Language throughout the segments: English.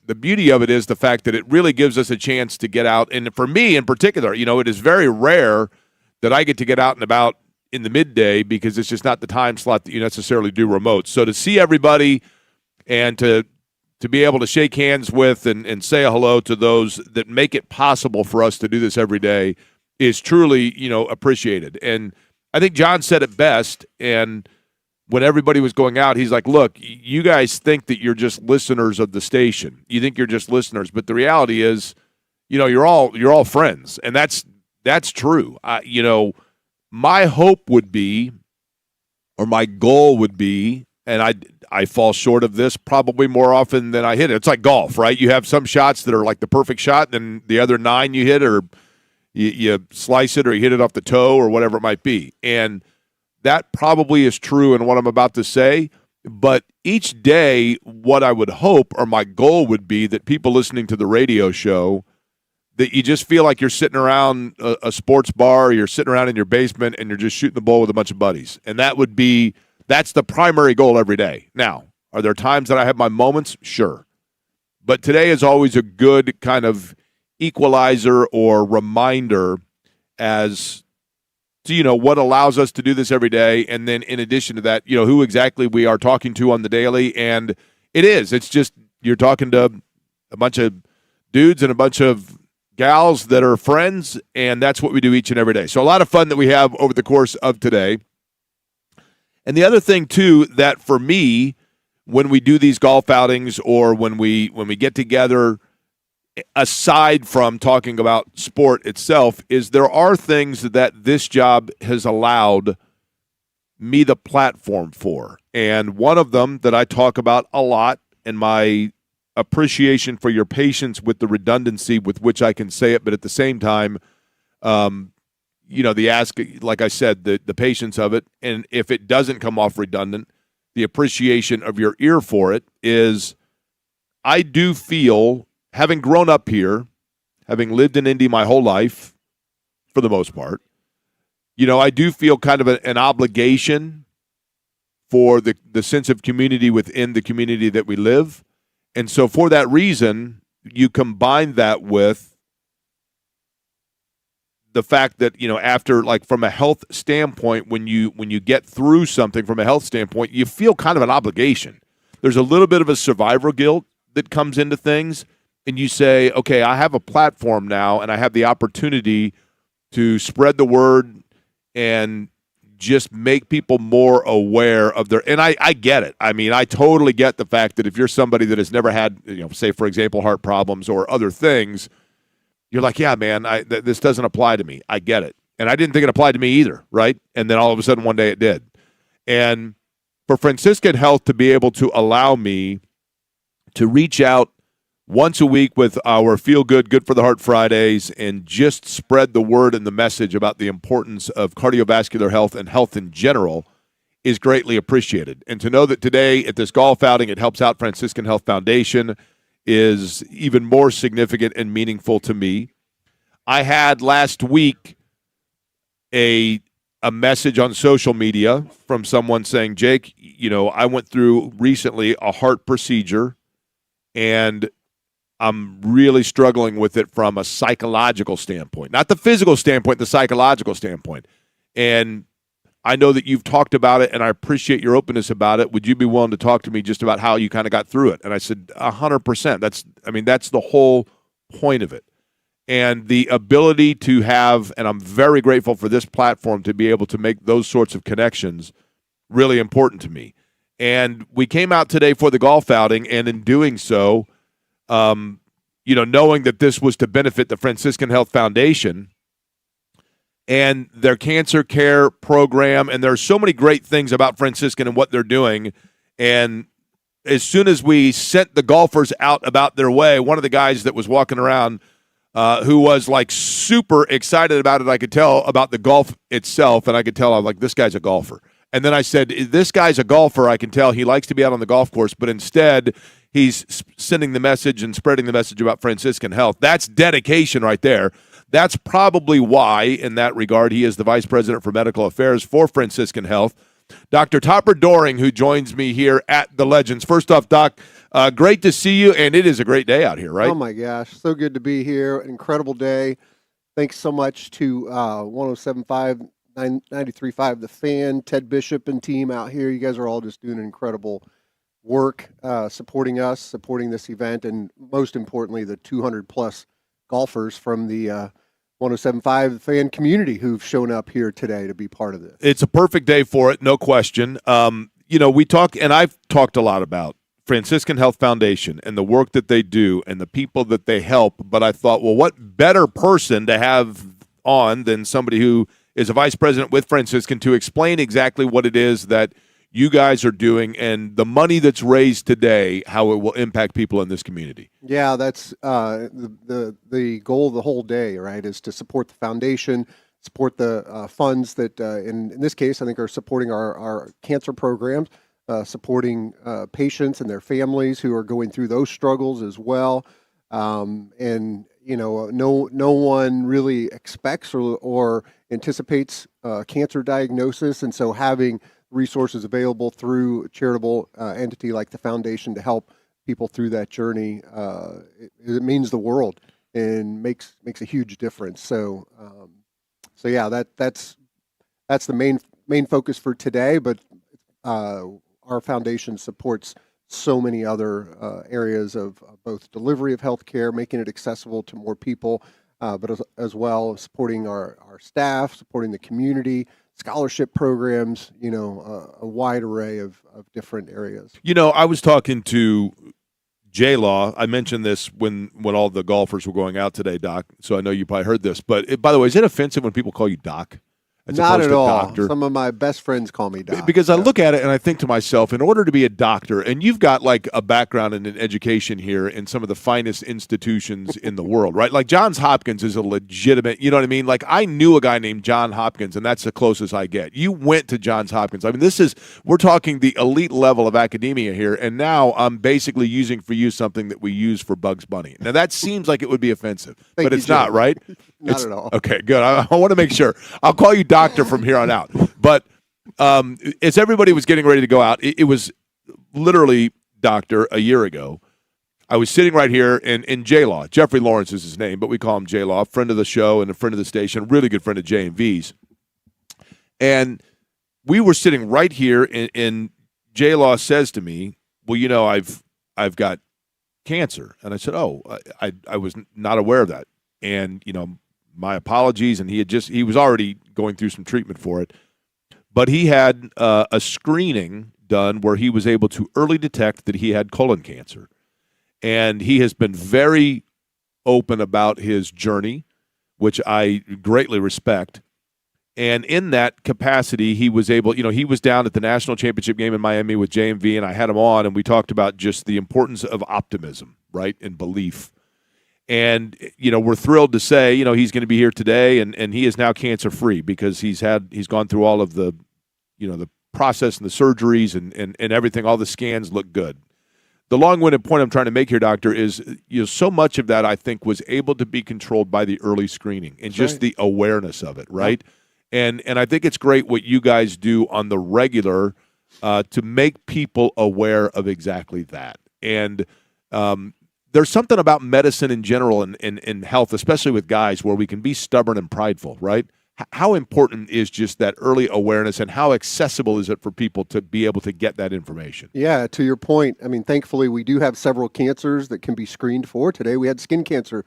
the beauty of it is the fact that it really gives us a chance to get out. And for me in particular, it is very rare that I get to get out and about in the midday because it's just not the time slot that you necessarily do remote. So to see everybody and to be able to shake hands with and say a hello to those that make it possible for us to do this every day is truly, appreciated. And I think John said it best, and when everybody was going out, he's like, look, you guys think that you're just listeners of the station. You think you're just listeners, but the reality is, you're all friends, and that's true. My hope would be, or my goal would be, and I fall short of this probably more often than I hit it. It's like golf, right? You have some shots that are like the perfect shot, and then the other 9 you hit, or you slice it, or you hit it off the toe, or whatever it might be. And that probably is true in what I'm about to say. But each day, what I would hope, or my goal would be, that people listening to the radio show, that you just feel like you're sitting around a sports bar, or you're sitting around in your basement, and you're just shooting the ball with a bunch of buddies. And that's the primary goal every day. Now, are there times that I have my moments? Sure. But today is always a good kind of equalizer or reminder as to, what allows us to do this every day. And then in addition to that, who exactly we are talking to on the daily. And it's just you're talking to a bunch of dudes and a bunch of gals that are friends, and that's what we do each and every day. So a lot of fun that we have over the course of today. And the other thing, too, that for me, when we do these golf outings or when we get together, aside from talking about sport itself, is there are things that this job has allowed me the platform for. And one of them that I talk about a lot, and my appreciation for your patience with the redundancy with which I can say it, but at the same time, the ask, like I said, the patience of it, and if it doesn't come off redundant, the appreciation of your ear for it is, I do feel, having grown up here, having lived in Indy my whole life, for the most part, I do feel kind of an obligation for the sense of community within the community that we live. And so for that reason, you combine that with the fact that, after, like, from a health standpoint, when you get through something from a health standpoint, you feel kind of an obligation. There's a little bit of a survivor guilt that comes into things, and you say, okay, I have a platform now, and I have the opportunity to spread the word and just make people more aware of their, and I get it. I mean, I totally get the fact that if you're somebody that has never had, say, for example, heart problems or other things, you're like, yeah, man, this doesn't apply to me. I get it. And I didn't think it applied to me either, right? And then all of a sudden one day it did. And for Franciscan Health to be able to allow me to reach out once a week with our Feel Good, Good for the Heart Fridays and just spread the word and the message about the importance of cardiovascular health and health in general is greatly appreciated. And to know that today at this golf outing it helps out Franciscan Health Foundation is even more significant and meaningful to me. I had last week a message on social media from someone saying, Jake, I went through recently a heart procedure, and I'm really struggling with it from a psychological standpoint. Not the physical standpoint, the psychological standpoint. And I know that you've talked about it, and I appreciate your openness about it. Would you be willing to talk to me just about how you kind of got through it? And I said, 100%. That's the whole point of it. And the ability to have, and I'm very grateful for this platform to be able to make those sorts of connections, really important to me. And we came out today for the golf outing, and in doing so, knowing that this was to benefit the Franciscan Health Foundation and their cancer care program, and there are so many great things about Franciscan and what they're doing. And as soon as we sent the golfers out about their way, one of the guys that was walking around who was like super excited about it, I could tell, about the golf itself, and I could tell, I'm like, this guy's a golfer. And then I said, this guy's a golfer. I can tell he likes to be out on the golf course, but instead he's sending the message and spreading the message about Franciscan Health. That's dedication right there. That's probably why, in that regard, he is the Vice President for Medical Affairs for Franciscan Health. Dr. Topper Doring, who joins me here at the Legends. First off, Doc, great to see you, and it is a great day out here, right? Oh, my gosh. So good to be here. An incredible day. Thanks so much to 107.5, 93.5, The Fan, Ted Bishop and team out here. You guys are all just doing incredible work, supporting us, supporting this event, and most importantly, the 200-plus golfers from the 107.5 The Fan community who've shown up here today to be part of this. It's a perfect day for it, no question. We talk, and I've talked a lot about Franciscan Health Foundation and the work that they do and the people that they help. But I thought, well, what better person to have on than somebody who is a vice president with Franciscan to explain exactly what it is that you guys are doing and the money that's raised today, how it will impact people in this community. Yeah, that's the goal of the whole day, right, is to support the foundation, support the funds that, in this case, I think are supporting our cancer programs, supporting patients and their families who are going through those struggles as well. And no one really expects or anticipates cancer diagnosis, and so having resources available through a charitable entity like the foundation to help people through that journey, it means the world and makes a huge difference. So yeah, that's the main focus for today. But our foundation supports so many other areas of both delivery of healthcare, making it accessible to more people, but as well supporting our staff, supporting the community, scholarship programs, a wide array of different areas. I was talking to J-Law. I mentioned this when all the golfers were going out today, Doc, so I know you probably heard this. But by the way, is it offensive when people call you Doc? Not at all. Doctor? Some of my best friends call me Doc. Because I look at it and I think to myself, in order to be a doctor, and you've got like a background in an education here in some of the finest institutions in the world, right? Like Johns Hopkins is a legitimate, you know what I mean? Like I knew a guy named John Hopkins, and that's the closest I get. You went to Johns Hopkins. I mean, we're talking the elite level of academia here, and now I'm basically using for you something that we use for Bugs Bunny. Now that seems like it would be offensive, but it's not, right? Not at all. Okay, good. I want to make sure. I'll call you doctor from here on out. But as everybody was getting ready to go out, it was literally, doctor, a year ago. I was sitting right here, and J-Law, Jeffrey Lawrence is his name, but we call him J-Law, friend of the show and a friend of the station, really good friend of J&V's. And we were sitting right here, and J-Law says to me, well, I've got cancer. And I said, oh, I was not aware of that. And, my apologies, and he was already going through some treatment for it. But he had a screening done where he was able to early detect that he had colon cancer. And he has been very open about his journey, which I greatly respect. And in that capacity, he was able, he was down at the national championship game in Miami with JMV, and I had him on, and we talked about just the importance of optimism, right, and belief. And, we're thrilled to say, he's going to be here today, and he is now cancer-free because he's gone through all of the, the process and the surgeries and everything. All the scans look good. The long-winded point I'm trying to make here, doctor, is, so much of that, I think, was able to be controlled by the early screening and just the awareness of it, right? And I think it's great what you guys do on the regular to make people aware of exactly that. And there's something about medicine in general and health, especially with guys, where we can be stubborn and prideful, right? How important is just that early awareness, and how accessible is it for people to be able to get that information? Yeah, to your point, I mean, thankfully, we do have several cancers that can be screened for. Today, we had skin cancer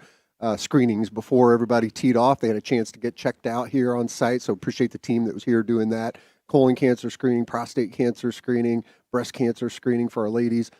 screenings before everybody teed off. They had a chance to get checked out here on site, so appreciate the team that was here doing that. Colon cancer screening, prostate cancer screening, breast cancer screening for our ladies.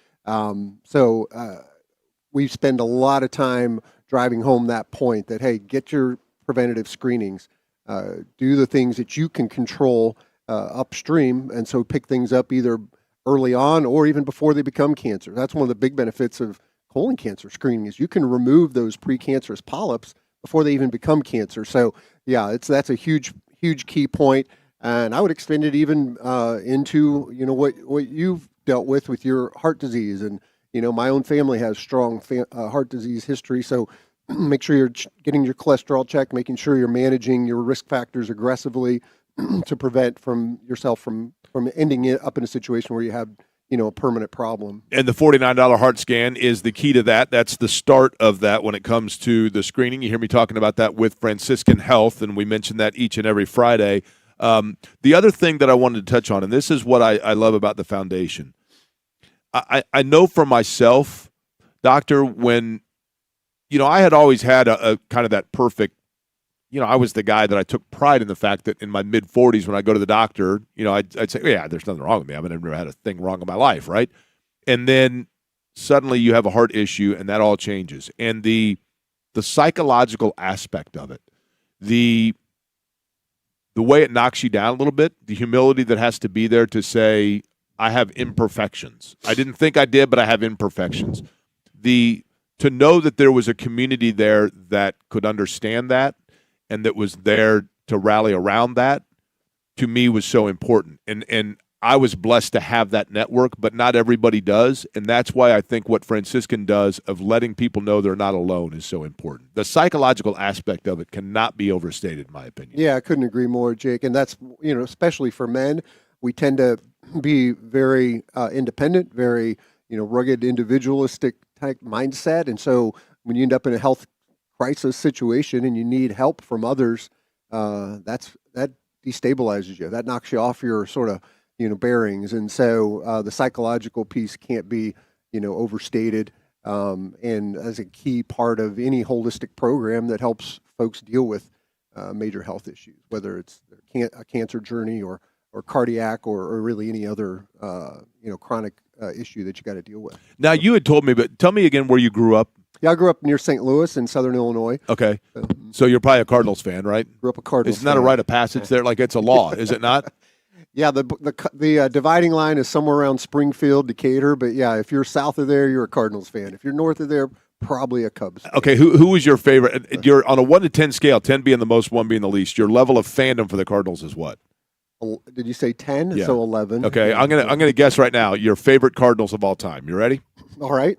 We spend a lot of time driving home that point that, hey, get your preventative screenings. Do the things that you can control upstream, and so pick things up either early on or even before they become cancer. That's one of the big benefits of colon cancer screening is you can remove those precancerous polyps before they even become cancer. So, yeah, that's a huge key point, and I would extend it even into what you've dealt with your heart disease. And my own family has strong heart disease history, so make sure you're getting your cholesterol checked, making sure you're managing your risk factors aggressively, to prevent yourself from ending it up in a situation where you have a permanent problem. And the $49 heart scan is the key to that. That's the start of that when it comes to the screening. You hear me talking about that with Franciscan Health, and we mention that each and every Friday. The other thing that I wanted to touch on, and this is what I love about the foundation. I know for myself, Doctor, when, I had always had a kind of that perfect, I was the guy that I took pride in the fact that in my mid-40s when I go to the doctor, I'd say, yeah, there's nothing wrong with me. I've never had a thing wrong in my life, right? And then suddenly you have a heart issue, and that all changes. And the psychological aspect of it, the way it knocks you down a little bit, the humility that has to be there to say, I have imperfections. I didn't think I did, but I have imperfections. To know that there was a community there that could understand that, and that was there to rally around that, to me was so important. And I was blessed to have that network, but not everybody does. And that's why I think what Franciscan does of letting people know they're not alone is so important. The psychological aspect of it cannot be overstated, in my opinion. Yeah, I couldn't agree more, Jake. And that's, especially for men, we tend to be very independent, very, rugged, individualistic type mindset. And so when you end up in a health crisis situation and you need help from others, that destabilizes you. That knocks you off your sort of bearings. And so the psychological piece can't be overstated, and as a key part of any holistic program that helps folks deal with major health issues, whether it's a cancer journey or cardiac or really any other chronic issue that you got to deal with. Now, you had told me, but tell me again where you grew up. Yeah, I grew up near St. Louis in southern Illinois. Okay. So you're probably a Cardinals fan, right? Grew up a Cardinals Isn't that fan. a rite of passage there? Like it's a law, is it not? Yeah, the dividing line is somewhere around Springfield, Decatur. But yeah, if you're south of there, you're a Cardinals fan. If you're north of there, probably a Cubs fan. Okay, who was your favorite? You're on a 1 to 10 scale, 10 being the most, 1 being the least. Your level of fandom for the Cardinals is what? Did you say 10? Yeah. So 11. Okay, I'm gonna guess right now your favorite Cardinals of all time. You ready? All right.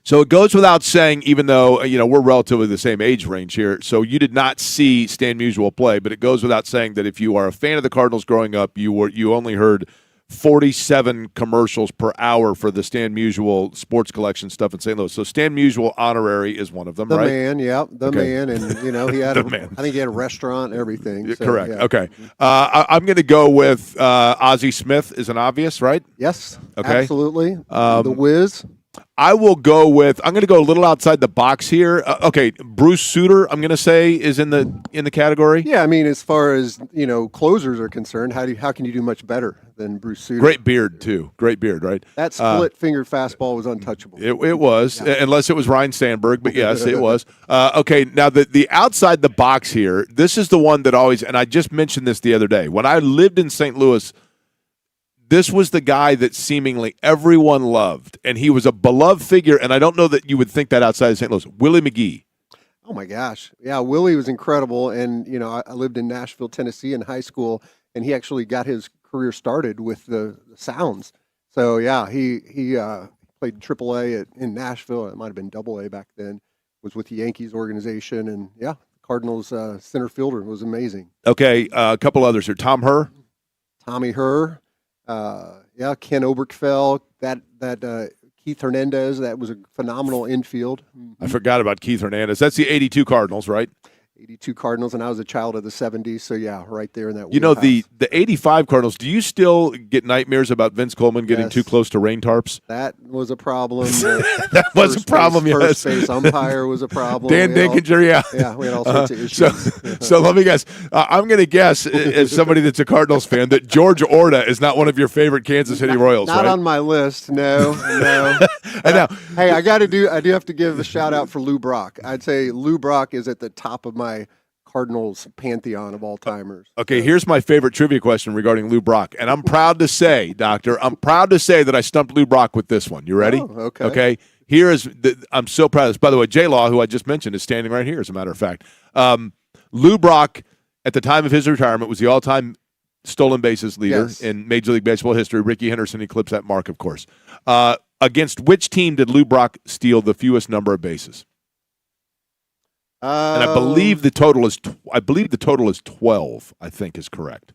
So it goes without saying, even though we're relatively the same age range here, so you did not see Stan Musial play, but it goes without saying that if you are a fan of the Cardinals growing up, you only heard 47 commercials per hour for the Stan Musial sports collection stuff in St. Louis. So Stan Musial honorary is one of them, right? The man, yeah, the man, and he had man. I think he had a restaurant and everything. So, correct. Yeah. Okay. I'm going to go with Ozzie Smith is an obvious, right? Yes. Okay. Absolutely. The Wiz. I'm going to go a little outside the box here. Okay, Bruce Sutter, I'm going to say is in the category. Yeah, I mean, as far as closers are concerned, how can you do much better than Bruce Sutter? Great beard too. Great beard, right? That split-fingered fastball was untouchable. It was, unless it was Ryan Sandberg, but yes, it was. Okay, now the outside the box here. This is the one that always, and I just mentioned this the other day when I lived in St. Louis. This was the guy that seemingly everyone loved, and he was a beloved figure, and I don't know that you would think that outside of St. Louis. Willie McGee. Oh, my gosh. Yeah, Willie was incredible, and, I lived in Nashville, Tennessee in high school, and he actually got his career started with the Sounds. So, yeah, he played AAA in Nashville. It might have been AA back then, was with the Yankees organization, and, yeah, Cardinals center fielder was amazing. Okay, a couple others here. Tom Herr. Tommy Herr. Ken Oberkfell, that Keith Hernandez, that was a phenomenal infield. I forgot about Keith Hernandez. That's the 82 Cardinals, right? 82 Cardinals, and I was a child of the 70s, so yeah, right there in that the 85 Cardinals, do you still get nightmares about Vince Coleman getting too close to rain tarps? That was a problem. That was a problem, yes. First base umpire was a problem. Dan Dinkinger, yeah. Yeah, we had all sorts of issues. So let me guess. I'm going to guess, as somebody that's a Cardinals fan, that George Orta is not one of your favorite Kansas City Royals, not right? on my list, no. I know. Hey, I do have to give a shout out for Lou Brock. I'd say Lou Brock is at the top of my Cardinals pantheon of all timers. Okay, here's my favorite trivia question regarding Lou Brock, and I'm proud to say, Doctor, that I stumped Lou Brock with this one. You ready? Oh, okay. Okay. I'm so proud of this. By the way, J Law, who I just mentioned, is standing right here. As a matter of fact, Lou Brock, at the time of his retirement, was the all-time stolen bases leader in Major League Baseball history. Ricky Henderson eclipsed that mark, of course. Against which team did Lou Brock steal the fewest number of bases? And I believe the total is 12. I think is correct.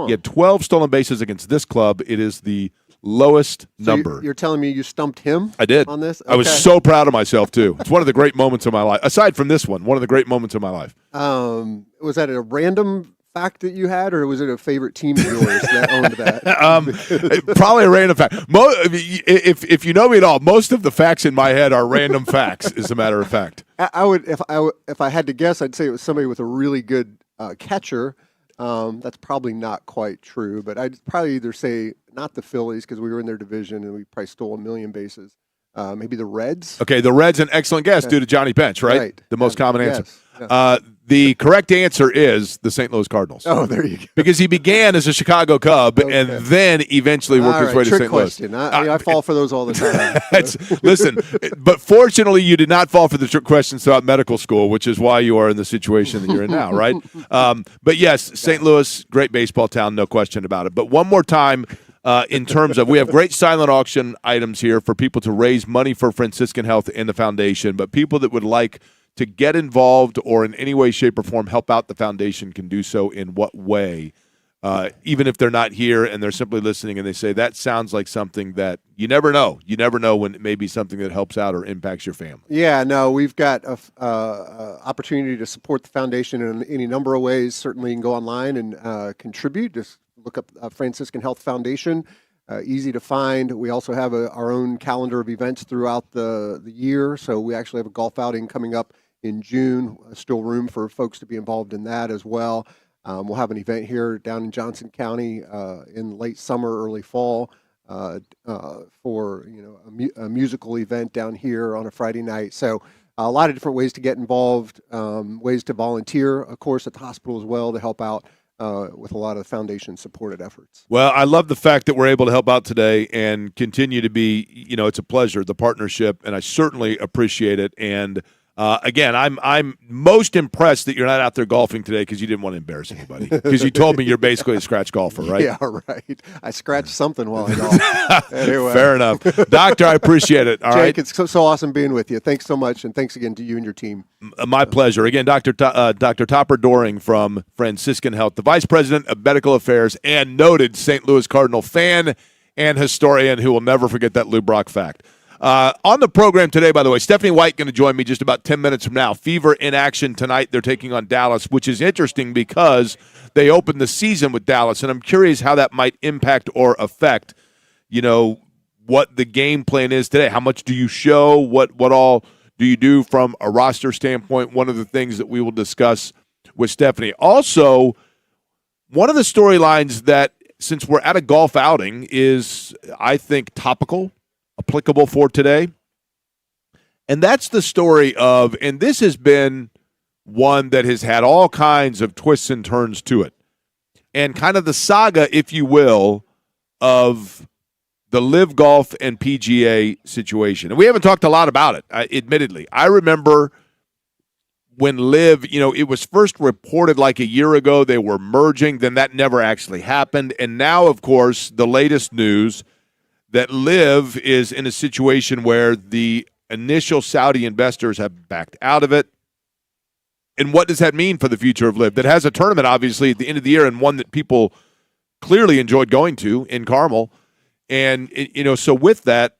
He had 12 stolen bases against this club. It is the lowest number. You're telling me you stumped him? I did. On this? I was so proud of myself, too. It's one of the great moments of my life. Aside from this one of the great moments of my life. Was that a random fact that you had, or was it a favorite team of yours that owned that? Probably a random fact. If you know me at all, most of the facts in my head are random facts, as a matter of fact. I would, if I had to guess, I'd say it was somebody with a really good catcher. That's probably not quite true, but I'd probably either say not the Phillies because we were in their division and we probably stole a million bases. Maybe the Reds. Okay, the Reds, an excellent guess due to Johnny Bench, right? The most common answer. Yes. The correct answer is the St. Louis Cardinals. Oh, there you go. Because he began as a Chicago Cub and then eventually worked his way to St. Question. Louis. I fall for those all the time. Listen, but fortunately you did not fall for the trick questions throughout medical school, which is why you are in the situation that you're in now, right? But yes, St. Louis, great baseball town, no question about it. But one more time, in terms of, we have great silent auction items here for people to raise money for Franciscan Health and the foundation, but people that would like to get involved or in any way, shape, or form help out the foundation can do so in what way? Even if they're not here and they're simply listening and they say, that sounds like something that you never know. You never know when it may be something that helps out or impacts your family. Yeah, no, we've got an opportunity to support the foundation in any number of ways. Certainly you can go online and contribute. Just look up Franciscan Health Foundation. Easy to find. We also have our own calendar of events throughout the year. So we actually have a golf outing coming up in June. Still room for folks to be involved in that as well. We'll have an event here down in Johnson County in late summer, early fall for a musical event down here on a Friday night. So a lot of different ways to get involved, ways to volunteer, of course, at the hospital as well to help out with a lot of foundation-supported efforts. Well, I love the fact that we're able to help out today and continue to be, it's a pleasure, the partnership, and I certainly appreciate it. And again, I'm most impressed that you're not out there golfing today because you didn't want to embarrass anybody. Because you told me you're basically a scratch golfer, right? Yeah, right. I scratched something while I golfed. Anyway. Fair enough. Doctor, I appreciate it. All Jake, right? It's so awesome being with you. Thanks so much, and thanks again to you and your team. My pleasure. Again, Dr. Topper Doring from Franciscan Health, the Vice President of Medical Affairs and noted St. Louis Cardinal fan and historian who will never forget that Lou Brock fact. On the program today, by the way, Stephanie White going to join me just about 10 minutes from now. Fever in action tonight. They're taking on Dallas, which is interesting because they opened the season with Dallas, and I'm curious how that might impact or affect, what the game plan is today. How much do you show? What all do you do from a roster standpoint? One of the things that we will discuss with Stephanie. Also, one of the storylines that, since we're at a golf outing, is, I think, topical, applicable for today. And that's the story of, and this has been one that has had all kinds of twists and turns to it. And kind of the saga, if you will, of the Live Golf and PGA situation. And we haven't talked a lot about it, admittedly. I remember when Live, it was first reported like a year ago they were merging, then that never actually happened. And now, of course, the latest news that Live is in a situation where the initial Saudi investors have backed out of it. And what does that mean for the future of Live? That has a tournament, obviously, at the end of the year, and one that people clearly enjoyed going to in Carmel. And, so with that,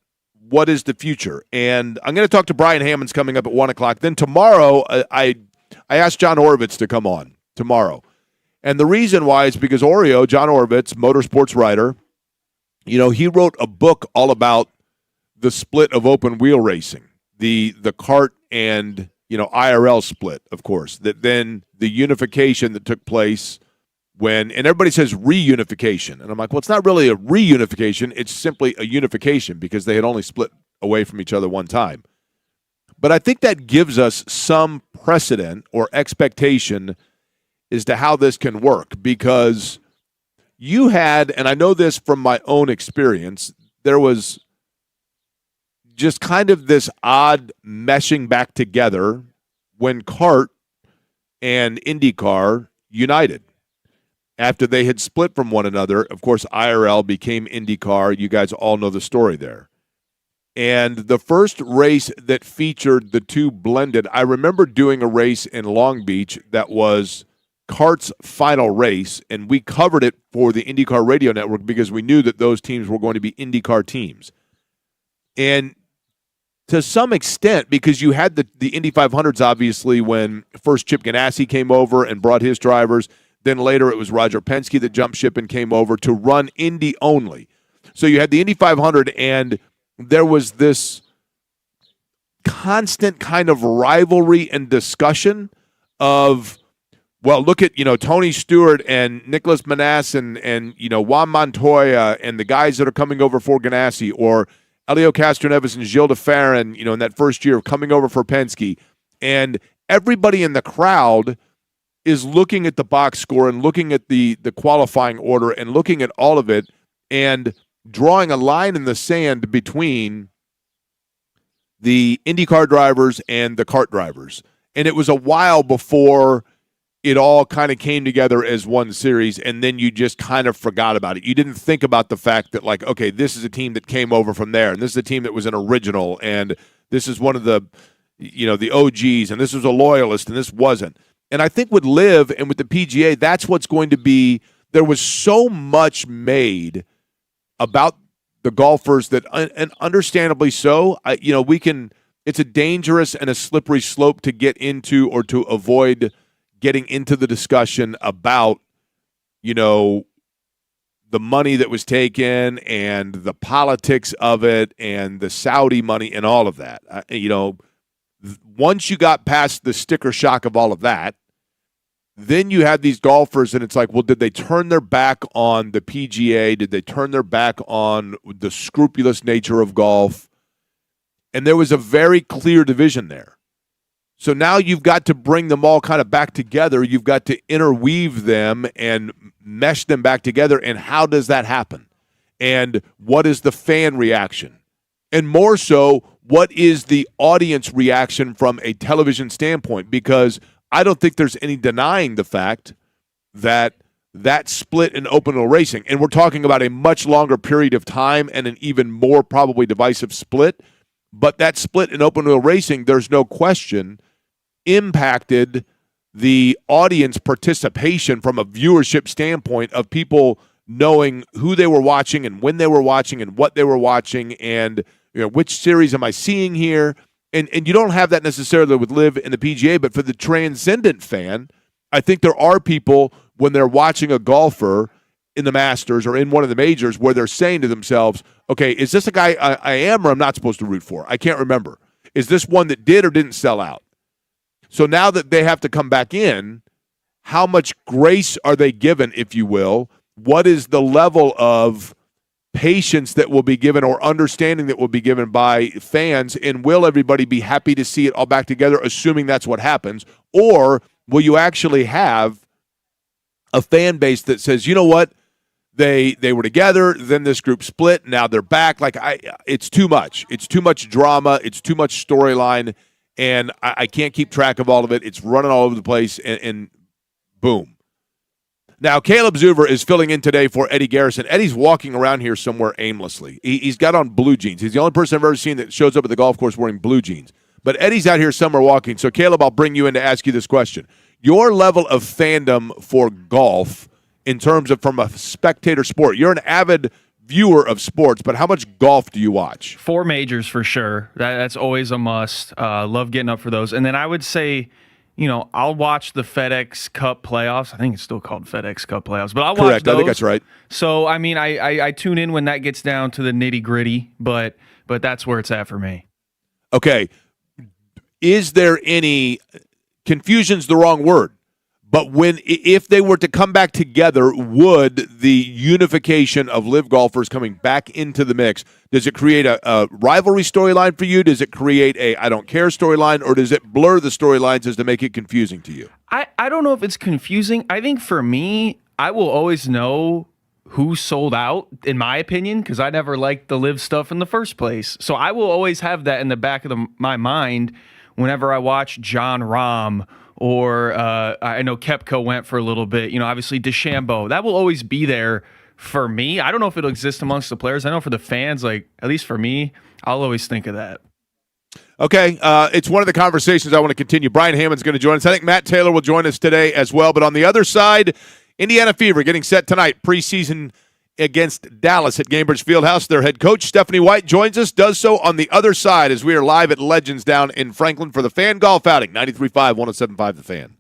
what is the future? And I'm going to talk to Brian Hammonds coming up at 1 o'clock. Then tomorrow, I asked John Horvitz to come on tomorrow. And the reason why is because John Horvitz, motorsports writer, he wrote a book all about the split of open wheel racing, the kart and, IRL split, of course, that then the unification that took place and everybody says reunification. And I'm like, well, it's not really a reunification. It's simply a unification because they had only split away from each other one time. But I think that gives us some precedent or expectation as to how this can work because you had, and I know this from my own experience, there was just kind of this odd meshing back together when kart and IndyCar united. After they had split from one another, of course, IRL became IndyCar. You guys all know the story there. And the first race that featured the two blended, I remember doing a race in Long Beach that was CART's final race, and we covered it for the IndyCar Radio Network because we knew that those teams were going to be IndyCar teams. And to some extent, because you had the Indy 500s, obviously, when first Chip Ganassi came over and brought his drivers. Then later it was Roger Penske that jumped ship and came over to run Indy only. So you had the Indy 500, and there was this constant kind of rivalry and discussion of, well, look at, Tony Stewart and Nicholas Manassi and Juan Montoya and the guys that are coming over for Ganassi, or Elio Castroneves and Gilles de Ferran, in that first year coming over for Penske. And everybody in the crowd is looking at the box score and looking at the qualifying order and looking at all of it and drawing a line in the sand between the IndyCar drivers and the CART drivers. And it was a while before it all kind of came together as one series, and then you just kind of forgot about it. You didn't think about the fact that, like, okay, this is a team that came over from there, and this is a team that was an original, and this is one of the, the OGs, and this was a loyalist, and this wasn't. And I think with LIV and with the PGA, that's what's going to be. There was so much made about the golfers that, and understandably so, it's a dangerous and a slippery slope to get into or to avoid getting into the discussion about, the money that was taken and the politics of it and the Saudi money and all of that. Once you got past the sticker shock of all of that, then you have these golfers, and it's like, well, did they turn their back on the PGA? Did they turn their back on the scrupulous nature of golf? And there was a very clear division there. So now you've got to bring them all kind of back together. You've got to interweave them and mesh them back together. And how does that happen? And what is the fan reaction? And more so, what is the audience reaction from a television standpoint? Because I don't think there's any denying the fact that split in open wheel racing, and we're talking about a much longer period of time and an even more probably divisive split, but that split in open wheel racing, there's no question, impacted the audience participation from a viewership standpoint of people knowing who they were watching and when they were watching and what they were watching and which series am I seeing here. And you don't have that necessarily with LIV and the PGA, but for the transcendent fan, I think there are people when they're watching a golfer in the Masters or in one of the majors where they're saying to themselves, okay, is this a guy I am or I'm not supposed to root for? I can't remember. Is this one that did or didn't sell out? So now that they have to come back in, how much grace are they given, if you will? What is the level of patience that will be given or understanding that will be given by fans, and will everybody be happy to see it all back together, assuming that's what happens? Or will you actually have a fan base that says, you know what, they were together, then this group split, now they're back. It's too much. It's too much drama. It's too much storyline, and I can't keep track of all of it. It's running all over the place, and boom. Now, Caleb Zuber is filling in today for Eddie Garrison. Eddie's walking around here somewhere aimlessly. He's got on blue jeans. He's the only person I've ever seen that shows up at the golf course wearing blue jeans. But Eddie's out here somewhere walking. So, Caleb, I'll bring you in to ask you this question. Your level of fandom for golf in terms of from a spectator sport, you're an avid viewer of sports, but how much golf do you watch? 4 majors for sure. That's always a must. Love getting up for those. And then I would say, I'll watch the FedEx Cup playoffs. I think it's still called FedEx Cup playoffs, but I'll watch Correct. those. I think that's right. So, I mean, I tune in when that gets down to the nitty-gritty, but that's where it's at for me. Okay. Is there any – confusion's the wrong word. But if they were to come back together, would the unification of LIV golfers coming back into the mix, does it create a rivalry storyline for you? Does it create a I don't care storyline, or does it blur the storylines as to make it confusing to you? I don't know if it's confusing. I think for me, I will always know who sold out, in my opinion, because I never liked the LIV stuff in the first place. So I will always have that in the back of my mind whenever I watch John Rahm, or I know Koepka went for a little bit, obviously DeChambeau. That will always be there for me. I don't know if it'll exist amongst the players. I know for the fans, at least for me, I'll always think of that. Okay, it's one of the conversations I want to continue. Brian Hammond's going to join us. I think Matt Taylor will join us today as well. But on the other side, Indiana Fever getting set tonight, preseason against Dallas at Gainbridge Fieldhouse. Their head coach, Stephanie White, joins us, does so on the other side as we are live at Legends down in Franklin for the Fan Golf Outing, 93.5, 107.5 The Fan.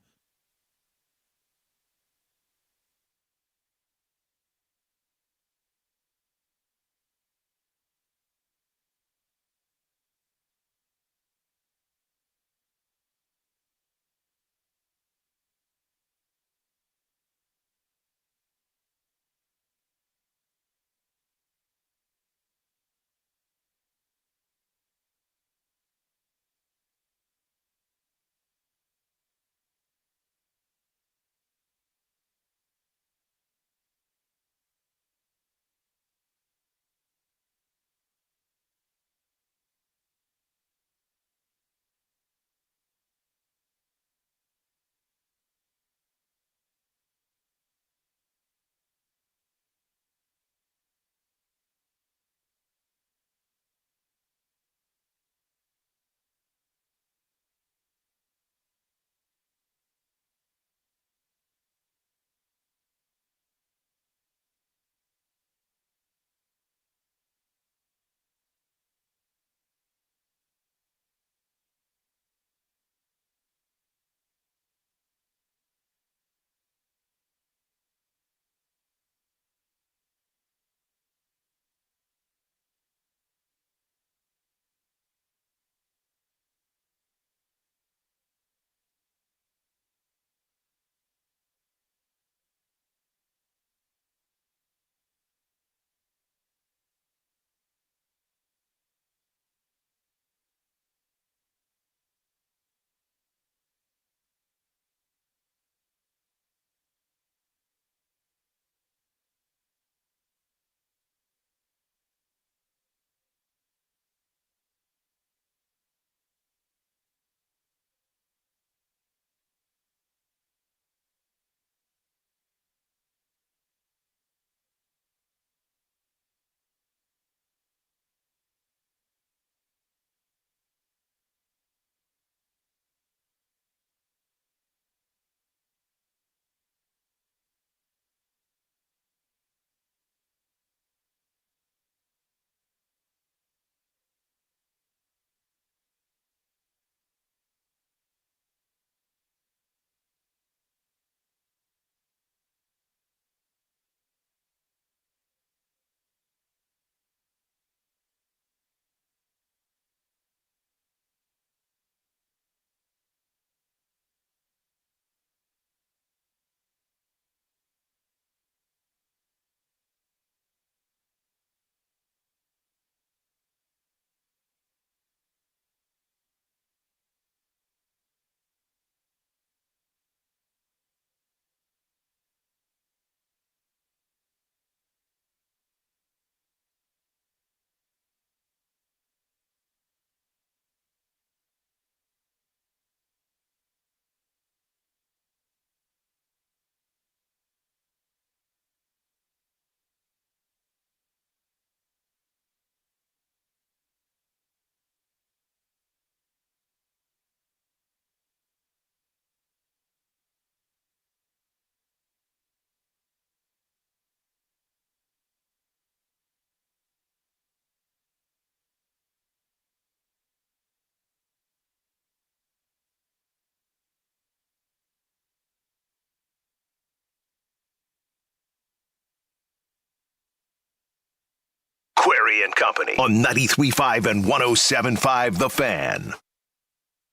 Query and Company on 93.5 and 107.5 The Fan.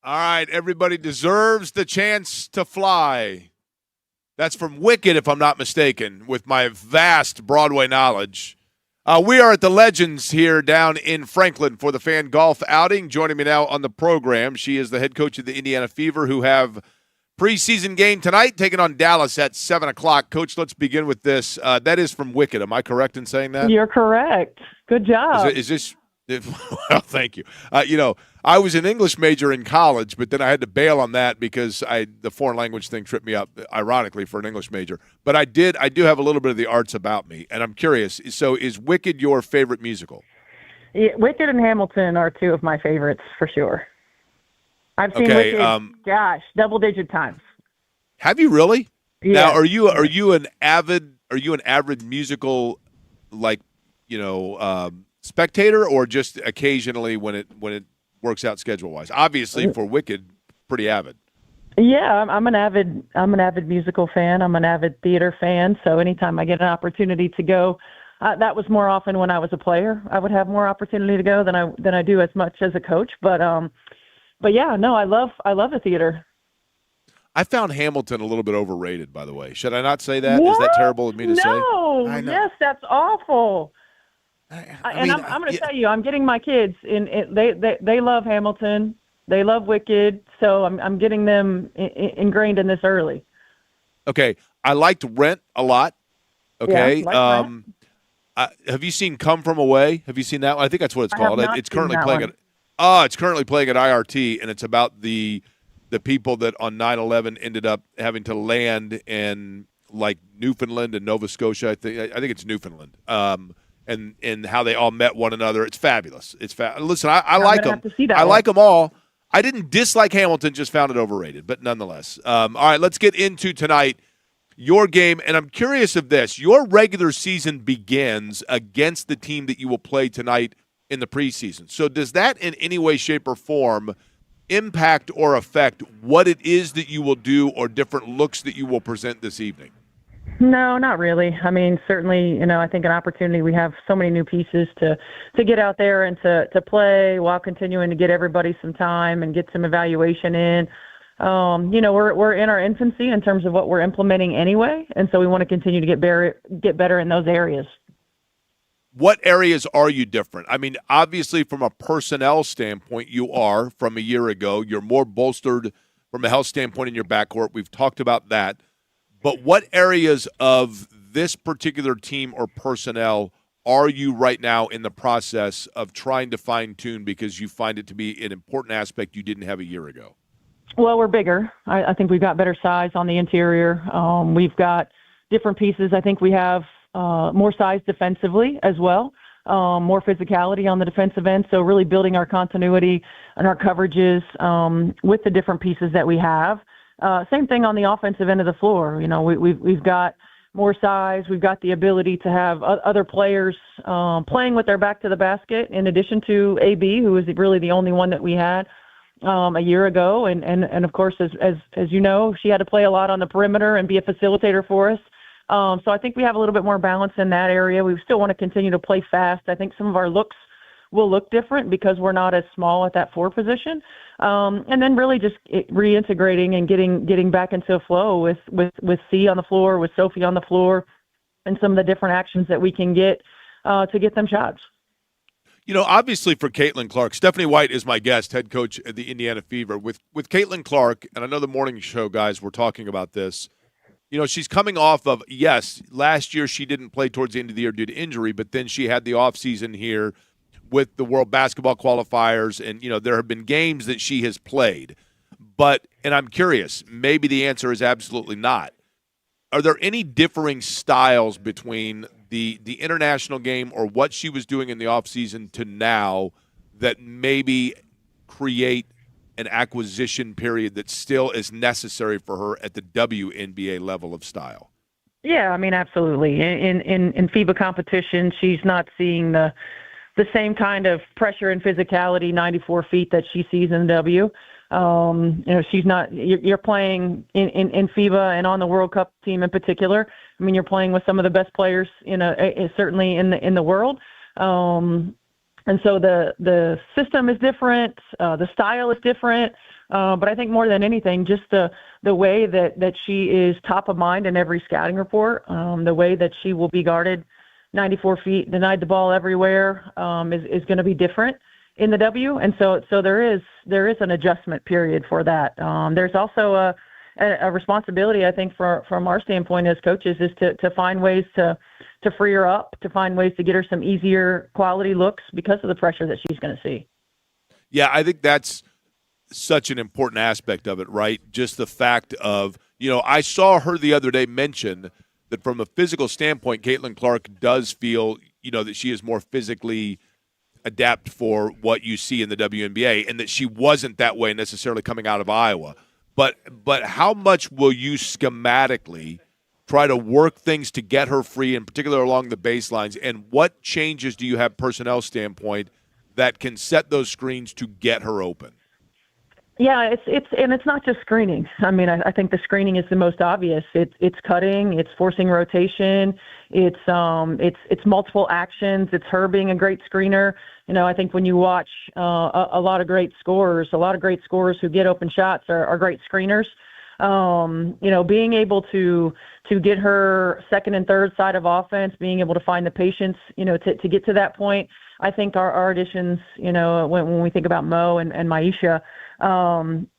All right, everybody deserves the chance to fly. That's from Wicked, if I'm not mistaken, with my vast Broadway knowledge. We are at the Legends here down in Franklin for the Fan Golf Outing. Joining me now on the program, she is the head coach of the Indiana Fever, who have preseason game tonight, taking on Dallas at 7 o'clock. Coach, let's begin with this. That is from Wicked. Am I correct in saying that? You're correct. Good job. Is this well, thank you. I was an English major in college, but then I had to bail on that because the foreign language thing tripped me up, ironically, for an English major. But I do have a little bit of the arts about me, and I'm curious. So is Wicked your favorite musical? Yeah, Wicked and Hamilton are two of my favorites for sure. I've seen Okay. Wicked, double-digit times. Have you really? Yeah. Now, are you an avid musical, like, spectator, or just occasionally when it works out schedule wise? Obviously, for Wicked, pretty avid. Yeah, I'm an avid musical fan. I'm an avid theater fan. So anytime I get an opportunity to go, that was more often when I was a player. I would have more opportunity to go than I do as much as a coach. But yeah, no, I love the theater. I found Hamilton a little bit overrated, by the way. Should I not say that? What? Is that terrible of me to say? No, I know. yes, that's awful. I mean, I'm going to tell you, I'm getting my kids they love Hamilton, they love Wicked, so I'm getting them ingrained in this early. Okay, I liked Rent a lot. Okay, Yeah, like Rent. Have you seen Come From Away? Have you seen that one? I think that's what it's I have called. not It's seen currently that playing one. it's currently playing at IRT, and it's about the people that on 9/11 ended up having to land in like Newfoundland and Nova Scotia. I think it's Newfoundland. And how they all met one another. It's fabulous. Listen, I like them. I like them all. I didn't dislike Hamilton, just found it overrated, but nonetheless. All right, let's get into tonight. Your game, and I'm curious of this. Your regular season begins against the team that you will play tonight in the preseason. So does that in any way, shape, or form impact or affect what it is that you will do or different looks that you will present this evening? No, not really. I mean, certainly, I think an opportunity. We have so many new pieces to get out there and to play while continuing to get everybody some time and get some evaluation in. We're in our infancy in terms of what we're implementing anyway, and so we want to continue to get better in those areas. What areas are you different? I mean, obviously, from a personnel standpoint, you are from a year ago. You're more bolstered from a health standpoint in your backcourt. We've talked about that. But what areas of this particular team or personnel are you right now in the process of trying to fine-tune because you find it to be an important aspect you didn't have a year ago? Well, we're bigger. I think we've got better size on the interior. We've got different pieces. I think we have more size defensively as well, more physicality on the defensive end. So really building our continuity and our coverages with the different pieces that we have. Same thing on the offensive end of the floor. We've got more size. We've got the ability to have other players playing with their back to the basket, in addition to AB, who is really the only one that we had a year ago. And of course, as you know, she had to play a lot on the perimeter and be a facilitator for us. So I think we have a little bit more balance in that area. We still want to continue to play fast. I think some of our looks will look different because we're not as small at that 4 position. And then really just reintegrating and getting back into a flow with C on the floor, with Sophie on the floor, and some of the different actions that we can get to get them shots. Obviously for Caitlin Clark, Stephanie White is my guest, head coach at the Indiana Fever. With Caitlin Clark, and I know the morning show guys were talking about this, she's coming off of, yes, last year she didn't play towards the end of the year due to injury, but then she had the offseason here with the World Basketball qualifiers, and, there have been games that she has played. And I'm curious, maybe the answer is absolutely not. Are there any differing styles between the international game or what she was doing in the offseason to now that maybe create an acquisition period that still is necessary for her at the WNBA level of style? Yeah, I mean, absolutely. In FIBA competition, she's not seeing the same kind of pressure and physicality, 94 feet, that she sees in the W. She's not. You're playing in FIBA and on the World Cup team in particular. I mean, you're playing with some of the best players certainly in the world. And so the system is different, the style is different, but I think more than anything, just the way that she is top of mind in every scouting report, the way that she will be guarded 94 feet, denied the ball everywhere, is going to be different in the W. And so there is an adjustment period for that. There's also a responsibility, I think, from our standpoint as coaches, is to find ways to free her up, to find ways to get her some easier quality looks because of the pressure that she's going to see. Yeah, I think that's such an important aspect of it, right? Just the fact of, I saw her the other day mention that from a physical standpoint, Caitlin Clark does feel, that she is more physically adapt for what you see in the WNBA, and that she wasn't that way necessarily coming out of Iowa. But how much will you schematically try to work things to get her free, in particular along the baselines, and what changes do you have personnel standpoint that can set those screens to get her open? Yeah, it's not just screening. I mean, I think the screening is the most obvious. It's cutting, it's forcing rotation, it's multiple actions. It's her being a great screener. You know, I think when you watch a lot of great scorers who get open shots are great screeners. You know, being able to get her second and third side of offense, being able to find the patience, you know, to get to that point. I think our additions, you know, when we think about Mo and Maisha,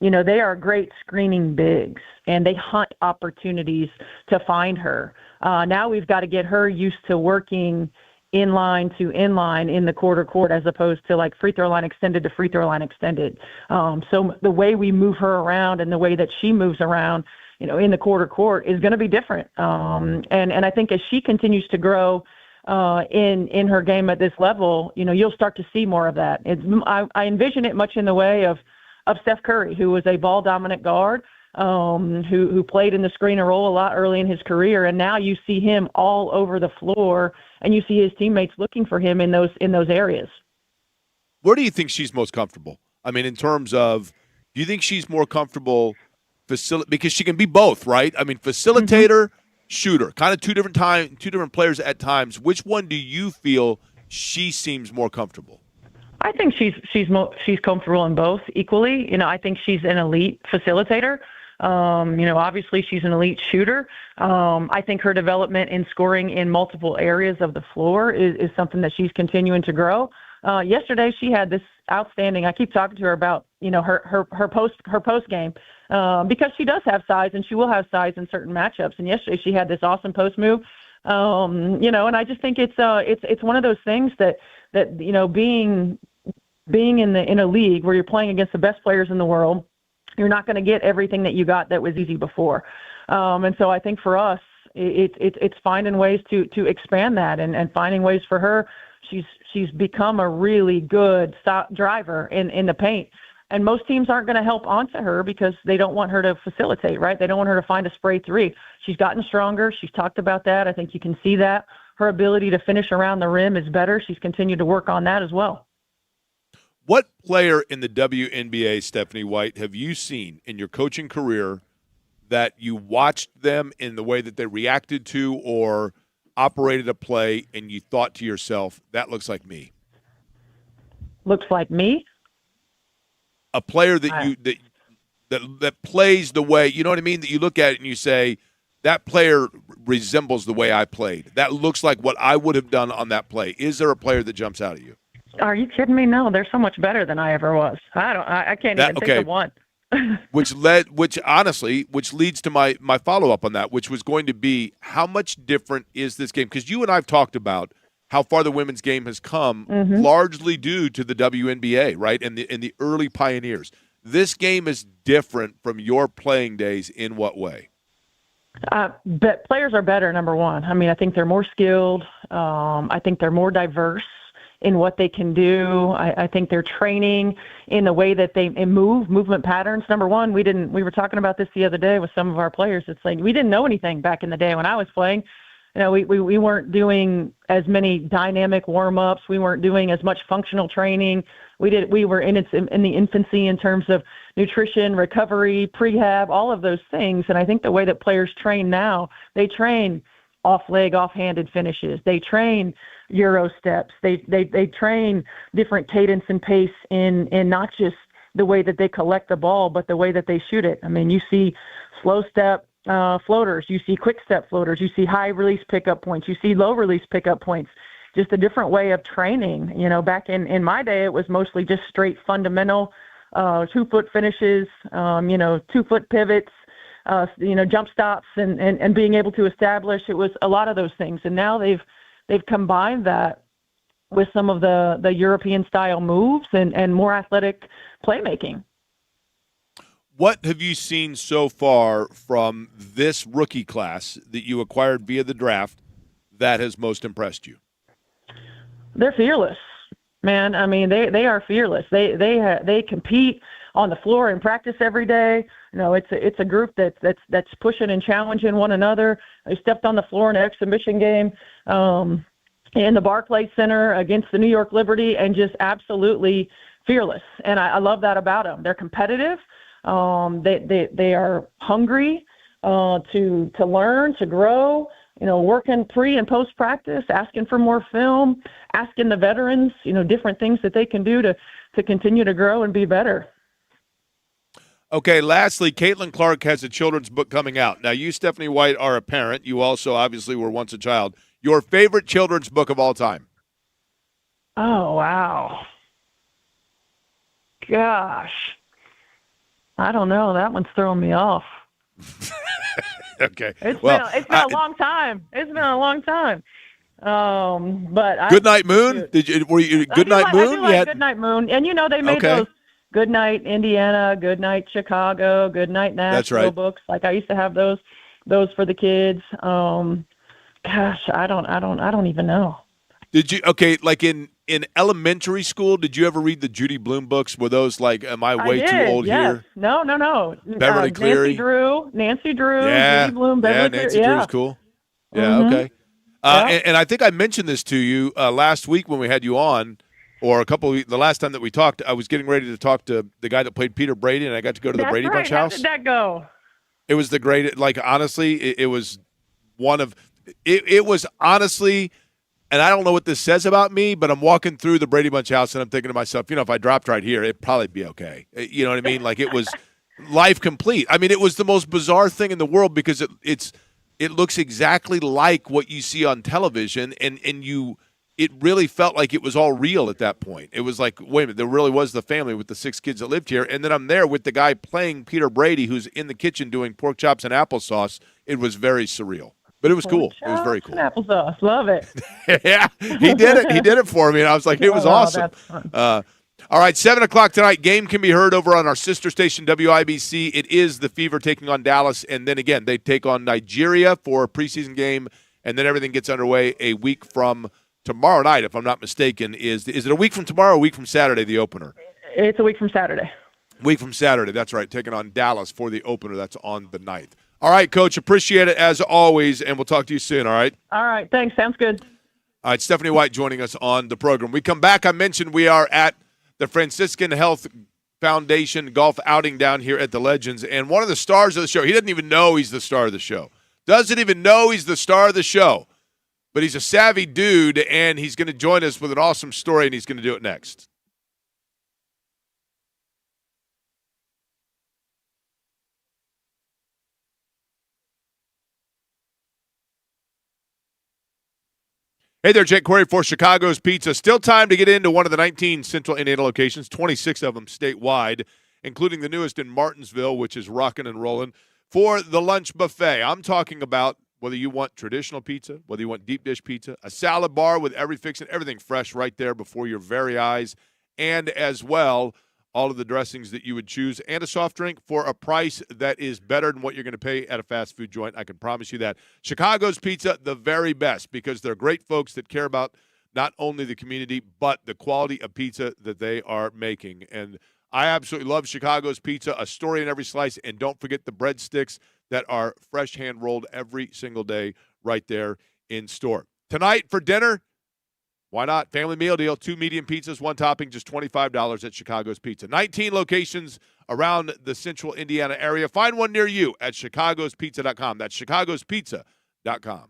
you know, they are great screening bigs, and they hunt opportunities to find her. Now we've got to get her used to working inline to inline in the quarter court, as opposed to like free throw line extended to free throw line extended. So the way we move her around and the way that she moves around, you know, in the quarter court is going to be different. And I think as she continues to grow in her game at this level, you know, you'll start to see more of that. I envision it much in the way of Steph Curry, who was a ball dominant guard, who played in the screener role a lot early in his career, and now you see him all over the floor, and you see his teammates looking for him in those areas. Where do you think she's most comfortable? I mean, in terms of, do you think she's more comfortable because she can be both, right? I mean, facilitator, shooter, kind of two different players at times. Which one do you feel she seems more comfortable? I think she's comfortable in both equally. You know, I think she's an elite facilitator. You know, obviously she's an elite shooter. I think her development in scoring in multiple areas of the floor is something that she's continuing to grow. Yesterday she had this outstanding. I keep talking to her about, you know, her post game because she does have size, and she will have size in certain matchups. And yesterday she had this awesome post move. You know, and I just think it's one of those things that you know, being in a league where you're playing against the best players in the world, you're not going to get everything that you got that was easy before. And so I think for us, it's finding ways to expand that and finding ways for her. She's become a really good driver in the paint. And most teams aren't going to help onto her because they don't want her to facilitate, right? They don't want her to find a spray three. She's gotten stronger. She's talked about that. I think you can see that. Her ability to finish around the rim is better. She's continued to work on that as well. What player in the WNBA, Stephanie White, have you seen in your coaching career that you watched them in the way that they reacted to or operated a play and you thought to yourself, that looks like me? Looks like me? A player that that plays the way, you know what I mean, that you look at it and you say, that player resembles the way I played. That looks like what I would have done on that play. Is there a player that jumps out at you? Are you kidding me? No, they're so much better than I ever was. I can't even think of one. which leads to my follow-up on that, which was going to be, how much different is this game? Because you and I have talked about how far the women's game has come, largely due to the WNBA, right, and the early pioneers. This game is different from your playing days in what way? But players are better, number one. I mean, I think they're more skilled. I think they're more diverse in what they can do. I think they're training in the way that they movement patterns. Number one, we were talking about this the other day with some of our players. It's like we didn't know anything back in the day when I was playing. You know, we weren't doing as many dynamic warm-ups. We weren't doing as much functional training. We were in the infancy in terms of nutrition, recovery, prehab, all of those things. And I think the way that players train now, they train off-leg, off-handed finishes. They train Euro steps. They train different cadence and pace in not just the way that they collect the ball, but the way that they shoot it. I mean, you see slow step floaters, you see quick step floaters, you see high release pickup points, you see low release pickup points. Just a different way of training. You know, back in my day, it was mostly just straight fundamental 2-foot finishes, 2-foot pivots, jump stops and being able to establish. It was a lot of those things. And now they've combined that with some of the European style moves and more athletic playmaking. What have you seen so far from this rookie class that you acquired via the draft that has most impressed you? They're fearless. man. I mean, they are fearless. They compete on the floor in practice every day. It's a group that's pushing and challenging one another. They stepped on the floor in an exhibition game in the Barclays Center against the New York Liberty, and just absolutely fearless. And I love that about them. They're competitive. They are hungry to learn, to grow. Working pre and post practice, asking for more film, asking the veterans, different things that they can do to continue to grow and be better. Okay, lastly, Caitlin Clark has a children's book coming out. Now, you, Stephanie White, are a parent. You also obviously were once a child. Your favorite children's book of all time? Oh, wow. Gosh. I don't know. That one's throwing me off. Okay. It's been a long time. It's been a long time. But Good Night Moon? Were you Good Night Moon? I do like Good Night Moon. And they made those Good Night Indiana, Good Night Chicago, Good Night Nashville books. Like I used to have those for the kids. Gosh, I don't even know. Did you like in elementary school, did you ever read the Judy Blume books? Were those like, am I way too old here? No. Beverly Cleary? Nancy Drew, Judy Blume, Beverly Cleary. Nancy Drew's cool. Yeah, okay. And I think I mentioned this to you last week when we had you on, or the last time that we talked. I was getting ready to talk to the guy that played Peter Brady, and I got to go to the Brady Bunch house. How did that go? It was the great. Like honestly, it was one of. It was honestly. And I don't know what this says about me, but I'm walking through the Brady Bunch house and I'm thinking to myself, if I dropped right here, it'd probably be okay. You know what I mean? Like it was life complete. I mean, it was the most bizarre thing in the world because it looks exactly like what you see on television, and it really felt like it was all real at that point. It was like, wait a minute, there really was the family with the 6 kids that lived here, and then I'm there with the guy playing Peter Brady who's in the kitchen doing pork chops and applesauce. It was very surreal. But it was cool. It was very cool. Applesauce, love it. Yeah, he did it. He did it for me, and I was like, it was awesome. That's fun. All right, 7:00 tonight. Game can be heard over on our sister station, WIBC. It is the Fever taking on Dallas, and then again, they take on Nigeria for a preseason game, and then everything gets underway a week from tomorrow night, if I'm not mistaken. Is it a week from tomorrow or a week from Saturday, the opener? It's a week from Saturday. Week from Saturday, that's right, taking on Dallas for the opener. That's on the 9th. All right, Coach, appreciate it as always, and we'll talk to you soon, all right? All right, thanks. Sounds good. All right, Stephanie White joining us on the program. We come back. I mentioned we are at the Franciscan Health Foundation golf outing down here at the Legends, and one of the stars of the show, he doesn't even know he's the star of the show. Doesn't even know he's the star of the show. But he's a savvy dude, and he's going to join us with an awesome story, and he's going to do it next. Hey there, Jake Query for Chicago's Pizza. Still time to get into one of the 19 Central Indiana locations, 26 of them statewide, including the newest in Martinsville, which is rocking and rolling, for the lunch buffet. I'm talking about whether you want traditional pizza, whether you want deep dish pizza, a salad bar with every fixing, everything fresh right there before your very eyes, and as well, all of the dressings that you would choose, and a soft drink for a price that is better than what you're going to pay at a fast food joint. I can promise you that. Chicago's Pizza, the very best, because they're great folks that care about not only the community, but the quality of pizza that they are making. And I absolutely love Chicago's Pizza, a story in every slice. And don't forget the breadsticks that are fresh hand-rolled every single day right there in store. Tonight for dinner, why not? Family meal deal, 2 medium pizzas, 1 topping, just $25 at Chicago's Pizza. 19 locations around the central Indiana area. Find one near you at chicagospizza.com. That's chicagospizza.com.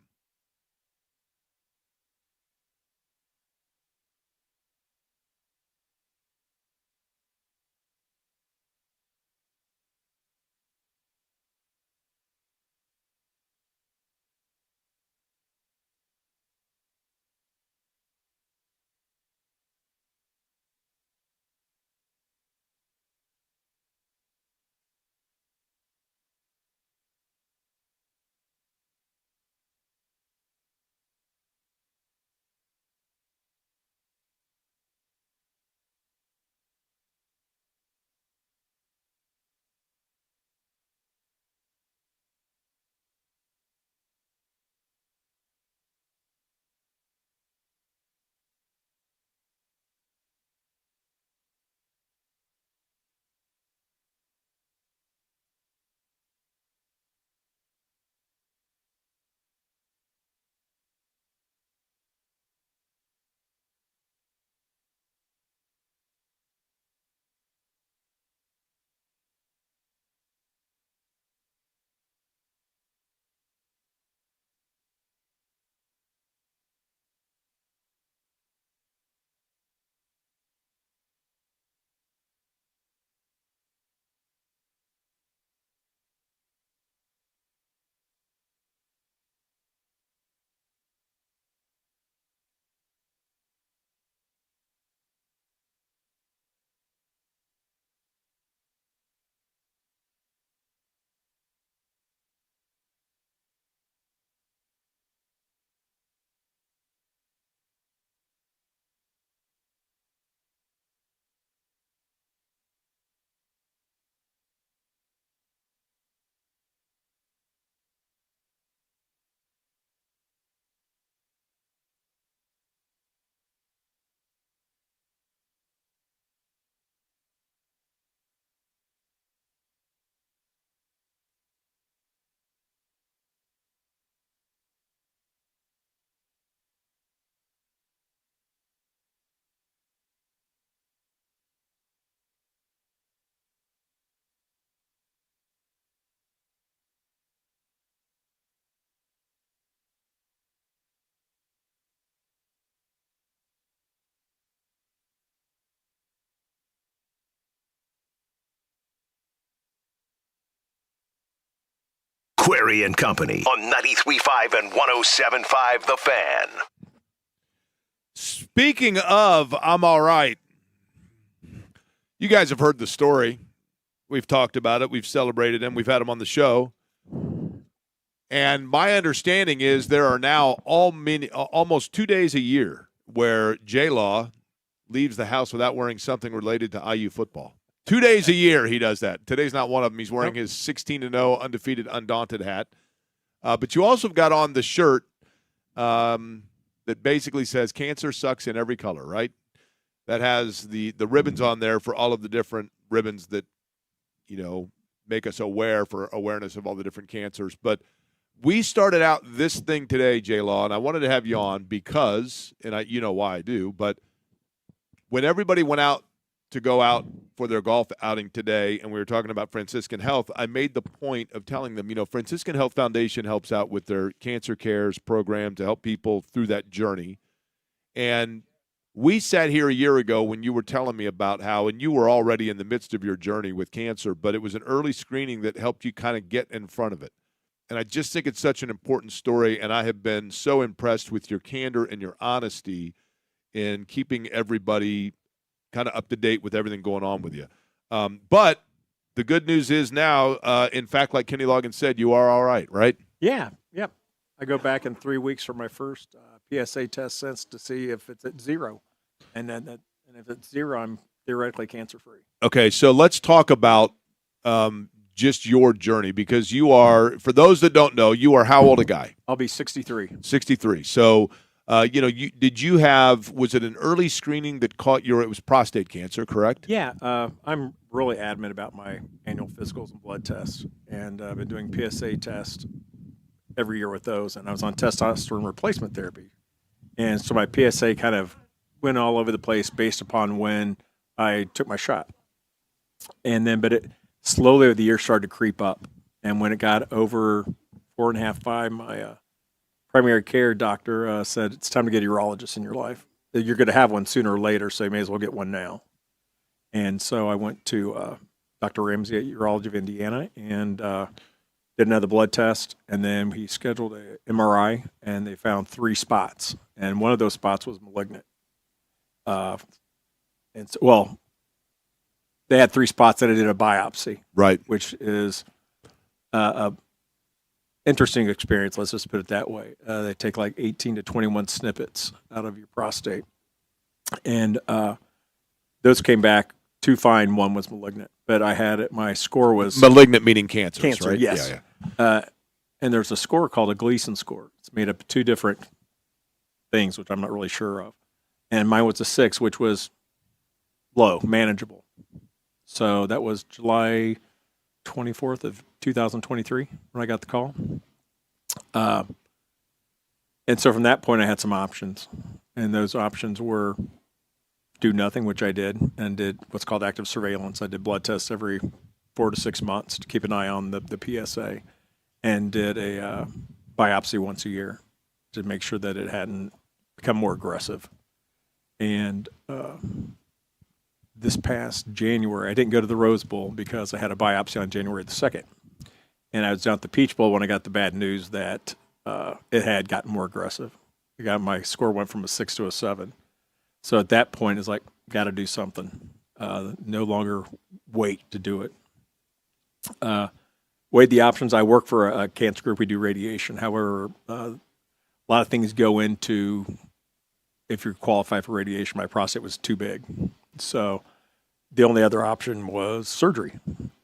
Query and Company on 93.5 and 107.5 The Fan. Speaking of, I'm all right. You guys have heard the story. We've talked about it. We've celebrated him. We've had him on the show. And my understanding is there are now almost 2 days a year where J-Law leaves the house without wearing something related to IU football. 2 days a year he does that. Today's not one of them. He's wearing his 16-0 undefeated, undaunted hat. But you also got on the shirt that basically says cancer sucks in every color, right? That has the ribbons on there for all of the different ribbons that, make us aware for awareness of all the different cancers. But we started out this thing today, J-Law, and I wanted to have you on because, and you know why I do, but when everybody went out to go out for their golf outing today, and we were talking about Franciscan Health, I made the point of telling them, Franciscan Health Foundation helps out with their Cancer Cares program to help people through that journey. And we sat here a year ago when you were telling me about how, and you were already in the midst of your journey with cancer, but it was an early screening that helped you kind of get in front of it. And I just think it's such an important story, and I have been so impressed with your candor and your honesty in keeping everybody kind of up to date with everything going on with you. But the good news is now, in fact, like Kenny Loggins said, you are all right, right? Yeah, yep. I go back in 3 weeks for my first PSA test since to see if it's at 0. And if it's 0, I'm theoretically cancer-free. Okay, so let's talk about just your journey, because you are, for those that don't know, you are how old a guy? I'll be 63. 63. So, was it an early screening that caught it was prostate cancer, correct? Yeah, I'm really adamant about my annual physicals and blood tests. And I've been doing PSA tests every year with those. And I was on testosterone replacement therapy. And so my PSA kind of went all over the place based upon when I took my shot. But it slowly over the year started to creep up. And when it got over 4.5, 5, my primary care doctor said, it's time to get a urologist in your life. You're going to have one sooner or later, so you may as well get one now. And so I went to Dr. Ramsey at Urology of Indiana and did another blood test. And then he scheduled an MRI, and they found 3 spots. And one of those spots was malignant. They had 3 spots that I did a biopsy. Right. Which is a interesting experience, let's just put it that way. They take like 18 to 21 snippets out of your prostate. And those came back 2 fine, 1 was malignant. But I had it, my score was... Malignant meaning cancer, right? Yes. Yeah. And there's a score called a Gleason score. It's made up of 2 different things, which I'm not really sure of. And mine was a 6, which was low, manageable. So that was July 24th of 2023 when I got the call. And so from that point, I had some options. And those options were do nothing, which I did, and did what's called active surveillance. I did blood tests every 4 to 6 months to keep an eye on the PSA, and did a biopsy once a year to make sure that it hadn't become more aggressive. And this past January, I didn't go to the Rose Bowl because I had a biopsy on January the 2nd. And I was down at the Peach Bowl when I got the bad news that it had gotten more aggressive. My score went from a 6 to a 7. So at that point, it's like, got to do something. No longer wait to do it. Weighed the options. I work for a cancer group. We do radiation. However, a lot of things go into if you're qualified for radiation. My prostate was too big. So the only other option was surgery.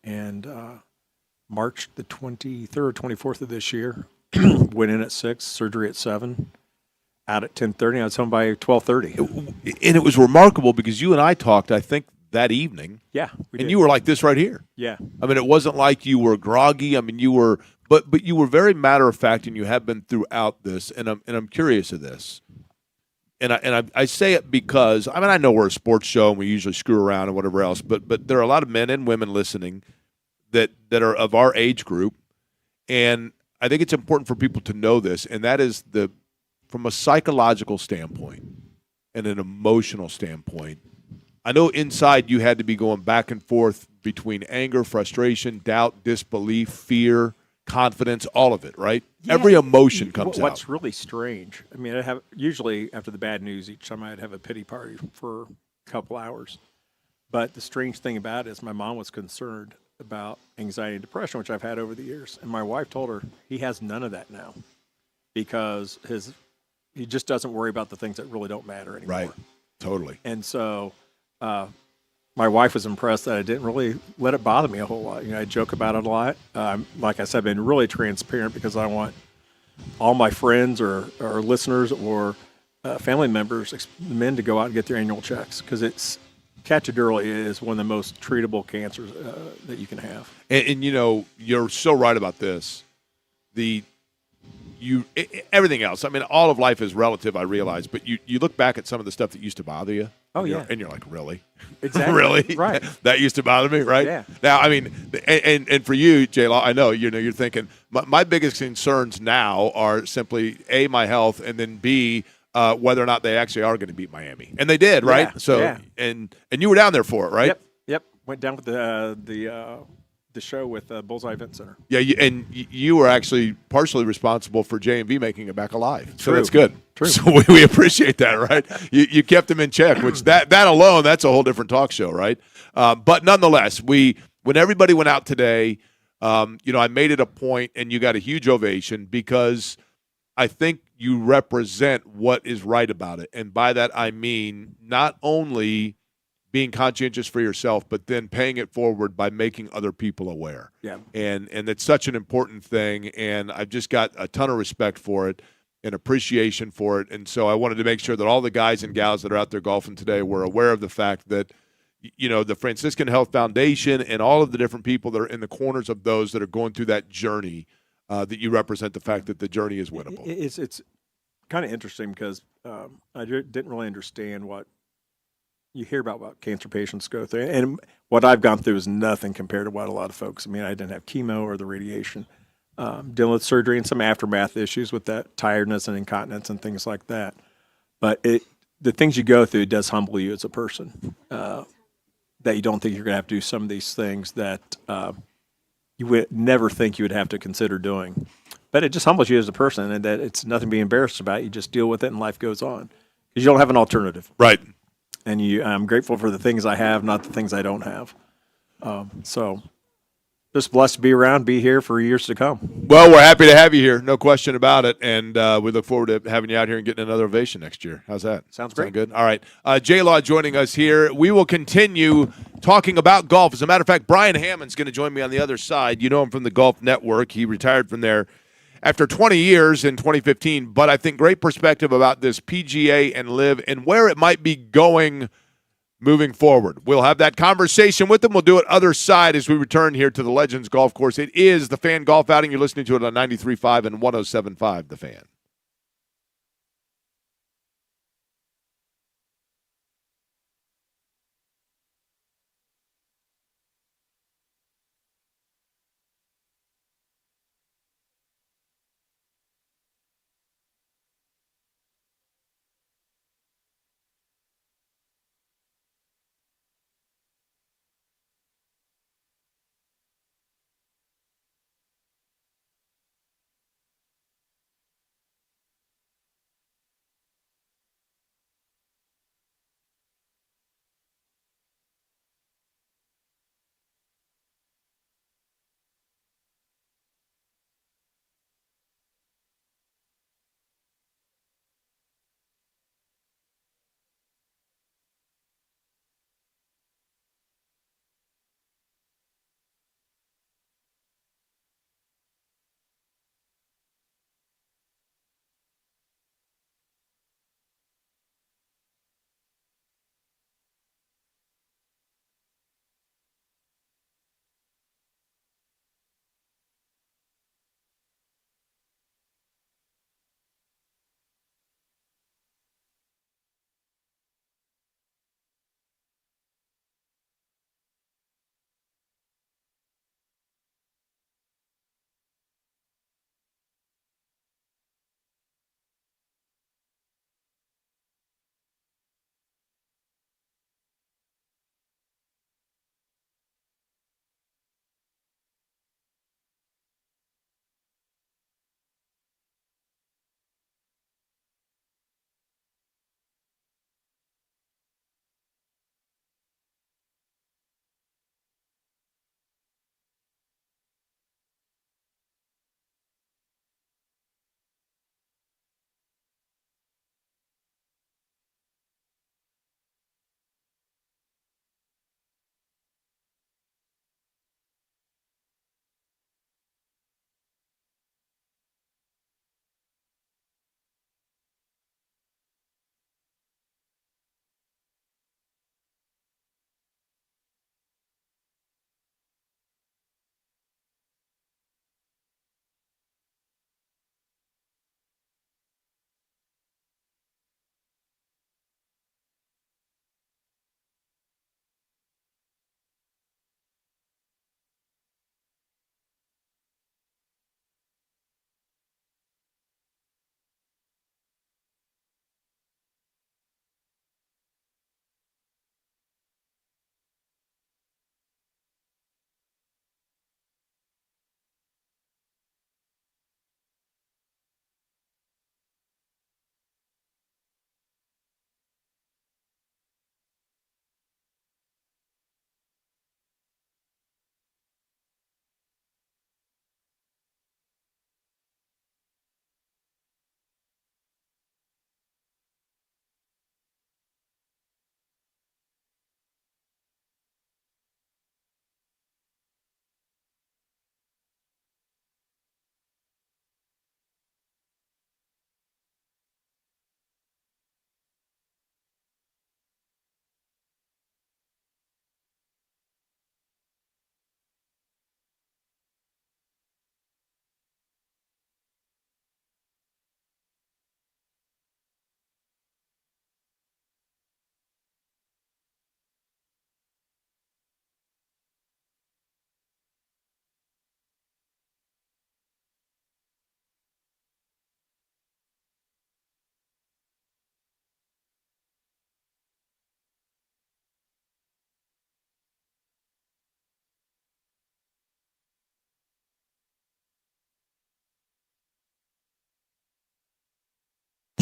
And March the 23rd or 24th of this year, went in at 6, surgery at 7, out at 10:30. I was home by 12:30. And it was remarkable because you and I talked, I think, that evening. Yeah. And you were like this right here. Yeah. I mean, it wasn't like you were groggy. I mean, you were, but you were very matter of fact, and you have been throughout this. And I'm curious of this. And I say it because, I mean, I know we're a sports show and we usually screw around and whatever else, but there are a lot of men and women listening that are of our age group. And I think it's important for people to know this, and that is from a psychological standpoint and an emotional standpoint. I know inside you had to be going back and forth between anger, frustration, doubt, disbelief, fear, confidence, all of it, right? Yeah, Every emotion comes what's out. really strange, I mean, I have usually after the bad news, each time I'd have a pity party for a couple hours. But the strange thing about it is my mom was concerned about anxiety and depression, which I've had over the years. And my wife told her he has none of that now because he just doesn't worry about the things that really don't matter anymore. Right. Totally. And so my wife was impressed that I didn't really let it bother me a whole lot. You know, I joke about it a lot. Like I said, I've been really transparent because I want all my friends or listeners or family members, men, to go out and get their annual checks because catch it early is one of the most treatable cancers that you can have. And you know, you're so right about this. Everything else. I mean, all of life is relative, I realize, but you look back at some of the stuff that used to bother you. Oh, And you're like, really? Exactly. Really? Right. That used to bother me, right? Yeah. Now, I mean, and for you, J-Law, I know, you're thinking, my biggest concerns now are simply, A, my health, and then B, whether or not they actually are going to beat Miami. And they did, right? Yeah, So, yeah. And you were down there for it, right? Yep. Went down with the show with Bullseye Event Center. Yeah, you were actually partially responsible for J&V making it back alive. So True. that's good. True. So we appreciate that, right? You kept them in check, which that alone, that's a whole different talk show, right? But nonetheless, when everybody went out today, I made it a point, and you got a huge ovation because I think you represent what is right about it. And by that, I mean not only being conscientious for yourself, but then paying it forward by making other people aware. Yeah. And it's such an important thing, and I've just got a ton of respect for it and appreciation for it. And so I wanted to make sure that all the guys and gals that are out there golfing today were aware of the fact that, the Franciscan Health Foundation and all of the different people that are in the corners of those that are going through that journey, that you represent the fact that the journey is winnable. It's kind of interesting because I didn't really understand what you hear about what cancer patients go through. And what I've gone through is nothing compared to what a lot of folks. I mean, I didn't have chemo or the radiation. Dealing with surgery and some aftermath issues with that tiredness and incontinence and things like that. But the things you go through, it does humble you as a person. That you don't think you're going to have to do some of these things that you would never think you would have to consider doing. But it just humbles you as a person, and that it's nothing to be embarrassed about. You just deal with it, and life goes on because you don't have an alternative. Right. And I'm grateful for the things I have, not the things I don't have. So just blessed to be around, be here for years to come. Well, we're happy to have you here, no question about it, and we look forward to having you out here and getting another ovation next year. How's that? Sounds great. Sound good? All right. J-Law joining us here. We will continue talking about golf. As a matter of fact, Brian Hammond's going to join me on the other side. You know him from the Golf Network. He retired from there after 20 years in 2015, but I think great perspective about this PGA and LIV and where it might be going moving forward. We'll have that conversation with him. We'll do it other side as we return here to the Legends Golf Course. It is the Fan Golf Outing. You're listening to it on 93.5 and 107.5 The Fan.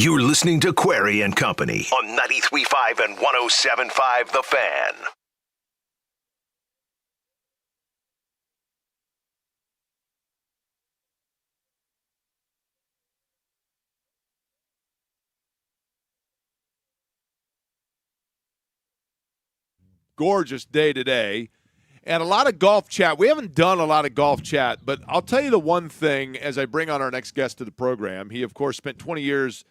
You're listening to Query and Company on 93.5 and 107.5 The Fan. Gorgeous day today. And a lot of golf chat. We haven't done a lot of golf chat, but I'll tell you the one thing as I bring on our next guest to the program. He, of course, spent 20 years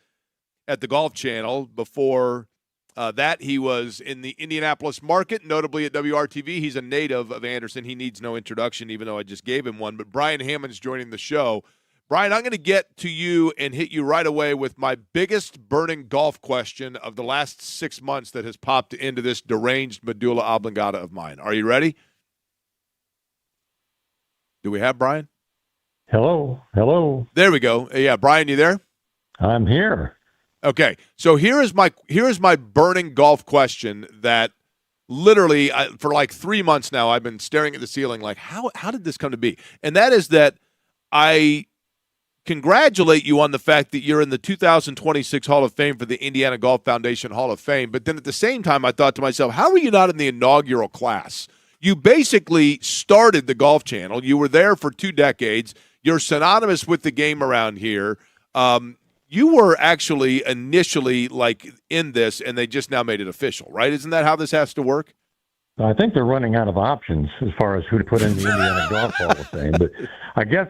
at the Golf Channel. Before that, he was in the Indianapolis market, notably at WRTV. He's a native of Anderson. He needs no introduction, even though I just gave him one. But Brian Hammond's joining the show. Brian, I'm going to get to you and hit you right away with my biggest burning golf question of the last 6 months that has popped into this deranged medulla oblongata of mine. Are you ready? Do we have Brian? Hello. There we go. Yeah, Brian, you there? I'm here. Okay, so here is my burning golf question that literally for like 3 months now I've been staring at the ceiling like how did this come to be? And that is that I congratulate you on the fact that you're in the 2026 Hall of Fame for the Indiana Golf Foundation Hall of Fame, but then at the same time I thought to myself, how are you not in the inaugural class? You basically started the Golf Channel. You were there for 2 decades. You're synonymous with the game around here. You were actually initially like in this, and they just now made it official, right? Isn't that how this has to work? I think they're running out of options as far as who to put in the Indiana Golf Hall of Fame. But I guess,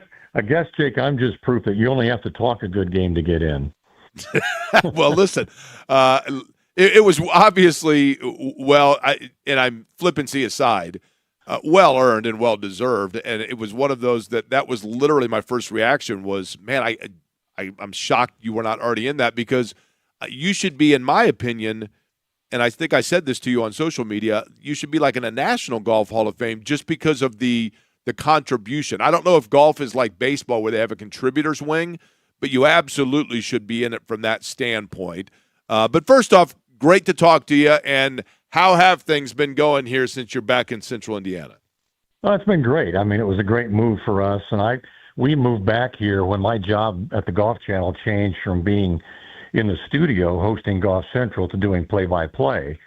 Jake, I'm just proof that you only have to talk a good game to get in. Well, listen, it was obviously and I'm flippancy aside, well earned and well deserved, and it was one of those that was literally my first reaction was, man, I'm shocked you were not already in that because you should be, in my opinion, and I think I said this to you on social media, you should be like in a National Golf Hall of Fame just because of the contribution. I don't know if golf is like baseball where they have a contributor's wing, but you absolutely should be in it from that standpoint. But first off, great to talk to you, and how have things been going here since you're back in Central Indiana? Well, it's been great. I mean, it was a great move for us, and we moved back here when my job at the Golf Channel changed from being in the studio hosting Golf Central to doing play-by-play,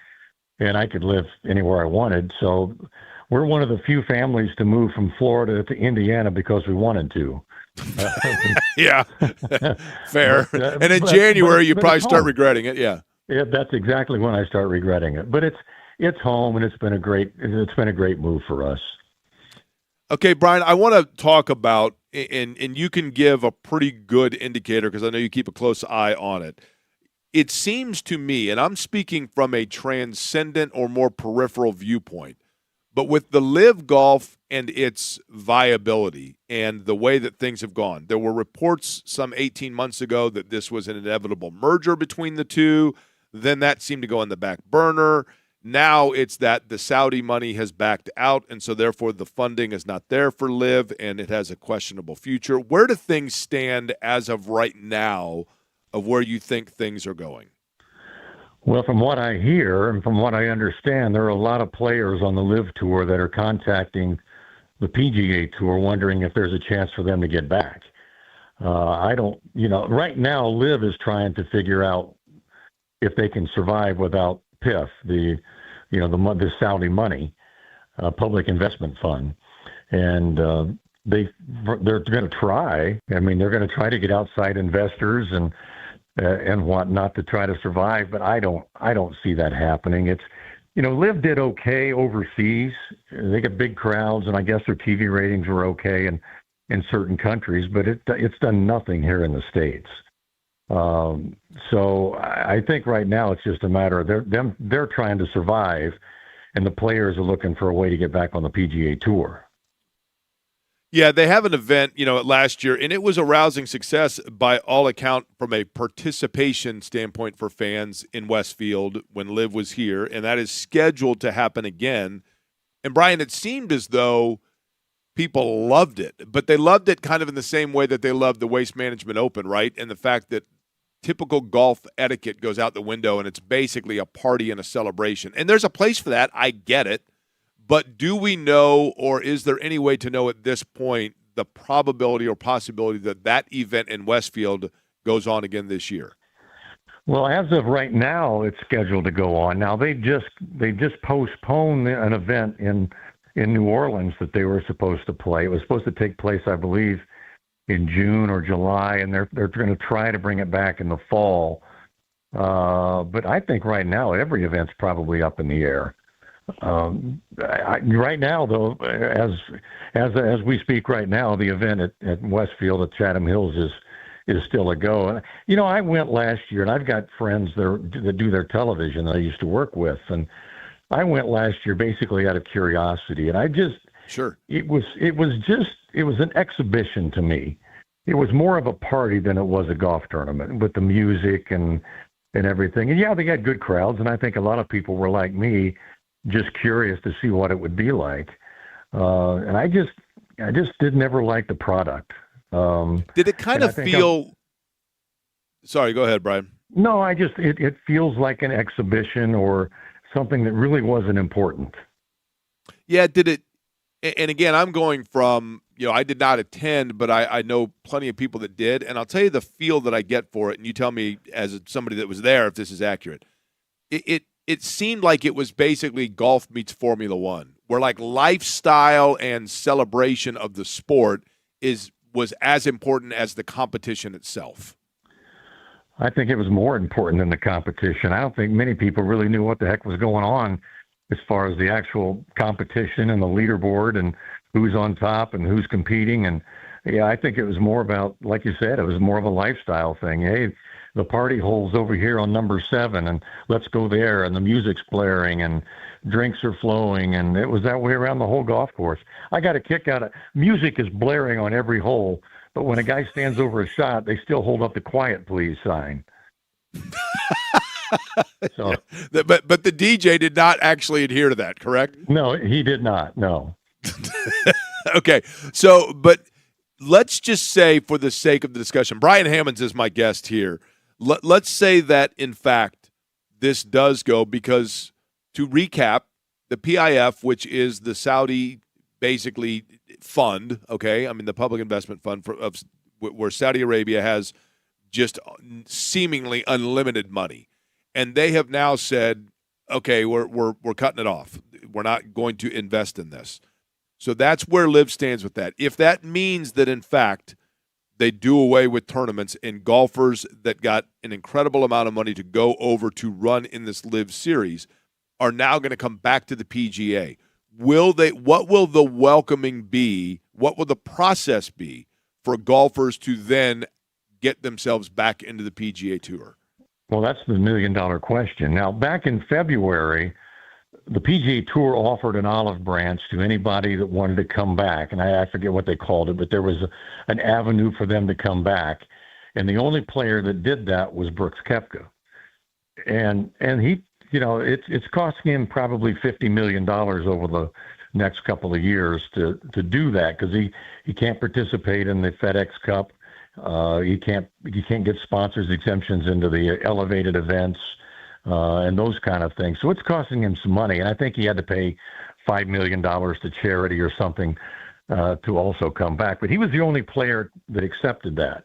and I could live anywhere I wanted. So we're one of the few families to move from Florida to Indiana because we wanted to. Yeah, fair. And in January, you probably start regretting it. Yeah, that's exactly when I start regretting it. But it's home, and it's been a great move for us. Okay, Brian, I want to talk about, and you can give a pretty good indicator because I know you keep a close eye on it. It seems to me, and I'm speaking from a transcendent or more peripheral viewpoint, but with the live golf and its viability and the way that things have gone, there were reports some 18 months ago that this was an inevitable merger between the two. Then that seemed to go on the back burner. Now it's that the Saudi money has backed out, and so therefore the funding is not there for live, and it has a questionable future. Where do things stand as of right now of where you think things are going? Well, from what I hear and from what I understand, there are a lot of players on the live tour that are contacting the PGA Tour wondering if there's a chance for them to get back. I don't, right now live is trying to figure out if they can survive without PIF, the Saudi money, public investment fund, and they're going to try. I mean, they're going to try to get outside investors and whatnot to try to survive, but I don't see that happening. It's Liv did okay overseas. They get big crowds, and I guess their TV ratings were okay in certain countries, but it's done nothing here in the States. So I think right now it's just a matter of they're trying to survive, and the players are looking for a way to get back on the PGA Tour. Yeah, they have an event, last year, and it was a rousing success by all account from a participation standpoint for fans in Westfield when Liv was here, and that is scheduled to happen again. And Brian, it seemed as though people loved it, but they loved it kind of in the same way that they loved the Waste Management Open, right? And the fact that typical golf etiquette goes out the window and it's basically a party and a celebration. And there's a place for that. I get it. But do we know, or is there any way to know at this point the probability or possibility that event in Westfield goes on again this year? Well, as of right now, it's scheduled to go on. Now they just postponed an event in New Orleans that they were supposed to play. It was supposed to take place, I believe, in June or July, and they're going to try to bring it back in the fall. But I think right now every event's probably up in the air. Right now, though, as we speak right now, the event at Westfield at Chatham Hills is still a go. And I went last year, and I've got friends that do their television that I used to work with, and I went last year basically out of curiosity, and I just Sure. it was an exhibition to me. It was more of a party than it was a golf tournament with the music and everything. And yeah, they had good crowds, and I think a lot of people were like me, just curious to see what it would be like. And I just did never like the product. Did it kind of feel? Sorry, go ahead, Brian. No, it feels like an exhibition or something that really wasn't important. Yeah, did it? And again, I'm going from, I did not attend, but I know plenty of people that did. And I'll tell you the feel that I get for it. And you tell me as somebody that was there if this is accurate. It seemed like it was basically golf meets Formula One, where like lifestyle and celebration of the sport was as important as the competition itself. I think it was more important than the competition. I don't think many people really knew what the heck was going on as far as the actual competition and the leaderboard and who's on top and who's competing. And yeah, I think it was more about, like you said, it was more of a lifestyle thing. Hey, the party hole's over here on number 7, and let's go there. And the music's blaring and drinks are flowing. And it was that way around the whole golf course. I got a kick out of music is blaring on every hole. But when a guy stands over a shot, they still hold up the quiet please sign. So, but the DJ did not actually adhere to that, correct? No, he did not. No. Okay. So, but let's just say for the sake of the discussion, Brian Hammonds is my guest here. Let's say that, in fact, this does go because, to recap, the PIF, which is the Saudi basically fund, okay, I mean the public investment fund where Saudi Arabia has just seemingly unlimited money, and they have now said, okay, we're cutting it off. We're not going to invest in this. So that's where Liv stands with that. If that means that, in fact, they do away with tournaments and golfers that got an incredible amount of money to go over to run in this Liv series are now going to come back to the PGA. What will the welcoming be? What will the process be for golfers to then get themselves back into the PGA Tour? Well, that's the $1 million question. Now, back in February, the PGA Tour offered an olive branch to anybody that wanted to come back, and I forget what they called it, but there was an avenue for them to come back, and the only player that did that was Brooks Koepka, and he, it's costing him probably $50 million over the next couple of years to do that because he can't participate in the FedEx Cup, he can't get sponsors exemptions into the elevated events. And those kind of things. So it's costing him some money. And I think he had to pay $5 million to charity or something to also come back. But he was the only player that accepted that.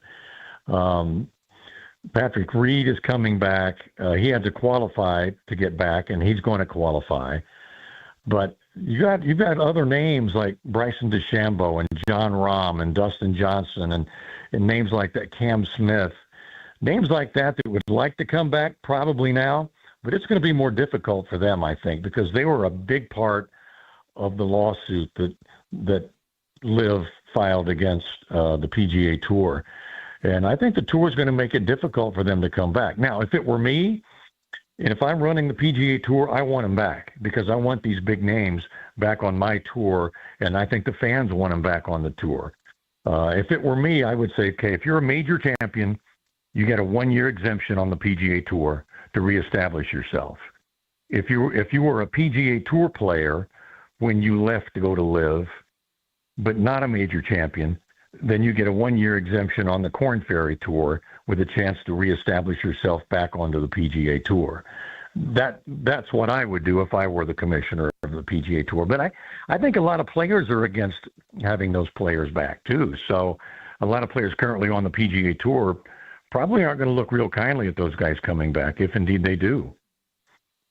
Patrick Reed is coming back. He had to qualify to get back, and he's going to qualify. But you've got other names like Bryson DeChambeau and John Rahm and Dustin Johnson and names like that, Cam Smith. Names like that would like to come back probably now, but it's going to be more difficult for them, I think, because they were a big part of the lawsuit that Liv filed against the PGA Tour. And I think the tour is going to make it difficult for them to come back. Now, if it were me, and if I'm running the PGA Tour, I want them back because I want these big names back on my tour, and I think the fans want them back on the tour. If it were me, I would say, okay, if you're a major champion, you get a 1-year exemption on the PGA Tour to reestablish yourself. If you were a PGA Tour player when you left to go to Liv, but not a major champion, then you get a 1-year exemption on the Korn Ferry Tour with a chance to reestablish yourself back onto the PGA Tour. That's what I would do if I were the commissioner of the PGA Tour. But I think a lot of players are against having those players back too. So a lot of players currently on the PGA Tour probably aren't going to look real kindly at those guys coming back, if indeed they do.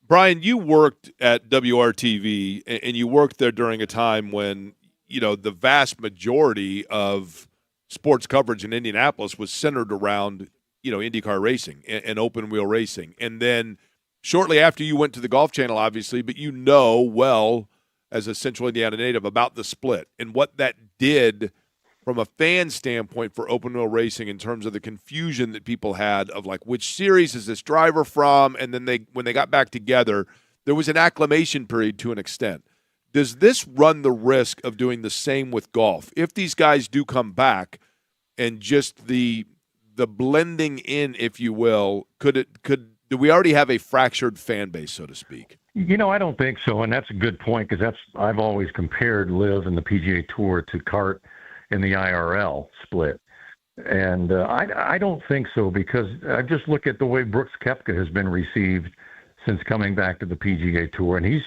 Brian, you worked at WRTV, and you worked there during a time when, the vast majority of sports coverage in Indianapolis was centered around, IndyCar racing and open wheel racing. And then shortly after you went to the Golf Channel, obviously, but well as a Central Indiana native about the split and what that did from a fan standpoint for open wheel racing in terms of the confusion that people had of like, which series is this driver from? And then when they got back together, there was an acclimation period to an extent. Does this run the risk of doing the same with golf? If these guys do come back and just the blending in, if you will, do we already have a fractured fan base, so to speak? I don't think so. And that's a good point, because I've always compared Live and the PGA Tour to kart in the IRL split. And I don't think so, because I just look at the way Brooks Koepka has been received since coming back to the PGA Tour. And he's,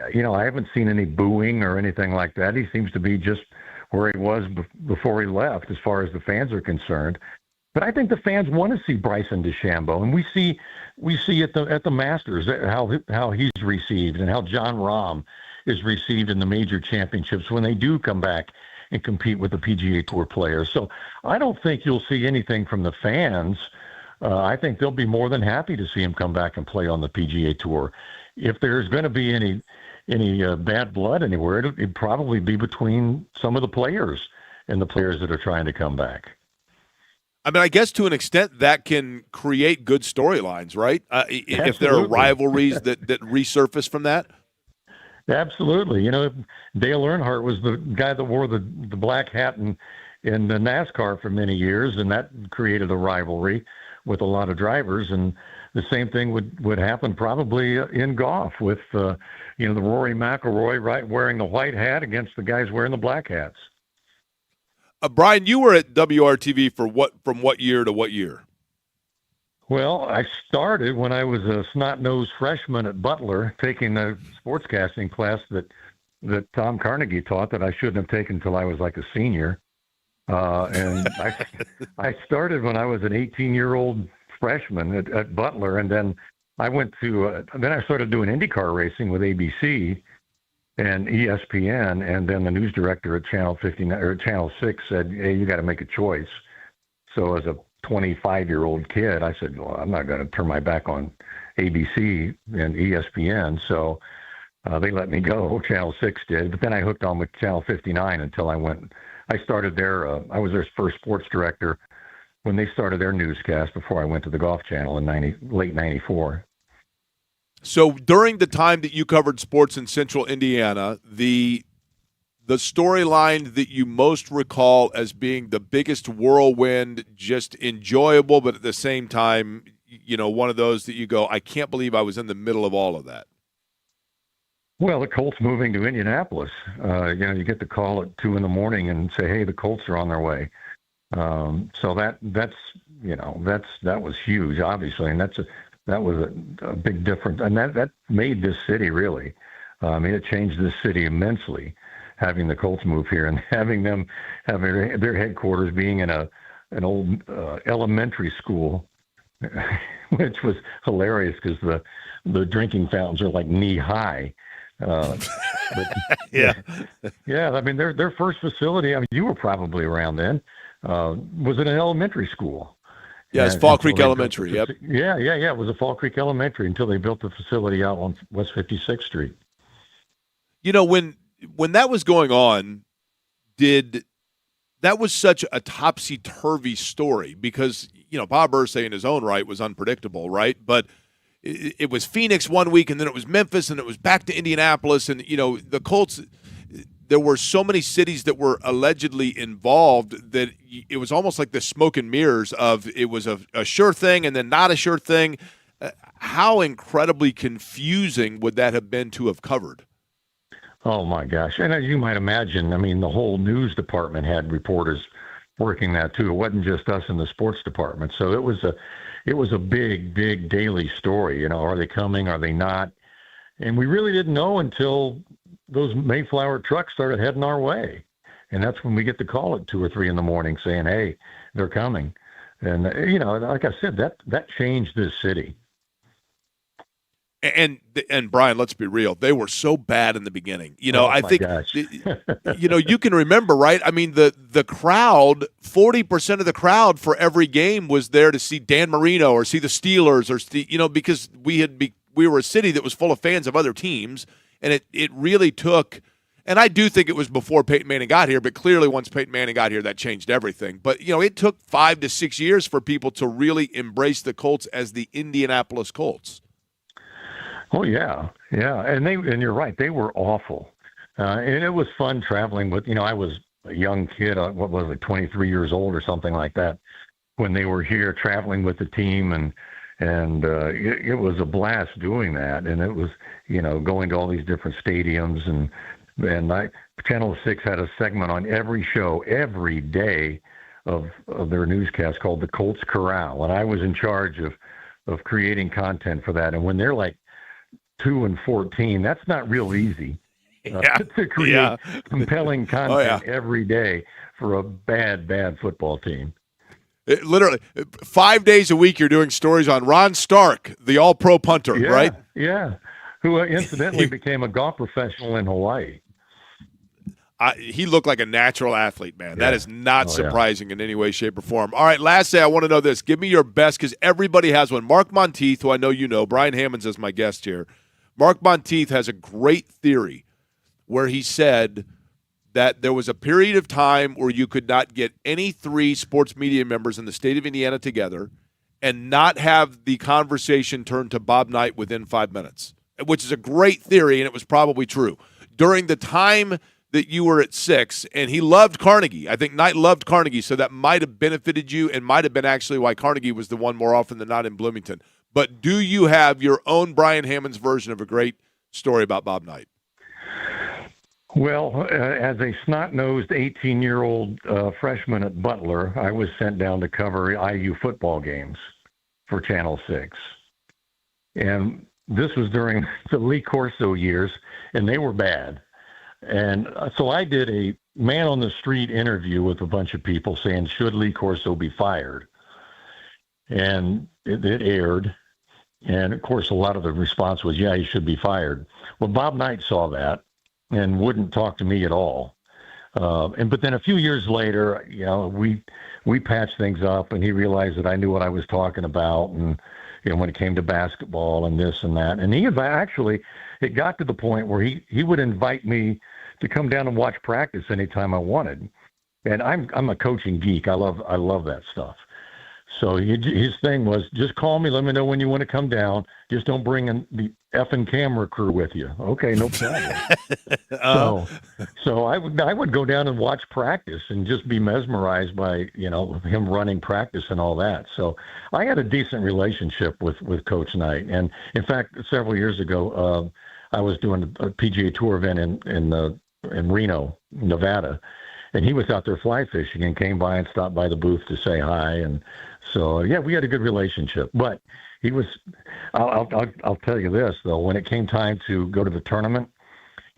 I haven't seen any booing or anything like that. He seems to be just where he was before he left, as far as the fans are concerned. But I think the fans want to see Bryson DeChambeau, and we see at the Masters how he's received, and how John Rahm is received in the major championships when they do come back and compete with the PGA Tour players. So I don't think you'll see anything from the fans. I think they'll be more than happy to see him come back and play on the PGA Tour. If there's going to be any bad blood anywhere, it'd probably be between some of the players and the players that are trying to come back. I mean, I guess to an extent that can create good storylines, right? If there are rivalries that resurface from that. Absolutely. Dale Earnhardt was the guy that wore the black hat in the NASCAR for many years, and that created a rivalry with a lot of drivers. And the same thing would happen probably in golf with, the Rory McIlroy wearing the white hat against the guys wearing the black hats. Brian, you were at WRTV from what year to what year? Well, I started when I was a snot-nosed freshman at Butler, taking a sportscasting class that Tom Carnegie taught that I shouldn't have taken until I was like a senior. And I started when I was an 18-year-old freshman at Butler, and then I went to then I started doing IndyCar racing with ABC and ESPN, and then the news director at Channel 59 or Channel 6 said, "Hey, you got to make a choice." So as a 25-year-old kid, I said, "Well, I'm not going to turn my back on ABC and ESPN." So they let me go. Channel 6 did, but then I hooked on with Channel 59 until I started there. I was their first sports director when they started their newscast before I went to the Golf Channel in late '94. So during the time that you covered sports in Central Indiana, the storyline that you most recall as being the biggest whirlwind, just enjoyable, but at the same time, one of those that you go, I can't believe I was in the middle of all of that. Well, the Colts moving to Indianapolis. You get the call at 2 a.m. and say, "Hey, the Colts are on their way." So that was huge, obviously, and that was a big difference, and that made this city really. It changed this city immensely, having the Colts move here and having them have their headquarters being in an old elementary school, which was hilarious because the drinking fountains are like knee high. But, yeah. I mean, their first facility, you were probably around then, was in an elementary school. Yeah, it's Fall Creek Elementary. Yep. Yeah. It was a Fall Creek Elementary until they built the facility out on West 56th Street. When that was going on, that was such a topsy-turvy story because, Bob Irsay in his own right was unpredictable, right? But it was Phoenix one week, and then it was Memphis, and it was back to Indianapolis. And, the Colts, there were so many cities that were allegedly involved that it was almost like the smoke and mirrors of it was a sure thing and then not a sure thing. How incredibly confusing would that have been to have covered? Oh, my gosh. And as you might imagine, the whole news department had reporters working that, too. It wasn't just us in the sports department. So it was a big, big daily story. Are they coming? Are they not? And we really didn't know until those Mayflower trucks started heading our way. And that's when we get the call at 2 or 3 in the morning saying, "Hey, they're coming." And like I said, that changed this city. And Brian, let's be real. They were so bad in the beginning. Oh my gosh. You can remember, right? I mean, the crowd, 40% of the crowd for every game was there to see Dan Marino or see the Steelers or because we were a city that was full of fans of other teams, and it really took. And I do think it was before Peyton Manning got here, but clearly once Peyton Manning got here, that changed everything. But it took 5 to 6 years for people to really embrace the Colts as the Indianapolis Colts. Oh yeah, and you're right, they were awful, and it was fun traveling with. I was a young kid, what was it, 23 years old or something like that, when they were here traveling with the team, and it was a blast doing that, and it was going to all these different stadiums, and Channel 6 had a segment on every show every day of their newscast called the Colts Corral, and I was in charge of creating content for that, and when they're like 2-14, that's not real easy to create compelling content every day for a bad football team. Literally 5 days a week you're doing stories on Ron Stark, the all-pro punter, right? Yeah, who incidentally became a golf professional in Hawaii. He looked like a natural athlete, man. That is not surprising in any way, shape, or form. All right, lastly, I want to know this. Give me your best, because everybody has one. Mark Monteith, who I know you know, Brian Hammonds is my guest here. Mark Monteith has a great theory where he said that there was a period of time where you could not get any 3 sports media members in the state of Indiana together and not have the conversation turn to Bob Knight within 5 minutes, which is a great theory, and it was probably true. During the time that you were at 6, and he loved Carnegie. I think Knight loved Carnegie, so that might have benefited you and might have been actually why Carnegie was the one more often than not in Bloomington. But do you have your own Brian Hammonds version of a great story about Bob Knight? Well, as a snot-nosed 18-year-old freshman at Butler, I was sent down to cover IU football games for Channel 6. And this was during the Lee Corso years, and they were bad. And so I did a man-on-the-street interview with a bunch of people saying, should Lee Corso be fired? And it aired. And, of course, a lot of the response was, yeah, he should be fired. Well, Bob Knight saw that and wouldn't talk to me at all. But then a few years later, we patched things up, and he realized that I knew what I was talking about, and when it came to basketball and this and that. And it got to the point where he would invite me to come down and watch practice anytime I wanted. And I'm a coaching geek. I love that stuff. So his thing was, just call me, let me know when you want to come down. Just don't bring in the effing camera crew with you. Okay, no problem. So I would go down and watch practice and just be mesmerized by him running practice and all that. So I had a decent relationship with Coach Knight. And in fact, several years ago, I was doing a PGA Tour event in Reno, Nevada, and he was out there fly fishing and came by and stopped by the booth to say hi. And so, we had a good relationship. But he was, I'll tell you this, though, when it came time to go to the tournament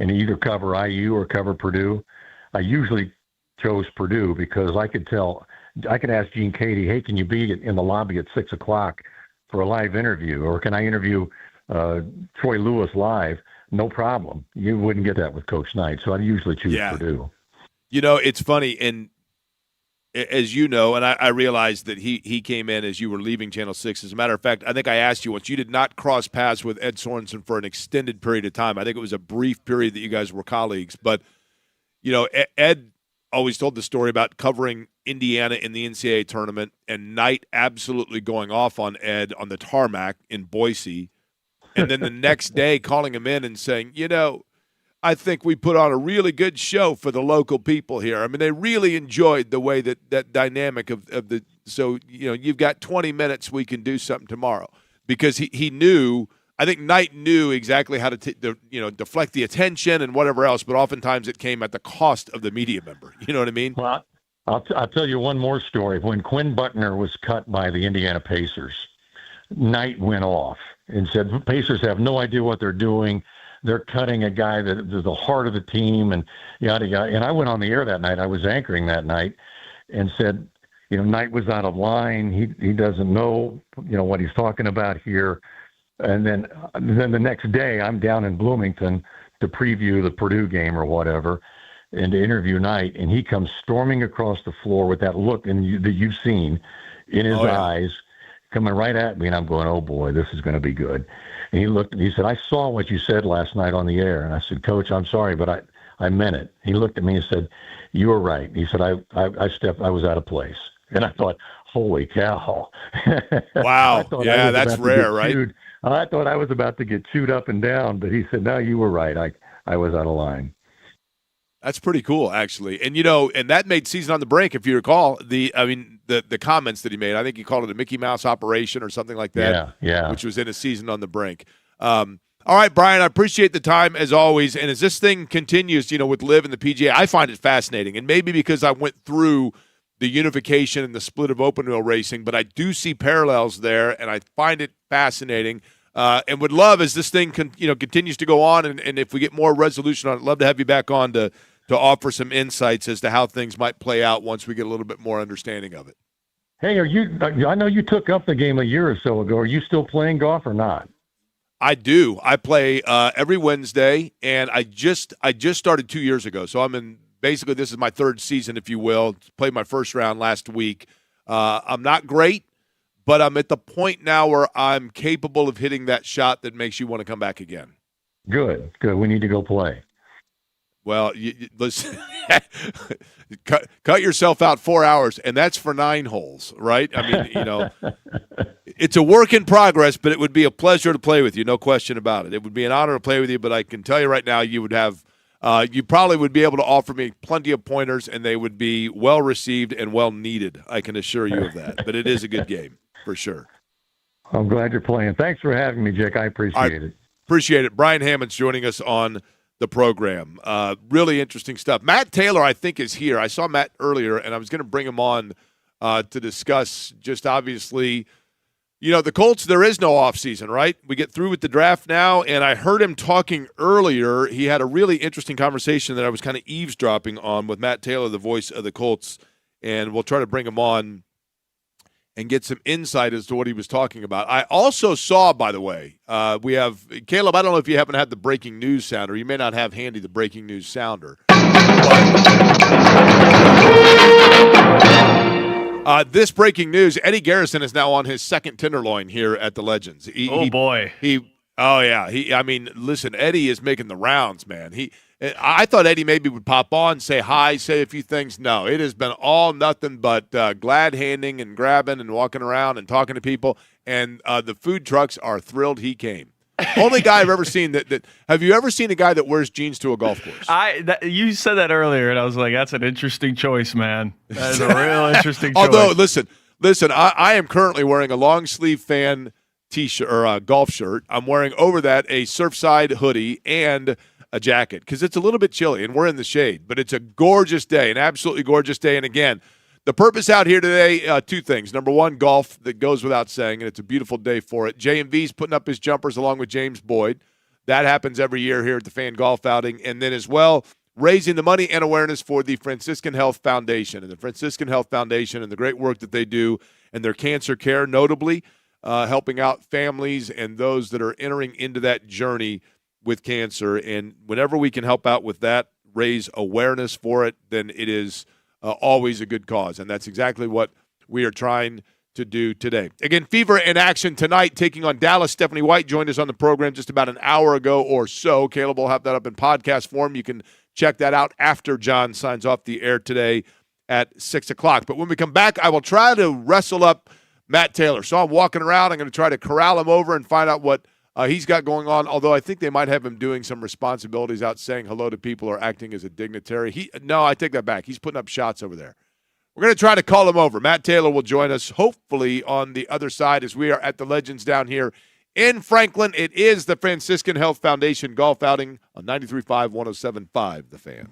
and either cover IU or cover Purdue, I usually chose Purdue because I could ask Gene Cady, hey, can you be in the lobby at 6 o'clock for a live interview? Or can I interview Troy Lewis live? No problem. You wouldn't get that with Coach Knight. So I usually choose Purdue. It's funny, and as you know, and I realized that he came in as you were leaving Channel 6. As a matter of fact, I think I asked you once, you did not cross paths with Ed Sorensen for an extended period of time. I think it was a brief period that you guys were colleagues. But, Ed always told the story about covering Indiana in the NCAA tournament and Knight absolutely going off on Ed on the tarmac in Boise. And then the next day calling him in and saying, I think we put on a really good show for the local people here. I mean, they really enjoyed the way that dynamic of the – so, you've got 20 minutes, we can do something tomorrow. Because he knew – I think Knight knew exactly how to deflect the attention and whatever else, but oftentimes it came at the cost of the media member. You know what I mean? Well, I'll tell you one more story. When Quinn Butner was cut by the Indiana Pacers, Knight went off and said, Pacers have no idea what they're doing. They're cutting a guy that is the heart of the team and yada, yada. And I went on the air that night. I was anchoring that night and said, Knight was out of line. He doesn't know, what he's talking about here. And then the next day, I'm down in Bloomington to preview the Purdue game or whatever, and to interview Knight, and he comes storming across the floor with that look that you've seen in his eyes, coming right at me, and I'm going, oh boy, this is going to be good. And he looked and he said, I saw what you said last night on the air. And I said, Coach, I'm sorry, but I meant it. He looked at me and said, you were right. He said, I was out of place. And I thought, holy cow. Wow. Yeah, that's rare, right? I thought I was about to get chewed up and down, but he said, no, you were right. I was out of line. That's pretty cool, actually. And, and that made Season on the Brink, if you recall, the comments that he made. I think he called it a Mickey Mouse operation or something like that. Yeah. Which was in a Season on the Brink. All right, Brian, I appreciate the time as always. And as this thing continues, with Liv and the PGA, I find it fascinating. And maybe because I went through the unification and the split of open wheel racing, but I do see parallels there, and I find it fascinating. And would love, as this thing continues to go on, and if we get more resolution on it, love to have you back on to offer some insights as to how things might play out once we get a little bit more understanding of it. Hey, I know you took up the game a year or so ago. Are you still playing golf or not? I do. I play every Wednesday, and I just started 2 years ago. So basically this is my third season, if you will. Played my first round last week. I'm not great, but I'm at the point now where I'm capable of hitting that shot that makes you want to come back again. Good. We need to go play. Well, listen, cut yourself out 4 hours, and that's for 9 holes, right? I mean, it's a work in progress, but it would be a pleasure to play with you, no question about it. It would be an honor to play with you, but I can tell you right now, you probably would be able to offer me plenty of pointers, and they would be well received and well needed. I can assure you of that. But it is a good game for sure. I'm glad you're playing. Thanks for having me, Jake. I appreciate it. Appreciate it. Brian Hammond's joining us on the program. Really interesting stuff. Matt Taylor, I think, is here. I saw Matt earlier, and I was going to bring him on to discuss just obviously, the Colts, there is no offseason, right? We get through with the draft now, and I heard him talking earlier. He had a really interesting conversation that I was kind of eavesdropping on with Matt Taylor, the voice of the Colts, and we'll try to bring him on and get some insight as to what he was talking about. I also saw, by the way, we have – Caleb, I don't know if you happen to have the breaking news sounder. You may not have handy the breaking news sounder. This breaking news, Eddie Garrison is now on his second Tenderloin here at the Legends. Boy. Listen, Eddie is making the rounds, man. I thought Eddie maybe would pop on, say hi, say a few things. No, it has been all nothing but glad handing and grabbing and walking around and talking to people. And the food trucks are thrilled he came. Only guy I've ever seen that. Have you ever seen a guy that wears jeans to a golf course? You said that earlier, and I was like, that's an interesting choice, man. That is a real interesting choice. Although, listen, I am currently wearing a long sleeve fan t-shirt or a golf shirt. I'm wearing over that a Surfside hoodie and a jacket because it's a little bit chilly and we're in the shade, but it's a gorgeous day, an absolutely gorgeous day. And again, the purpose out here today, two things. Number one, golf, that goes without saying, and it's a beautiful day for it. J&V's putting up his jumpers along with James Boyd. That happens every year here at the Fan Golf Outing. And then as well, raising the money and awareness for the Franciscan Health Foundation. And the Franciscan Health Foundation and the great work that they do and their cancer care, notably helping out families and those that are entering into that journey with cancer. And whenever we can help out with that, raise awareness for it, then it is always a good cause. And that's exactly what we are trying to do today. Again, Fever in action tonight, taking on Dallas. Stephanie White joined us on the program just about an hour ago or so. Caleb will have that up in podcast form. You can check that out after John signs off the air today at 6 o'clock. But when we come back, I will try to wrestle up Matt Taylor. So I'm walking around. I'm going to try to corral him over and find out what he's got going on, although I think they might have him doing some responsibilities out saying hello to people or acting as a dignitary. No, I take that back. He's putting up shots over there. We're going to try to call him over. Matt Taylor will join us, hopefully, on the other side as we are at the Legends down here in Franklin. It is the Franciscan Health Foundation Golf Outing on 93.5, 107.5, The Fan.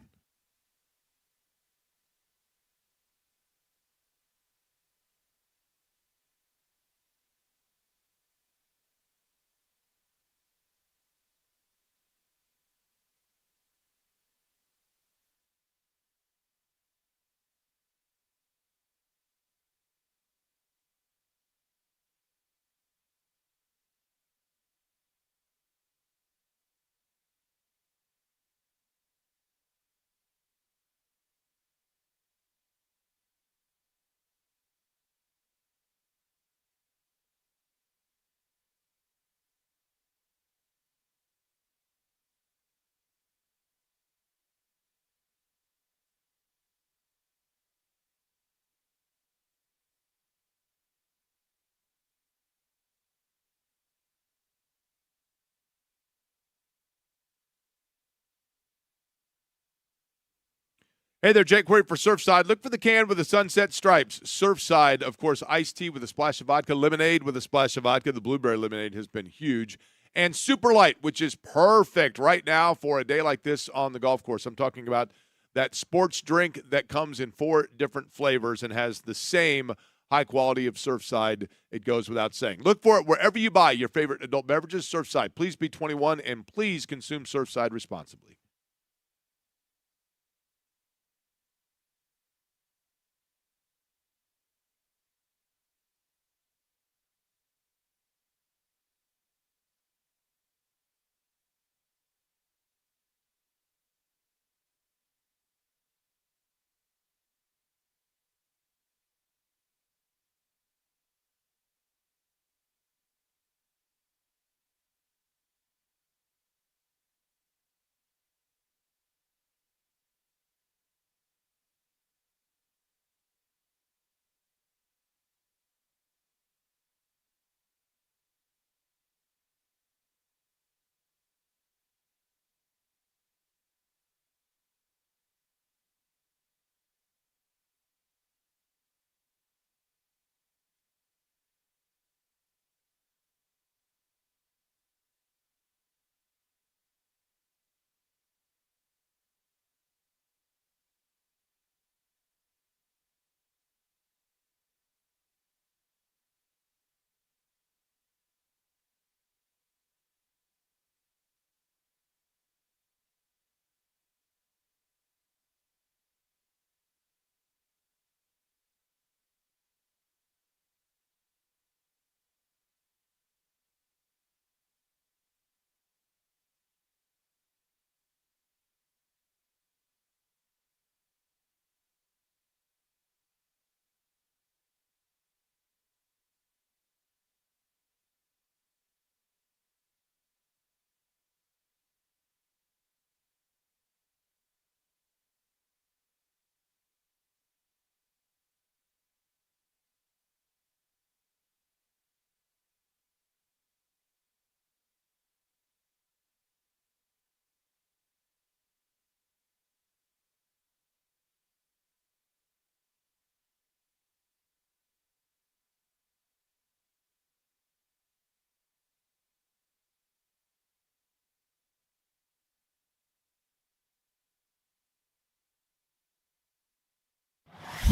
Hey there, Jake Query for Surfside. Look for the can with the sunset stripes. Surfside, of course, iced tea with a splash of vodka, lemonade with a splash of vodka. The blueberry lemonade has been huge. And Super Light, which is perfect right now for a day like this on the golf course. I'm talking about that sports drink that comes in 4 different flavors and has the same high quality of Surfside. It goes without saying. Look for it wherever you buy your favorite adult beverages. Surfside. Please be 21 and please consume Surfside responsibly.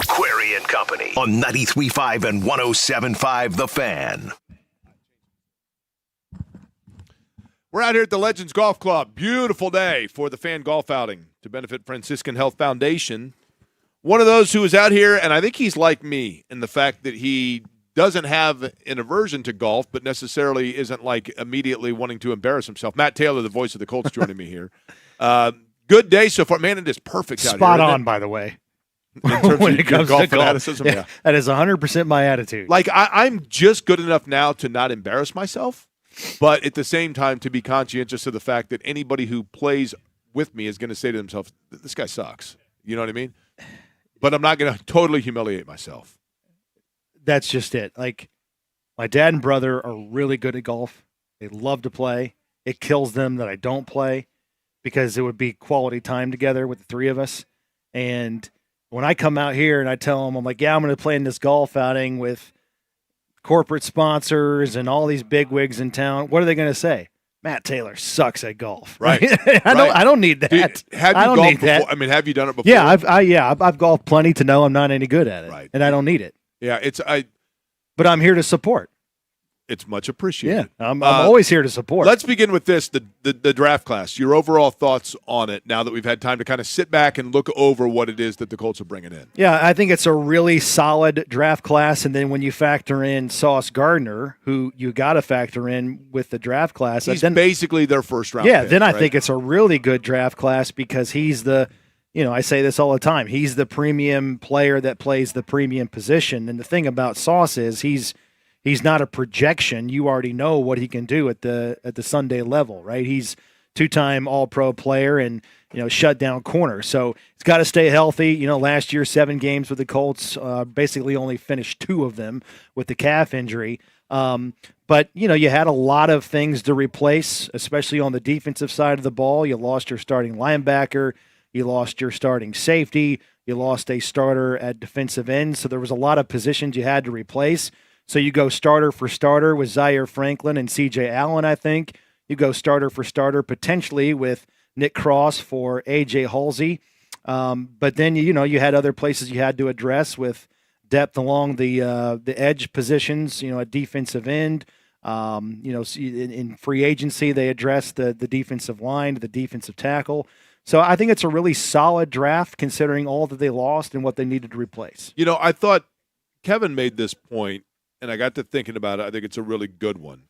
Query and Company on 93.5 and 107.5 The Fan. We're out here at the Legends Golf Club. Beautiful day for the fan golf outing to benefit Franciscan Health Foundation. One of those who is out here, and I think he's like me in the fact that he doesn't have an aversion to golf, but necessarily isn't like immediately wanting to embarrass himself. Matt Taylor, the voice of the Colts, joining me here. Good day so far. Man, it is perfect out here. Spot on, by the way. In terms when of it your comes golf to golf. fanaticism, yeah. That is 100% my attitude. Like, I'm just good enough now to not embarrass myself, but at the same time to be conscientious of the fact that anybody who plays with me is going to say to themselves, this guy sucks. You know what I mean? But I'm not going to totally humiliate myself. That's just it. Like, my dad and brother are really good at golf. They love to play. It kills them that I don't play because it would be quality time together with the three of us. And when I come out here and I tell them, I'm like, yeah, I'm going to play in this golf outing with corporate sponsors and all these bigwigs in town, what are they going to say? Matt Taylor sucks at golf. Right. I don't need that. Have you I don't golfed need before? that. I mean, have you done it before? Yeah, I've golfed plenty to know I'm not any good at it. Right. And I don't need it. Yeah, But I'm here to support. it's much appreciated. Yeah, I'm always here to support. Let's begin with this, the draft class. Your overall thoughts on it now that we've had time to kind of sit back and look over what it is that the Colts are bringing in. Yeah, I think it's a really solid draft class. And then when you factor in Sauce Gardner, who you got to factor in with the draft class. He's then, basically their first round yeah, pick, then I right? think it's a really good draft class because he's the, I say this all the time, he's the premium player that plays the premium position. And the thing about Sauce is he's not a projection. You already know what he can do at the Sunday level, right? He's two-time All-Pro player and shut down corner. So he's got to stay healthy. Last year 7 games with the Colts, basically only finished 2 of them with the calf injury. But you had a lot of things to replace, especially on the defensive side of the ball. You lost your starting linebacker. You lost your starting safety. You lost a starter at defensive end. So there was a lot of positions you had to replace. So you go starter for starter with Zaire Franklin and C.J. Allen, I think. You go starter for starter potentially with Nick Cross for A.J. Halsey. But then, you had other places you had to address with depth along the edge positions, at defensive end. In free agency, they addressed the defensive line, the defensive tackle. So I think it's a really solid draft considering all that they lost and what they needed to replace. I thought Kevin made this point, and I got to thinking about it. I think it's a really good one.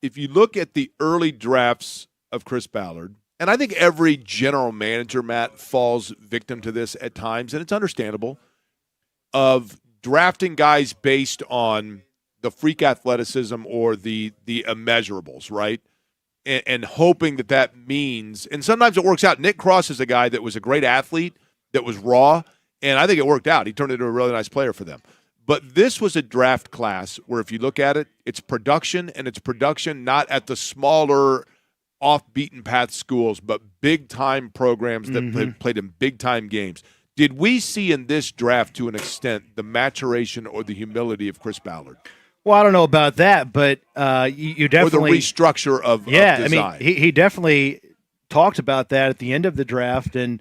If you look at the early drafts of Chris Ballard, and I think every general manager, Matt, falls victim to this at times, and it's understandable, of drafting guys based on the freak athleticism or the immeasurables, right? And hoping that means, and sometimes it works out. Nick Cross is a guy that was a great athlete, that was raw, and I think it worked out. He turned into a really nice player for them. But this was a draft class where if you look at it, it's production, and it's production not at the smaller off-beaten-path schools, but big-time programs that played in big-time games. Did we see in this draft, to an extent, the maturation or the humility of Chris Ballard? Well, I don't know about that, but you definitely – or the restructure of design. I mean, he definitely talked about that at the end of the draft and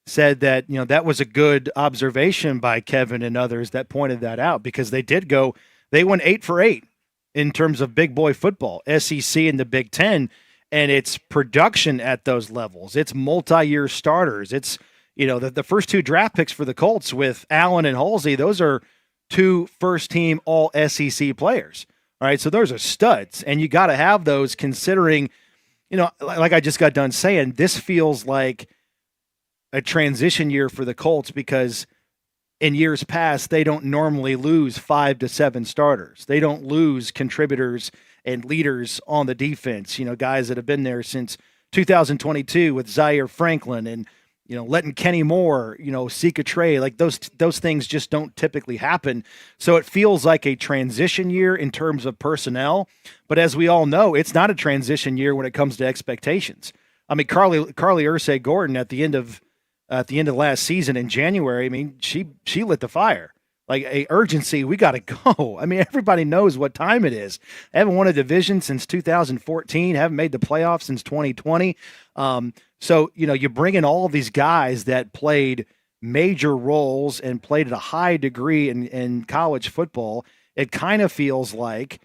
said that, that was a good observation by Kevin and others that pointed that out because they went 8 for 8 in terms of big boy football, SEC and the Big Ten, and it's production at those levels. It's multi-year starters. It's, the first 2 draft picks for the Colts with Allen and Halsey, those are 2 first-team all-SEC players. All right, so those are studs, and you got to have those considering, like I just got done saying, this feels like a transition year for the Colts because in years past, they don't normally lose 5 to 7 starters. They don't lose contributors and leaders on the defense, guys that have been there since 2022 with Zaire Franklin and, letting Kenny Moore, Sika Trey, like those things just don't typically happen. So it feels like a transition year in terms of personnel. But as we all know, it's not a transition year when it comes to expectations. I mean, Carly Ursay Gordon at the end of last season in January, I mean, she lit the fire. Like a urgency, we got to go. I mean, everybody knows what time it is. They haven't won a division since 2014, haven't made the playoffs since 2020. So, you bring in all of these guys that played major roles and played at a high degree in college football. It kind of feels like,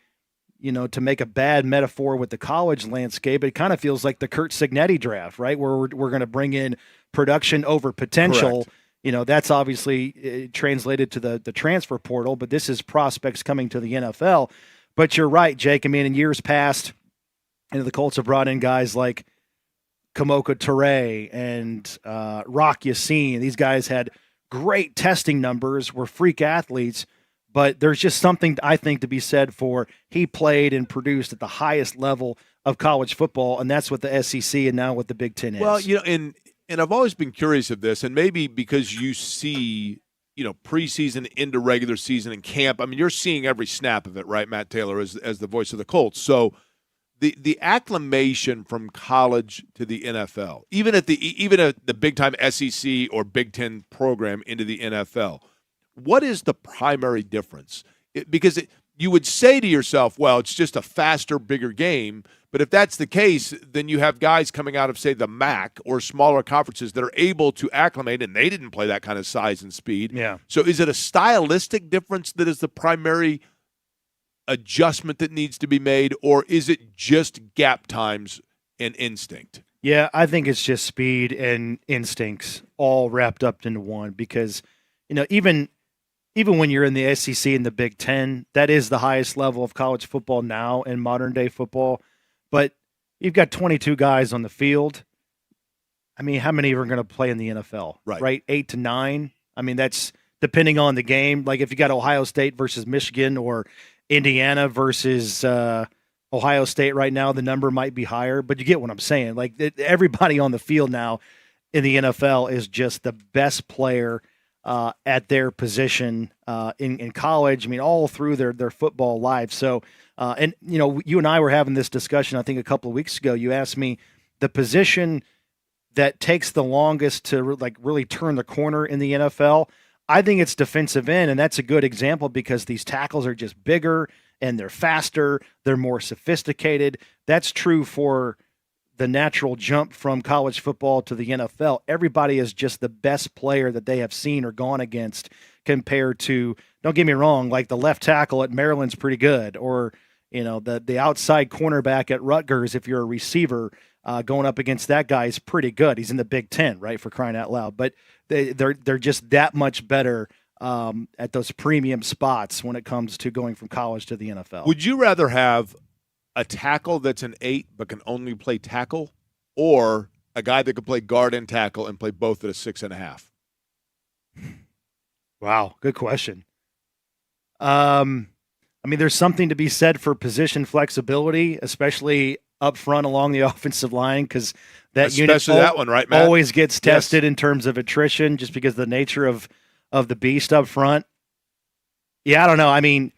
to make a bad metaphor with the college landscape, it kind of feels like the Curt Cignetti draft, right? Where we're going to bring in production over potential. Correct. That's obviously translated to the transfer portal, but this is prospects coming to the NFL. But you're right, Jake. I mean, in years past, the Colts have brought in guys like Kamoka Toure and Rock Yassin. These guys had great testing numbers, were freak athletes, but there's just something, I think, to be said for he played and produced at the highest level of college football, and that's what the SEC and now what the Big Ten is. Well, and I've always been curious of this, and maybe because you see, preseason into regular season and camp. I mean, you're seeing every snap of it, right, Matt Taylor, as the voice of the Colts. So the acclimation from college to the NFL, even at the big time SEC or Big Ten program into the NFL, what is the primary difference? Because you would say to yourself, well, it's just a faster, bigger game. But if that's the case, then you have guys coming out of, say, the MAC or smaller conferences that are able to acclimate, and they didn't play that kind of size and speed. Yeah. So is it a stylistic difference that is the primary adjustment that needs to be made, or is it just gap times and instinct? Yeah, I think it's just speed and instincts all wrapped up into one because, even when you're in the SEC and the Big Ten, that is the highest level of college football now in modern day football. But you've got 22 guys on the field. I mean, how many are going to play in the NFL? Right? 8 to 9. I mean, that's depending on the game. Like if you got Ohio State versus Michigan or Indiana versus Ohio State right now, the number might be higher. But you get what I'm saying. Like everybody on the field now in the NFL is just the best player at their position in college. I mean, all through their football life. So, you and I were having this discussion, I think a couple of weeks ago. You asked me the position that takes the longest to really turn the corner in the NFL, I think it's defensive end, and that's a good example because these tackles are just bigger and they're faster, they're more sophisticated. That's true for the natural jump from college football to the NFL. Everybody is just the best player that they have seen or gone against compared to, don't get me wrong, like the left tackle at Maryland's pretty good, or the outside cornerback at Rutgers, if you're a receiver, going up against that guy is pretty good. He's in the Big Ten, right, for crying out loud. But they're just that much better at those premium spots when it comes to going from college to the NFL. Would you rather have a tackle that's an 8 but can only play tackle, or a guy that can play guard and tackle and play both at a 6.5? Wow, good question. There's something to be said for position flexibility, especially up front along the offensive line, because especially that one, right, Matt? Always gets tested in terms of attrition just because of the nature of the beast up front. Yeah, I don't know. I mean,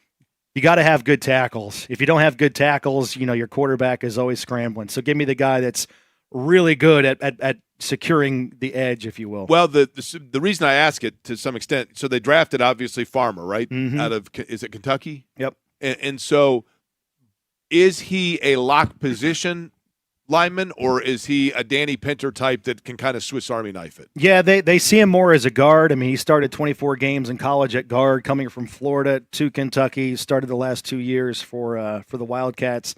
you got to have good tackles. If you don't have good tackles, your quarterback is always scrambling. So give me the guy that's really good at securing the edge, if you will. Well, the reason I ask it to some extent, so they drafted obviously Farmer, right? Mm-hmm. Out of, is it Kentucky? Yep. And so is he a lock position lineman, or is he a Danny Pinter type that can kind of Swiss Army knife it? Yeah, they see him more as a guard. I mean, he started 24 games in college at guard, coming from Florida to Kentucky. Started the last 2 years for the Wildcats.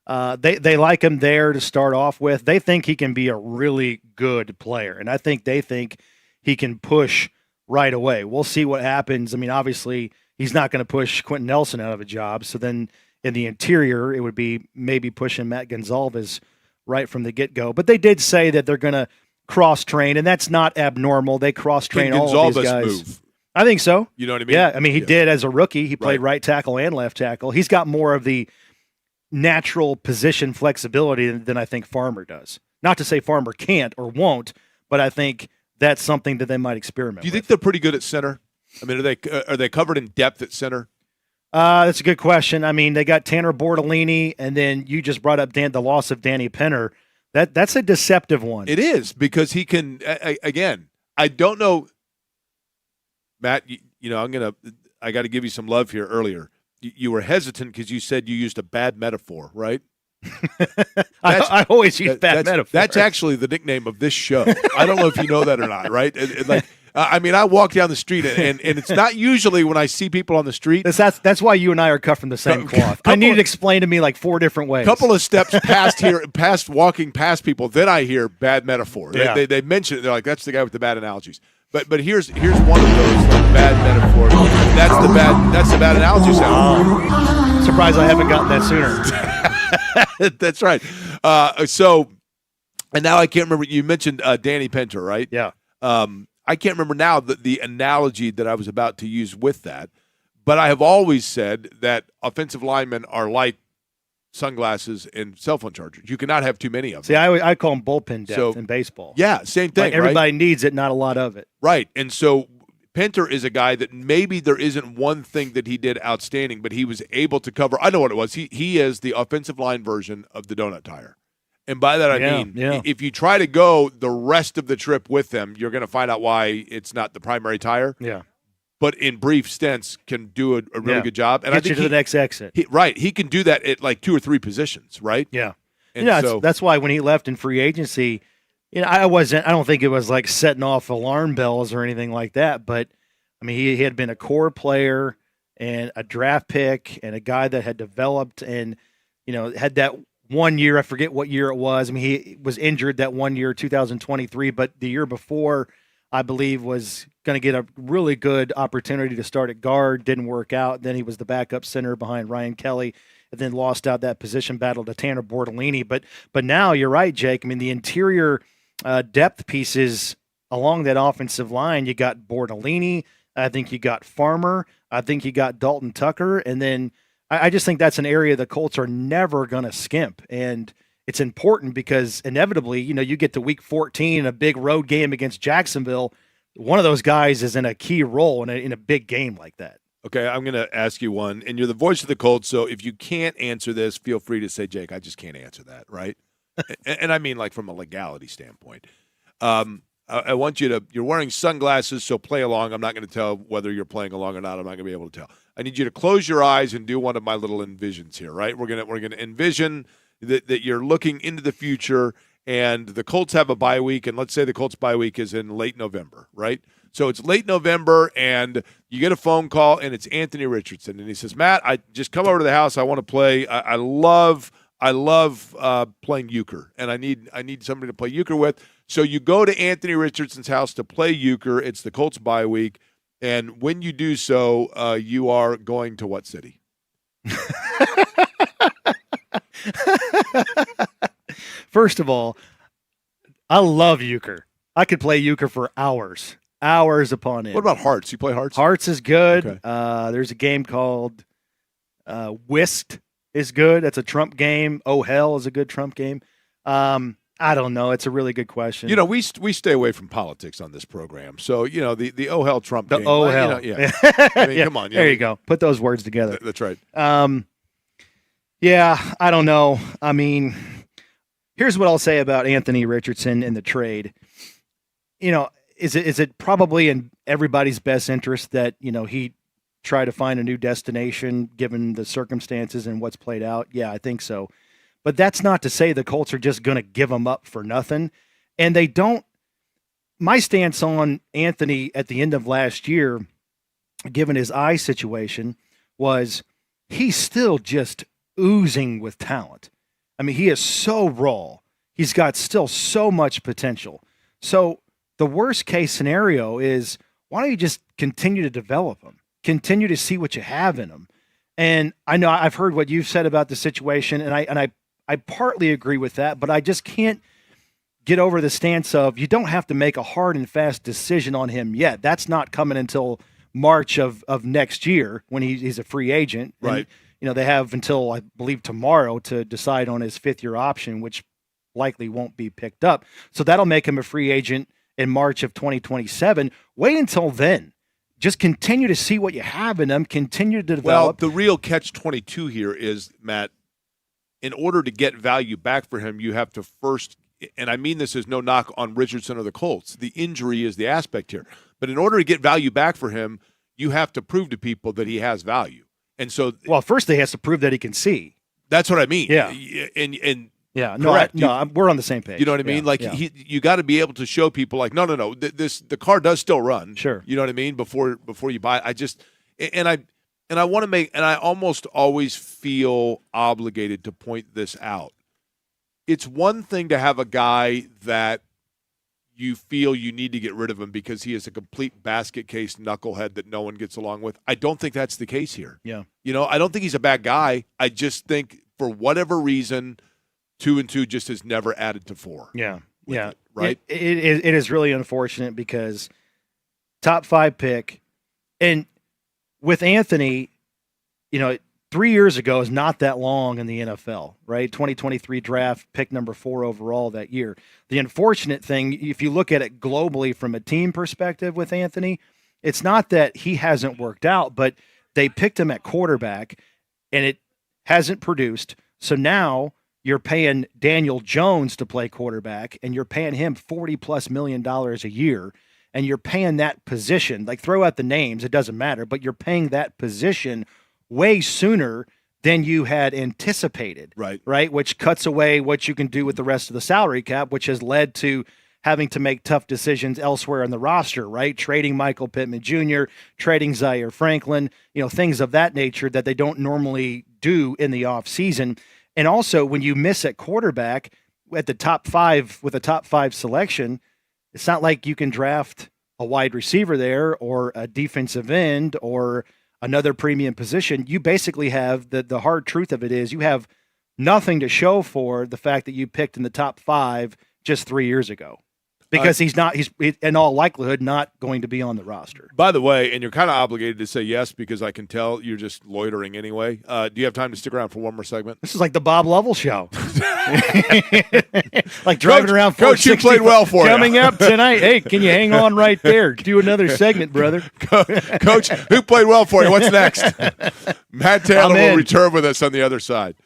They like him there to start off with. They think he can be a really good player, and I think they think he can push right away. We'll see what happens. I mean, obviously, he's not going to push Quentin Nelson out of a job. So then in the interior, it would be maybe pushing Matt Gonzalez right from the get-go. But they did say that they're going to cross-train, and that's not abnormal. They cross-train all of these guys. Move? I think so. You know what I mean? Yeah, I mean, he did as a rookie. He played right tackle and left tackle. He's got more of the natural position flexibility than I think Farmer does. Not to say Farmer can't or won't, but I think that's something that they might experiment with. Do you think they're pretty good at center? I mean, are they covered in depth at center? That's a good question. I mean, they got Tanner Bortolini, and then you just brought up the loss of Danny Pinter. That's a deceptive one. It is, because he can, again, I don't know, Matt, I got to give you some love here earlier. You were hesitant because you said you used a bad metaphor, right? I always use bad metaphors. That's actually the nickname of this show. I don't know if you know that or not, right? I walk down the street, and it's not usually when I see people on the street. That's why you and I are cut from the same cloth. I need it explained to me like 4 different ways. Couple of steps past walking past people, then I hear bad metaphor. Yeah. They mention it. They're like, that's the guy with the bad analogies. But here's one of those bad metaphors. That's the bad analogy sound. Surprised I haven't gotten that sooner. That's right. And now I can't remember. You mentioned Danny Pinter, right? Yeah. I can't remember now the analogy that I was about to use with that. But I have always said that offensive linemen are like sunglasses and cell phone chargers. You cannot have too many of them. See, I call them bullpen depth in baseball. Yeah, same thing. Like everybody needs it, not a lot of it. Right. And so Pinter is a guy that maybe there isn't one thing that he did outstanding, but he was able to cover. I know what it was. He is the offensive line version of the donut tire. And by that I mean, if you try to go the rest of the trip with them, you're going to find out why it's not the primary tire. Yeah. But in brief stints can do a really good job. And Get I think you to the next exit. He can do that at like 2 or 3 positions, right? Yeah. And that's why when he left in free agency, I don't think it was like setting off alarm bells or anything like that. But I mean, he had been a core player and a draft pick and a guy that had developed and, had that 1 year. I forget what year it was. I mean, he was injured that 1 year, 2023, but the year before, I believe, was going to get a really good opportunity to start at guard. Didn't work out. Then he was the backup center behind Ryan Kelly, and then lost out that position battle to Tanner Bortolini. But now you're right, Jake. I mean, the interior depth pieces along that offensive line, you got Bortolini. I think you got Farmer. I think you got Dalton Tucker. And then I just think that's an area the Colts are never going to skimp. And it's important because inevitably, you get to week 14, a big road game against Jacksonville. One of those guys is in a key role in a big game like that. Okay, I'm going to ask you one, and you're the voice of the Colts, so if you can't answer this, feel free to say, Jake, I just can't answer that, right? And I mean like from a legality standpoint. I want you to, you're wearing sunglasses, so play along. I'm not going to tell whether you're playing along or not. I'm not going to be able to tell. I need you to close your eyes and do one of my little envisions here, right? We're going to envision that you're looking into the future, and the Colts have a bye week, and let's say the Colts bye week is in late November, right? So it's late November, and you get a phone call, and it's Anthony Richardson, and he says, Matt, I just come over to the house. I want to play. I love playing euchre, and I need somebody to play euchre with. So you go to Anthony Richardson's house to play euchre. It's the Colts bye week, and when you do so, you are going to what city? First of all, I love euchre. I could play euchre for hours upon end. What about hearts? You play hearts? Hearts is good. Okay. There's a game called Whist is good. That's a trump game. Oh Hell is a good trump game. I don't know. It's a really good question. You know, we stay away from politics on this program. So, you know, the oh hell Trump game. Oh hell. You know, yeah. I mean, yeah. come on. There you go. Put those words together. That's right. Yeah, I don't know. I mean, here's what I'll say about Anthony Richardson in the trade. You know, is it probably in everybody's best interest that, you know, he try to find a new destination given the circumstances and what's played out? Yeah, I think so. But that's not to say the Colts are just going to give him up for nothing. And they don't. My stance on Anthony at the end of last year, given his eye situation, was he's still just oozing with talent. I mean, he is so raw. He's got still so much potential. So the worst case scenario is, why don't you just continue to develop him? Continue to see what you have in him. And I know I've heard what you've said about the situation, and I partly agree with that, but I just can't get over the stance of you don't have to make a hard and fast decision on him yet. That's not coming until March of next year when he's a free agent. Right. And, you know, they have until, I believe, tomorrow to decide on his fifth-year option, which likely won't be picked up. So that'll make him a free agent in March of 2027. Wait until then. Just continue to see what you have in him. Continue to develop. Well, the real catch-22 here is, Matt, in order to get value back for him, you have to first, and I mean this as no knock on Richardson or the Colts, the injury is the aspect here. But in order to get value back for him, you have to prove to people that he has value. And so, well, first he has to prove that he can see. That's what I mean. Yeah. And yeah, no, correct. We're on the same page. You know what I mean? Like you got to be able to show people, like, no, the car does still run. Sure. You know what I mean? Before you buy it. I want to make, and I almost always feel obligated to point this out. It's one thing to have a guy that you feel you need to get rid of him because he is a complete basket case knucklehead that no one gets along with. I don't think that's the case here. Yeah. You know, I don't think he's a bad guy. I just think for whatever reason, 2 and 2 just has never added to 4. Yeah. Yeah. Right. It is really unfortunate because top 5 pick, and with Anthony, you know, 3 years ago is not that long in the NFL, right? 2023 draft, pick number 4 overall that year. The unfortunate thing, if you look at it globally from a team perspective with Anthony, it's not that he hasn't worked out, but they picked him at quarterback and it hasn't produced. So now you're paying Daniel Jones to play quarterback and you're paying him $40+ million a year. And you're paying that position, like throw out the names, it doesn't matter, but you're paying that position way sooner than you had anticipated. Right. Which cuts away what you can do with the rest of the salary cap, which has led to having to make tough decisions elsewhere in the roster, right? Trading Michael Pittman Jr., trading Zaire Franklin, you know, things of that nature that they don't normally do in the offseason. And also when you miss at quarterback at the top 5 with a top 5 selection, it's not like you can draft a wide receiver there or a defensive end or another premium position. You basically have the hard truth of it is you have nothing to show for the fact that you picked in the top 5 just 3 years ago. Because he's in all likelihood not going to be on the roster. By the way, and you're kind of obligated to say yes because I can tell you're just loitering anyway. Do you have time to stick around for one more segment? This is like the Bob Lovell show. Like driving around. Coach, you played well for you. Coming up tonight. Hey, can you hang on right there? Do another segment, brother. Coach, who played well for you? What's next? Matt Taylor will return with us on the other side.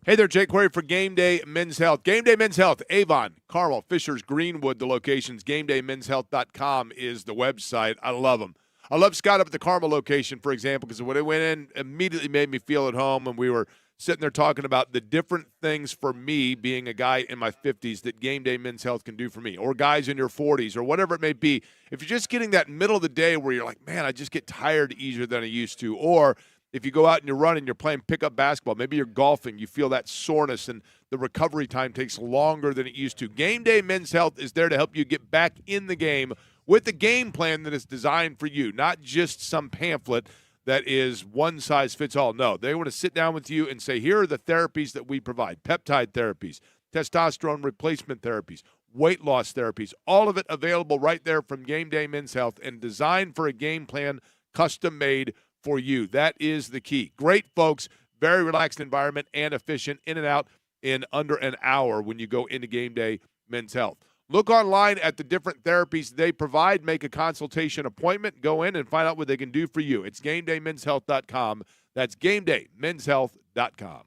Hey there, Jake Query for Game Day Men's Health. Game Day Men's Health, Avon, Carmel, Fishers, Greenwood, the locations. GameDayMen'sHealth.com is the website. I love them. I love Scott up at the Carmel location, for example, because when I went in, immediately made me feel at home, and we were sitting there talking about the different things for me, being a guy in my 50s, that Game Day Men's Health can do for me, or guys in your 40s, or whatever it may be. If you're just getting that middle of the day where you're like, man, I just get tired easier than I used to, or if you go out and you're running, you're playing pickup basketball, maybe you're golfing, you feel that soreness and the recovery time takes longer than it used to. Game Day Men's Health is there to help you get back in the game with a game plan that is designed for you, not just some pamphlet that is one size fits all. No, they want to sit down with you and say, here are the therapies that we provide: peptide therapies, testosterone replacement therapies, weight loss therapies, all of it available right there from Game Day Men's Health and designed for a game plan custom made for you. That is the key. Great folks, very relaxed environment and efficient, in and out in under an hour when you go into Game Day Men's Health. Look online at the different therapies they provide. Make a consultation appointment. Go in and find out what they can do for you. It's GameDayMen'sHealth.com. That's GameDayMen'sHealth.com.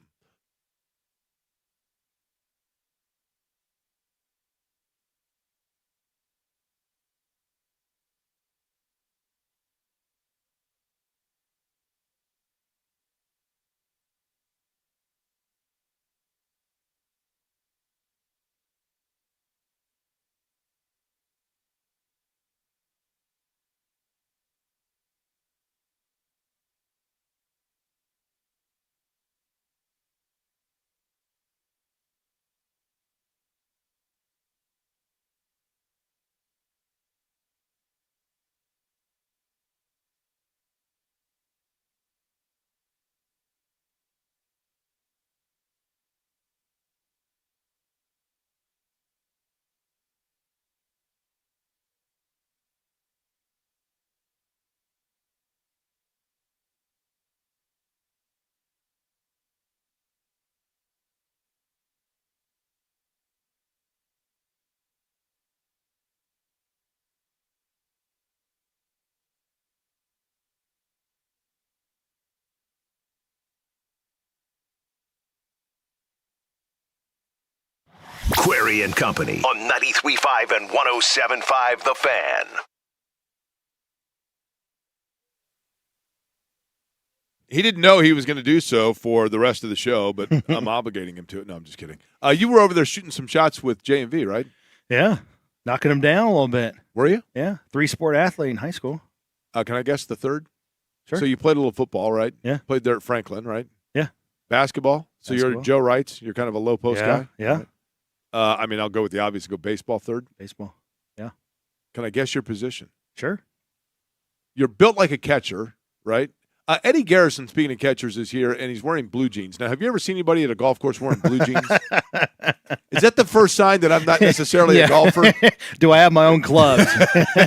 Query and Company on 93.5 and 107.5 The Fan. He didn't know he was going to do so for the rest of the show, but I'm obligating him to it. No, I'm just kidding. You were over there shooting some shots with J&V, right? Yeah. Knocking them down a little bit. Were you? Yeah. 3-sport athlete in high school. Can I guess the third? Sure. So you played a little football, right? Yeah. Played there at Franklin, right? Yeah. Basketball? So you're Basketball. Joe Wrights. You're kind of a low post guy? Yeah. I mean, I'll go with the obvious. Go baseball third. Baseball. Yeah. Can I guess your position? Sure. You're built like a catcher, right? Eddie Garrison, speaking of catchers, is here, and he's wearing blue jeans. Now, have you ever seen anybody at a golf course wearing blue jeans? Is that the first sign that I'm not necessarily a golfer? Do I have my own clubs?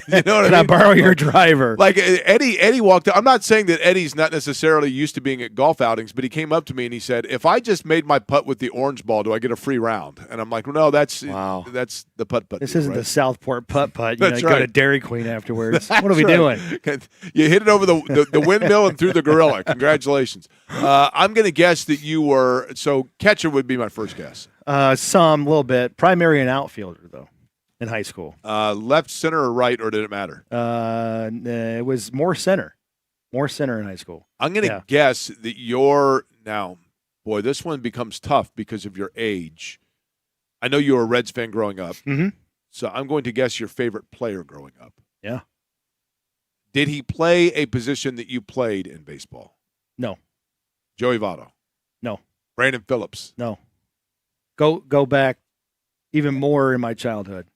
You know what Can I borrow your driver? Like Eddie walked up. I'm not saying that Eddie's not necessarily used to being at golf outings, but he came up to me and he said, if I just made my putt with the orange ball, do I get a free round? And I'm like, well, no, that's the putt-putt. This deal, isn't right? the Southport putt-putt. That's Go right. to Dairy Queen afterwards. What are we right. doing? You hit it over the windmill and through the gorilla. Congratulations. I'm going to guess that you were – so catcher would be my first guess. Some, little bit. Primary and outfielder, though, in high school. Left, center, or right, or did it matter? It was more center. More center in high school. I'm going to guess that you're – now, boy, this one becomes tough because of your age. I know you were a Reds fan growing up. Mm-hmm. So I'm going to guess your favorite player growing up. Yeah. Did he play a position that you played in baseball? No. Joey Votto? No. Brandon Phillips? No. Go back even more in my childhood.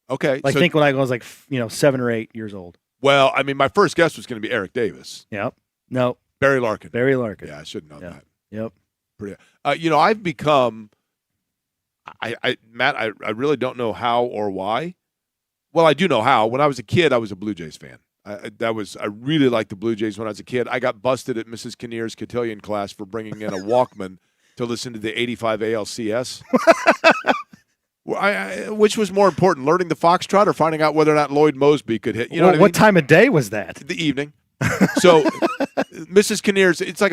Okay. Like think when I was like 7 or 8 years old. Well, I mean, my first guess was going to be Eric Davis. Yep. No. Barry Larkin. Barry Larkin. Yeah, I should know that. Yep. Pretty. I've become. Matt, I really don't know how or why. Well, I do know how. When I was a kid, I was a Blue Jays fan. I really liked the Blue Jays when I was a kid. I got busted at Mrs. Kinnear's cotillion class for bringing in a Walkman to listen to the 85 ALCS. Which was more important, learning the foxtrot or finding out whether or not Lloyd Mosby could hit? You know what time of day was that? The evening. So, Mrs. Kinnear's, it's like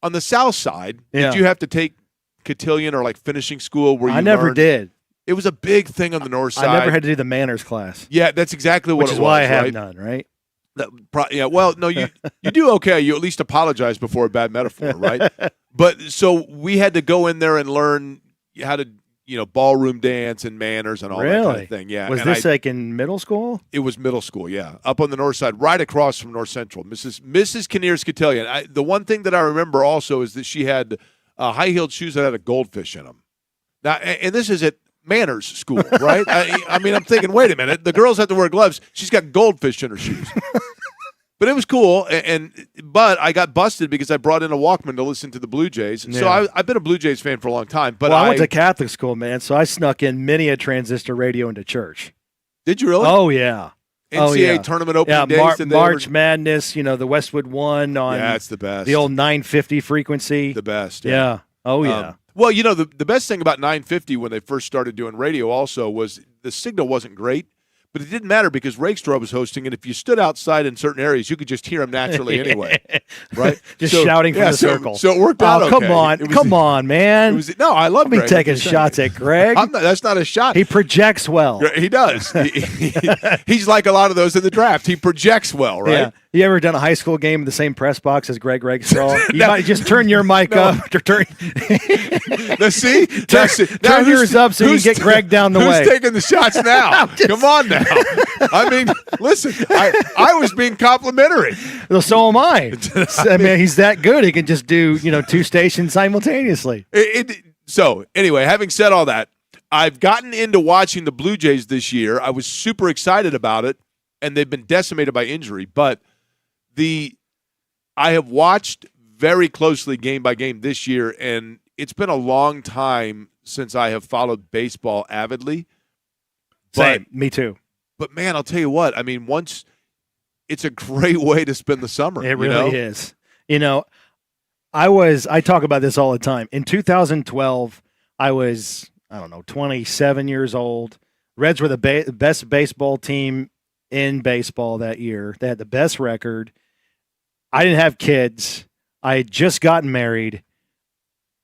on the south side, Yeah. did you have to take cotillion or like finishing school where you I never learned? did. It was a big thing on the north side. I never had to do the manners class, Yeah, that's exactly what which it is was. why I have right? none, right? Yeah, well, no, you do okay. You at least apologize before a bad metaphor, right? But so we had to go in there and learn how to, ballroom dance and manners and all that kind Really? of thing. Yeah. Was and this like in middle school? It was middle school, yeah, up on the north side, right across from North Central. Mrs. Kinnear's Cotillion. The one thing that I remember also is that she had high-heeled shoes that had a goldfish in them. Now, and this is at manners school, right? I mean, I'm thinking, wait a minute. The girls have to wear gloves. She's got goldfish in her shoes. But it was cool, but I got busted because I brought in a Walkman to listen to the Blue Jays. So Yeah. I've been a Blue Jays fan for a long time. But I went to Catholic school, man, so I snuck in many a transistor radio into church. Did you really? Oh, yeah. NCAA tournament opening days? March did they ever- Madness, the Westwood One on Yeah, it's the best. the old 950 frequency. The best. Yeah. Oh, yeah. Well, the best thing about 950 when they first started doing radio also was the signal wasn't great, but it didn't matter because Rakestraw was hosting, and if you stood outside in certain areas, you could just hear him naturally anyway, right? Just shouting from the circle. So it worked out okay. Come on, man. No, I love Don't be Greg. taking shots at Greg. That's not a shot. He projects well. He does. He's like a lot of those in the draft. He projects well, right? Yeah. You ever done a high school game in the same press box as Greg Rakestraw? You might just turn your mic up. Or turn Now yours up so you can get Greg down the way. Who's taking the shots now? Come on now. I mean, listen, I was being complimentary. Well, so am I. I mean, he's that good. He can just do, two stations simultaneously. So, anyway, having said all that, I've gotten into watching the Blue Jays this year. I was super excited about it, and they've been decimated by injury. But I have watched very closely game by game this year, and it's been a long time since I have followed baseball avidly. Same, me too. But man, I'll tell you what. I mean, it's a great way to spend the summer. It really is. I talk about this all the time. In 2012, I was 27 years old. Reds were the best baseball team in baseball that year. They had the best record. I didn't have kids. I had just gotten married.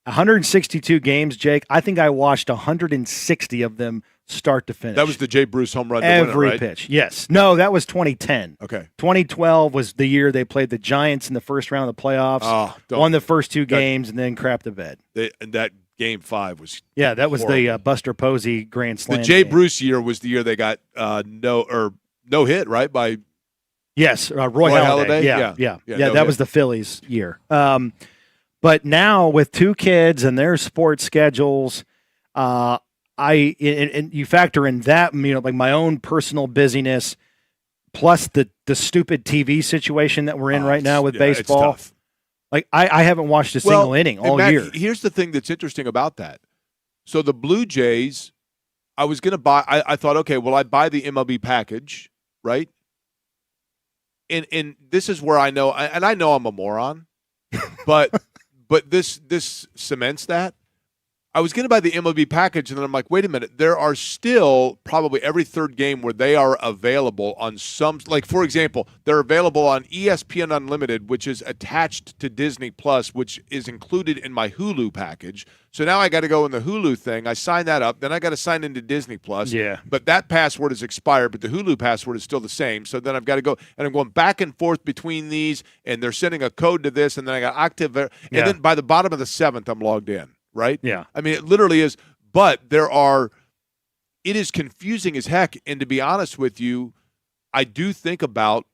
162 games, Jake. I think I watched 160 of them start to finish. That was the Jay Bruce home run. Every right? pitch. Yes. No, that was 2010. Okay. 2012 was the year they played the Giants in the first round of the playoffs. Won the first two games and then crapped the bed. That Game 5 was that was horrible. the Buster Posey grand slam. The Jay game. Bruce year was the year they got no hit, right? By Yes, Roy Halladay. Yeah. No that was the Phillies year. But now with two kids and their sports schedules, and you factor in that, like my own personal busyness, plus the stupid TV situation that we're in right now with baseball. It's tough. Like I haven't watched a single inning all Matt, year. Here's the thing that's interesting about that. So the Blue Jays, I was going to buy. I thought, okay, well, I buy the MLB package, right? And this is where I know, and I know I'm a moron, but this cements that. I was going to buy the MLB package, and then I'm like, wait a minute. There are still probably every third game where they are available on some, like, for example, they're available on ESPN Unlimited, which is attached to Disney Plus, which is included in my Hulu package. So now I got to go in the Hulu thing. I sign that up. Then I got to sign into Disney Plus. Yeah. But that password is expired, but the Hulu password is still the same. So then I've got to go, and I'm going back and forth between these, and they're sending a code to this, and then I got Octave. And then by the bottom of the 7th, I'm logged in. Right? Yeah. I mean, it literally is. But it is confusing as heck. And to be honest with you, I do think about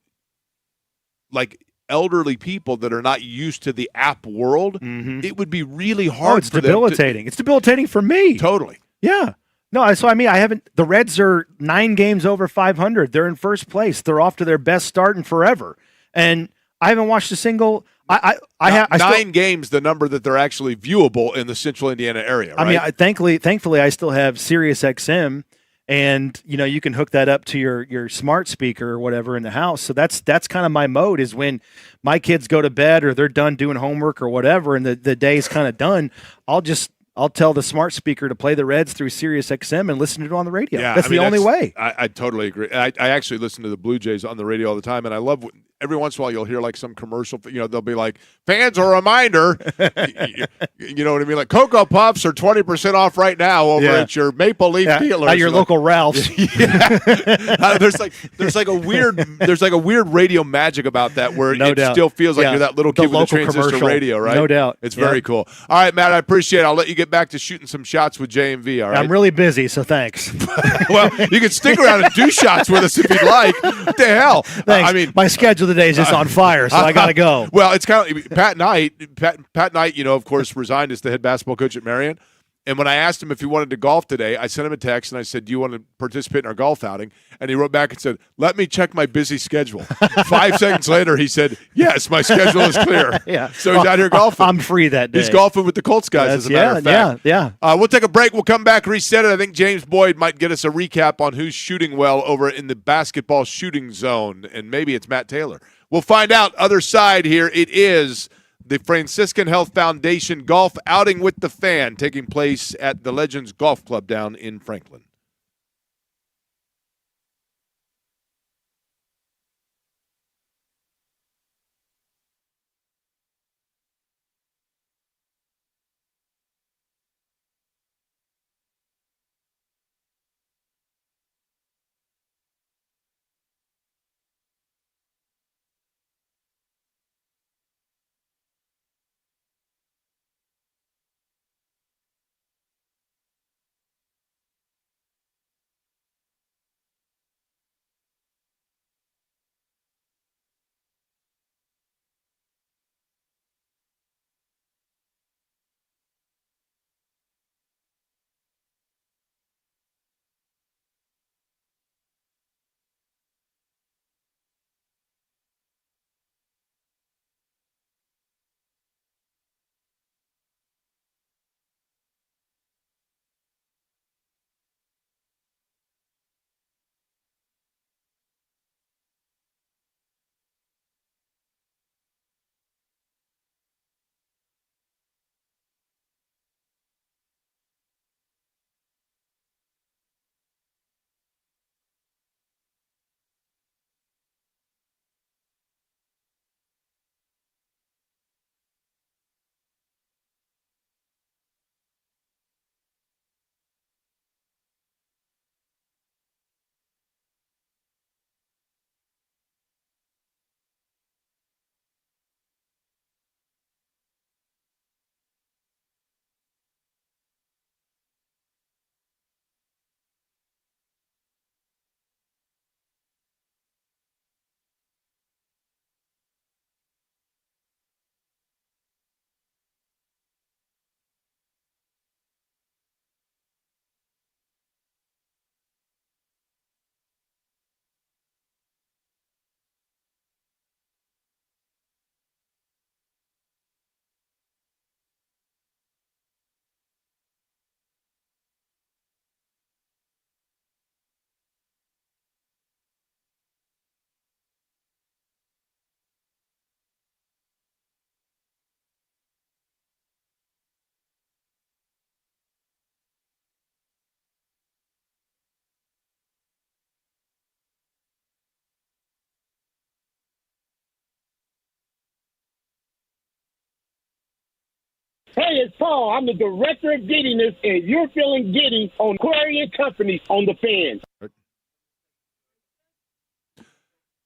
like elderly people that are not used to the app world. Mm-hmm. It would be really hard. It's debilitating. It's debilitating for me. Totally. Yeah. No, so I mean, the Reds are 9 games over 500. They're in first place. They're off to their best start in forever. And I haven't watched a single. I have 9 games, the number that they're actually viewable in the Central Indiana area. Right? I mean, thankfully, I still have Sirius XM, and you can hook that up to your smart speaker or whatever in the house. So that's kind of my mode is when my kids go to bed or they're done doing homework or whatever, and the day's kind of done. I'll just I'll tell the smart speaker to play the Reds through Sirius XM and listen to it on the radio. Yeah, That's the only way. I totally agree. I actually listen to the Blue Jays on the radio all the time, and I love every once in a while you'll hear like some commercial. They'll be like, "Fans, a reminder." You know what I mean? Like Cocoa Puffs are 20% off right now over at your Maple Leaf dealer. At your local Ralph's. There's like a weird radio magic about that where No it doubt. still feels like you're that little kid with the local transistor commercial. radio, right? No doubt. It's very cool. All right, Matt, I appreciate it. I'll let you get back to shooting some shots with J&V, all right? I'm really busy, so thanks. Well, you can stick around and do shots with us if you'd like. What the hell? Thanks. I mean, my schedule today is just on fire, so I got to go. Well, it's kind of Pat Knight, of course, resigned as the head basketball coach at Marion. And when I asked him if he wanted to golf today, I sent him a text and I said, "Do you want to participate in our golf outing?" And he wrote back and said, "Let me check my busy schedule." 5 seconds later, he said, "Yes, my schedule is clear." Yeah. So he's out here golfing. I'm free that day. He's golfing with the Colts guys, as a matter of fact. Yeah. We'll take a break. We'll come back, reset it. I think James Boyd might get us a recap on who's shooting well over in the basketball shooting zone, and maybe it's Matt Taylor. We'll find out. Other side here, it is the Franciscan Health Foundation Golf Outing with the Fan taking place at the Legends Golf Club down in Franklin. Hey, it's Paul. I'm the director of giddiness, and you're feeling giddy on Query and Company on the Fan.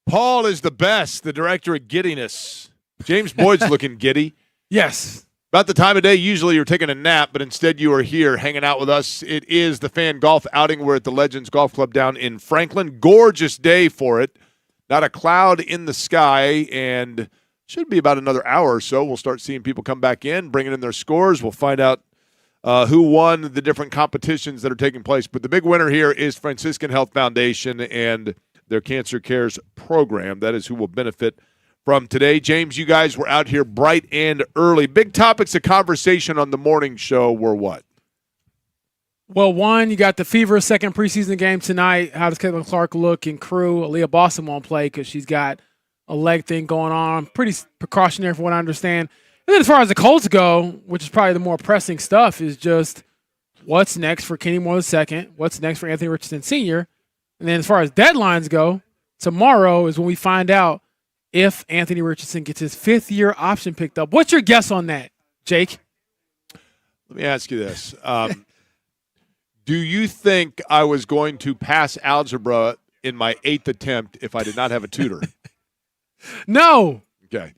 Paul is the best, the director of giddiness. James Boyd's looking giddy. Yes. About the time of day, usually you're taking a nap, but instead you are here hanging out with us. It is the Fan Golf Outing. We're at the Legends Golf Club down in Franklin. Gorgeous day for it. Not a cloud in the sky, and should be about another hour or so. We'll start seeing people come back in, bringing in their scores. We'll find out who won the different competitions that are taking place. But the big winner here is Franciscan Health Foundation and their Cancer Cares program. That is who will benefit from today. James, you guys were out here bright and early. Big topics of conversation on the morning show were what? Well, one, you got the Fever second preseason game tonight. How does Caitlin Clark look and crew? Aaliyah Boston won't play because she's got a leg thing going on. Pretty precautionary from what I understand. And then as far as the Colts go, which is probably the more pressing stuff, is just what's next for Kenny Moore II? What's next for Anthony Richardson Sr.? And then as far as deadlines go, tomorrow is when we find out if Anthony Richardson gets his 5th-year option picked up. What's your guess on that, Jake? Let me ask you this. Do you think I was going to pass algebra in my 8th attempt if I did not have a tutor? No. Okay.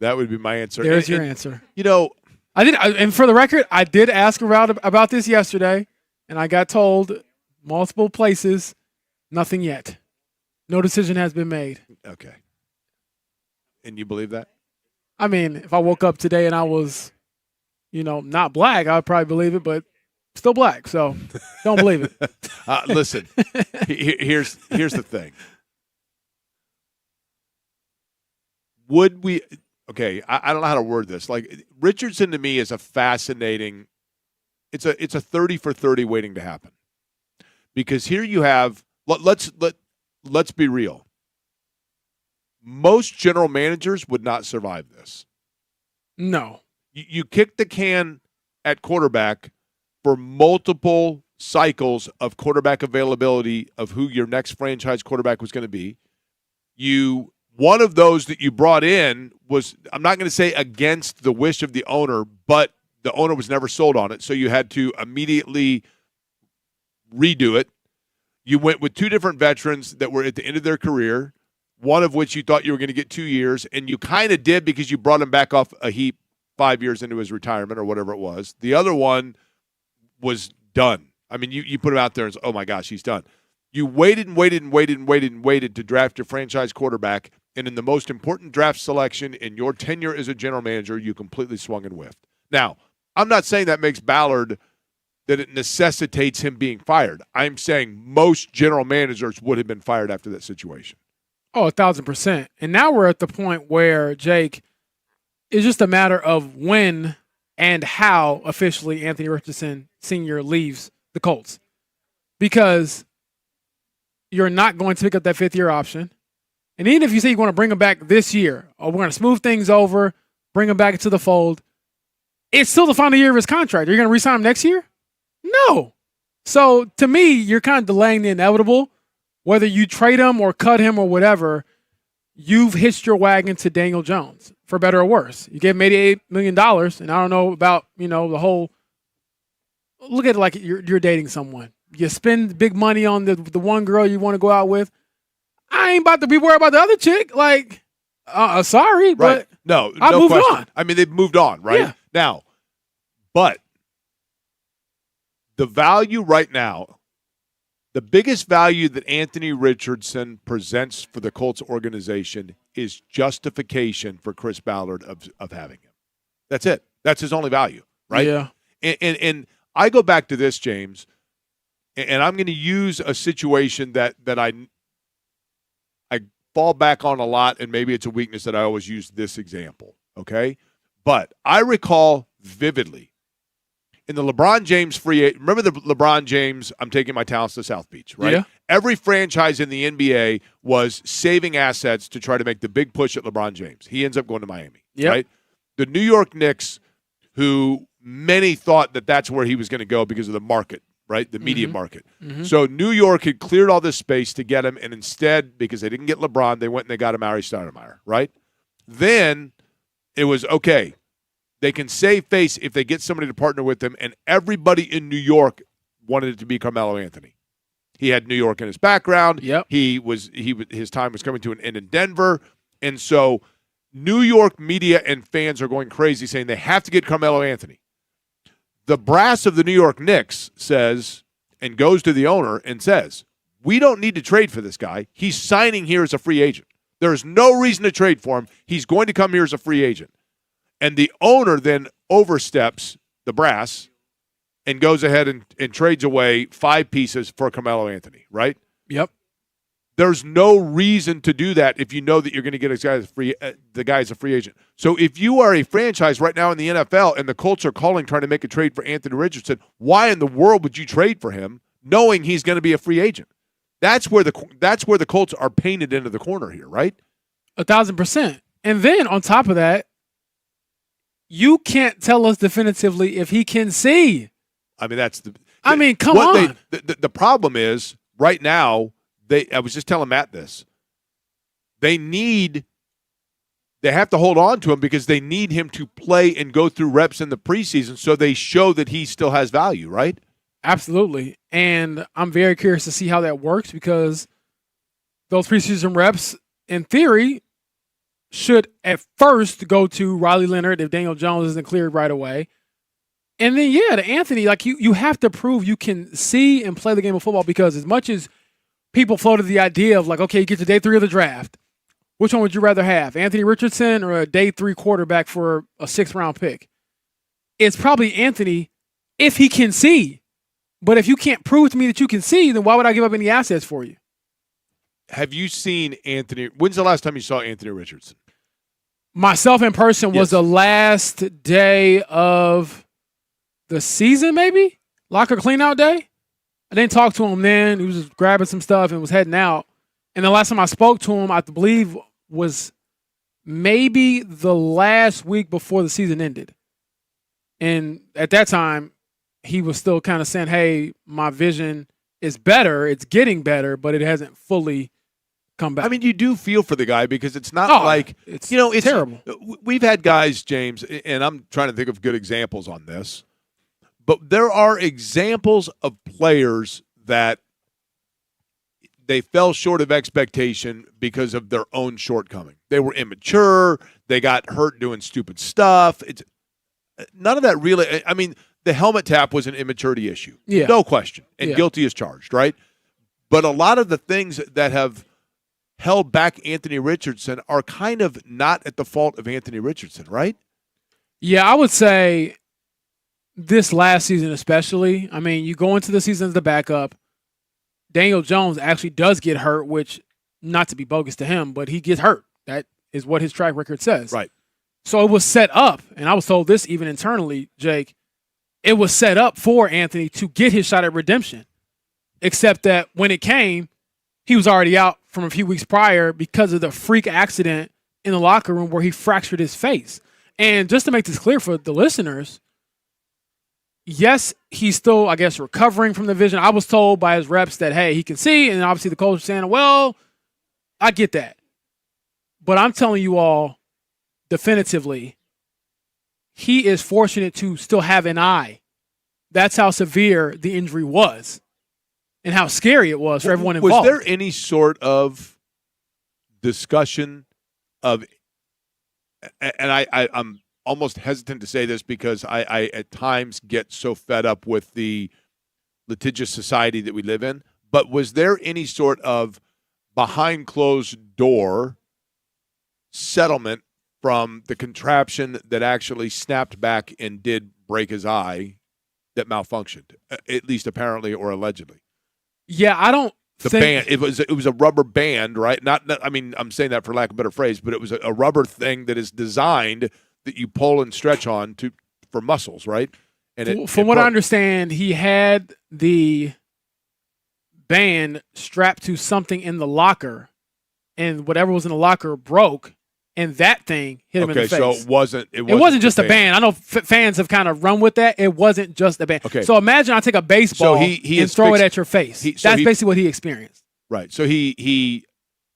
That would be my answer. There's your answer. You know, and for the record, I did ask about this yesterday, and I got told multiple places, nothing yet. No decision has been made. Okay. And you believe that? I mean, if I woke up today and I was, not black, I would probably believe it, but still black, so don't believe it. Listen, here's the thing. Would we – okay, I don't know how to word this. Like, Richardson to me is a fascinating – it's a 30 for 30 waiting to happen. Because here you have – let's be real. Most general managers would not survive this. No. You kick the can at quarterback for multiple cycles of quarterback availability of who your next franchise quarterback was going to be. One of those that you brought in was, I'm not going to say against the wish of the owner, but the owner was never sold on it, so you had to immediately redo it. You went with 2 different veterans that were at the end of their career, one of which you thought you were going to get 2 years, and you kind of did because you brought him back off a heap 5 years into his retirement or whatever it was. The other one was done. I mean, you put him out there and oh, my gosh, he's done. You waited and waited and waited and waited and waited to draft your franchise quarterback, and in the most important draft selection in your tenure as a general manager, you completely swung and whiffed. Now, I'm not saying that makes Ballard that it necessitates him being fired. I'm saying most general managers would have been fired after that situation. Oh, 1,000%. And now we're at the point where, Jake, it's just a matter of when and how officially Anthony Richardson Sr. leaves the Colts. Because you're not going to pick up that 5th-year option. And even if you say you want to bring him back this year, or we're going to smooth things over, bring him back into the fold, it's still the final year of his contract. Are you going to re-sign him next year? No. So, to me, you're kind of delaying the inevitable. Whether you trade him or cut him or whatever, you've hitched your wagon to Daniel Jones, for better or worse. You gave him $88 million, and I don't know about, the whole – look at it like you're dating someone. You spend big money on the one girl you want to go out with. I ain't about to be worried about the other chick. Like, sorry, right. but no moved question. on. I mean, they've moved on, right? Yeah. Now, but the value right now, the biggest value that Anthony Richardson presents for the Colts organization is justification for Chris Ballard of having him. That's it. That's his only value, right? Yeah. And I go back to this, James, and I'm going to use a situation that I fall back on a lot, and maybe it's a weakness that I always use this example, okay? But I recall vividly in the LeBron James remember the LeBron James, I'm taking my talents to South Beach, right? Yeah. Every franchise in the NBA was saving assets to try to make the big push at LeBron James. He ends up going to Miami, right? The New York Knicks, who many thought that that's where he was going to go because of the market, right? The media market. So New York had cleared all this space to get him, and instead, because they didn't get LeBron, they went and they got Amari Stoudemire, right? Then it was, okay, they can save face if they get somebody to partner with them, and everybody in New York wanted it to be Carmelo Anthony. He had New York in his background. Yep. His time was coming to an end in Denver, and so New York media and fans are going crazy saying they have to get Carmelo Anthony. The brass of the New York Knicks says and goes to the owner and says, we don't need to trade for this guy. He's signing here as a free agent. There is no reason to trade for him. He's going to come here as a free agent. And the owner then oversteps the brass and goes ahead and trades away 5 pieces for Carmelo Anthony, right? Yep. There's no reason to do that if you know that you're going to get the guy as a free agent. So if you are a franchise right now in the NFL and the Colts are calling trying to make a trade for Anthony Richardson, why in the world would you trade for him knowing he's going to be a free agent? That's where the Colts are painted into the corner here, right? 1,000%. And then on top of that, you can't tell us definitively if he can see. I mean, that's the. I mean, come on. The problem is right now. I was just telling Matt this. They have to hold on to him because they need him to play and go through reps in the preseason so they show that he still has value, right? Absolutely. And I'm very curious to see how that works because those preseason reps, in theory, should at first go to Riley Leonard if Daniel Jones isn't cleared right away. And then, to Anthony, like you have to prove you can see and play the game of football because as much as people floated the idea of like, okay, you get to day 3 of the draft. Which one would you rather have, Anthony Richardson or a day 3 quarterback for a 6th-round pick? It's probably Anthony if he can see. But if you can't prove to me that you can see, then why would I give up any assets for you? Have you seen Anthony? When's the last time you saw Anthony Richardson? Myself in person was the last day of the season, maybe? Locker cleanout day? I didn't talk to him then. He was just grabbing some stuff and was heading out. And the last time I spoke to him, I believe, was maybe the last week before the season ended. And at that time, he was still kind of saying, hey, my vision is better. It's getting better, but it hasn't fully come back. I mean, you do feel for the guy because it's not like it's it's terrible. We've had guys, James, and I'm trying to think of good examples on this, but there are examples of players that they fell short of expectation because of their own shortcoming. They were immature. They got hurt doing stupid stuff. It's none of that really. I mean, the helmet tap was an immaturity issue, no question, and guilty as charged, right? But a lot of the things that have held back Anthony Richardson are kind of not at the fault of Anthony Richardson, right? Yeah, I would say this last season especially. I mean, you go into the season as the backup. Daniel Jones actually does get hurt, which, not to be bogus to him, but he gets hurt. That is what his track record says. Right. So it was set up, and I was told this even internally, Jake, it was set up for Anthony to get his shot at redemption, except that when it came, he was already out from a few weeks prior because of the freak accident in the locker room where he fractured his face. And just to make this clear for the listeners, yes, he's still, I guess, recovering from the vision. I was told by his reps that, hey, he can see, and obviously the coach was saying, well, I get that. But I'm telling you all definitively, he is fortunate to still have an eye. That's how severe the injury was and how scary it was for everyone involved. Was there any sort of discussion of, and I'm almost hesitant to say this because I at times get so fed up with the litigious society that we live in, but was there any sort of behind closed door settlement from the contraption that actually snapped back and did break his eye that malfunctioned, at least apparently or allegedly? Yeah, I don't The think band, it was a rubber band, right? Not I mean, I'm saying that for lack of a better phrase, but it was a rubber thing that is designed that you pull and stretch on for muscles, right? And from what I understand, he had the band strapped to something in the locker, and whatever was in the locker broke, and that thing hit him in the face. Okay, so it wasn't just a band. I know fans have kind of run with that. It wasn't just a band. Okay. So imagine I take a baseball and throw it at your face. That's basically what he experienced. Right. So he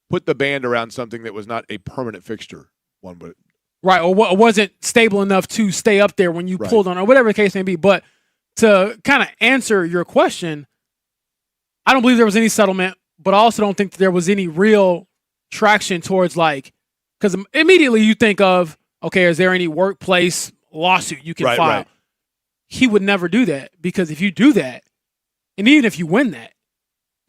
put the band around something that was not a permanent fixture. One would. Right, or wasn't stable enough to stay up there when you pulled on, or whatever the case may be. But to kind of answer your question, I don't believe there was any settlement, but I also don't think there was any real traction towards because immediately you think of, okay, is there any workplace lawsuit you can file? Right. He would never do that, because if you do that, and even if you win that,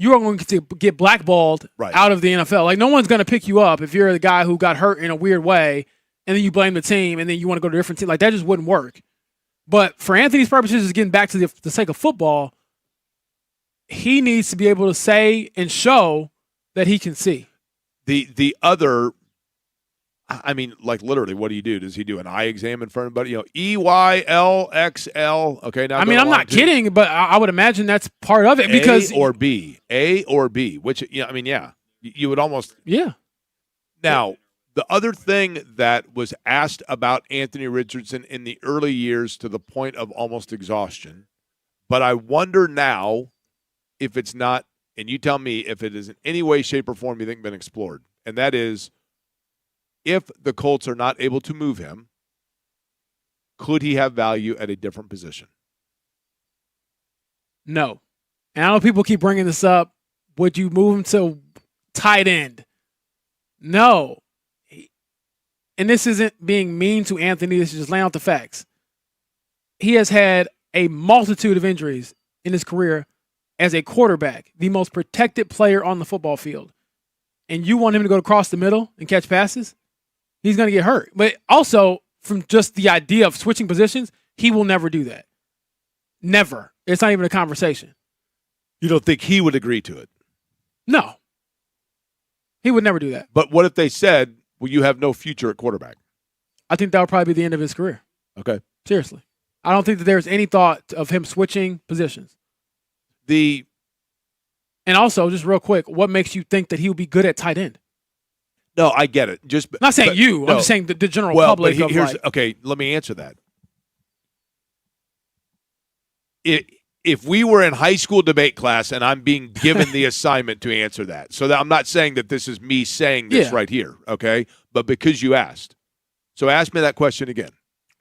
you are going to get blackballed out of the NFL. Like, no one's going to pick you up if you're the guy who got hurt in a weird way, and then you blame the team, and then you want to go to a different team. Like, that just wouldn't work. But for Anthony's purposes, is getting back to the sake of football, he needs to be able to say and show that he can see. The other, I mean, like, literally, what do you do? Does he do an eye exam in front of everybody? EYLXL. Okay, now I mean, I'm not kidding, but I would imagine that's part of it, because A or B, which, I mean, yeah, you would almost. Yeah. Now, The other thing that was asked about Anthony Richardson in the early years to the point of almost exhaustion, but I wonder now if it's not, and you tell me if it is in any way, shape, or form you think been explored, and that is if the Colts are not able to move him, could he have value at a different position? No. And I know people keep bringing this up. Would you move him to tight end? No. And this isn't being mean to Anthony. This is just laying out the facts. He has had a multitude of injuries in his career as a quarterback, the most protected player on the football field. And you want him to go across the middle and catch passes? He's going to get hurt. But also, from just the idea of switching positions, he will never do that. Never. It's not even a conversation. You don't think he would agree to it? No. He would never do that. But what if they said, well, you have no future at quarterback? I think that would probably be the end of his career. Okay. Seriously. I don't think that there's any thought of him switching positions. And also, just real quick, what makes you think that he would be good at tight end? No, I get it. I'm not saying you. I'm just saying the general public. Okay, let me answer that. If we were in high school debate class and I'm being given the assignment to answer that, so that I'm not saying that this is me saying this right here, okay? But because you asked. So ask me that question again.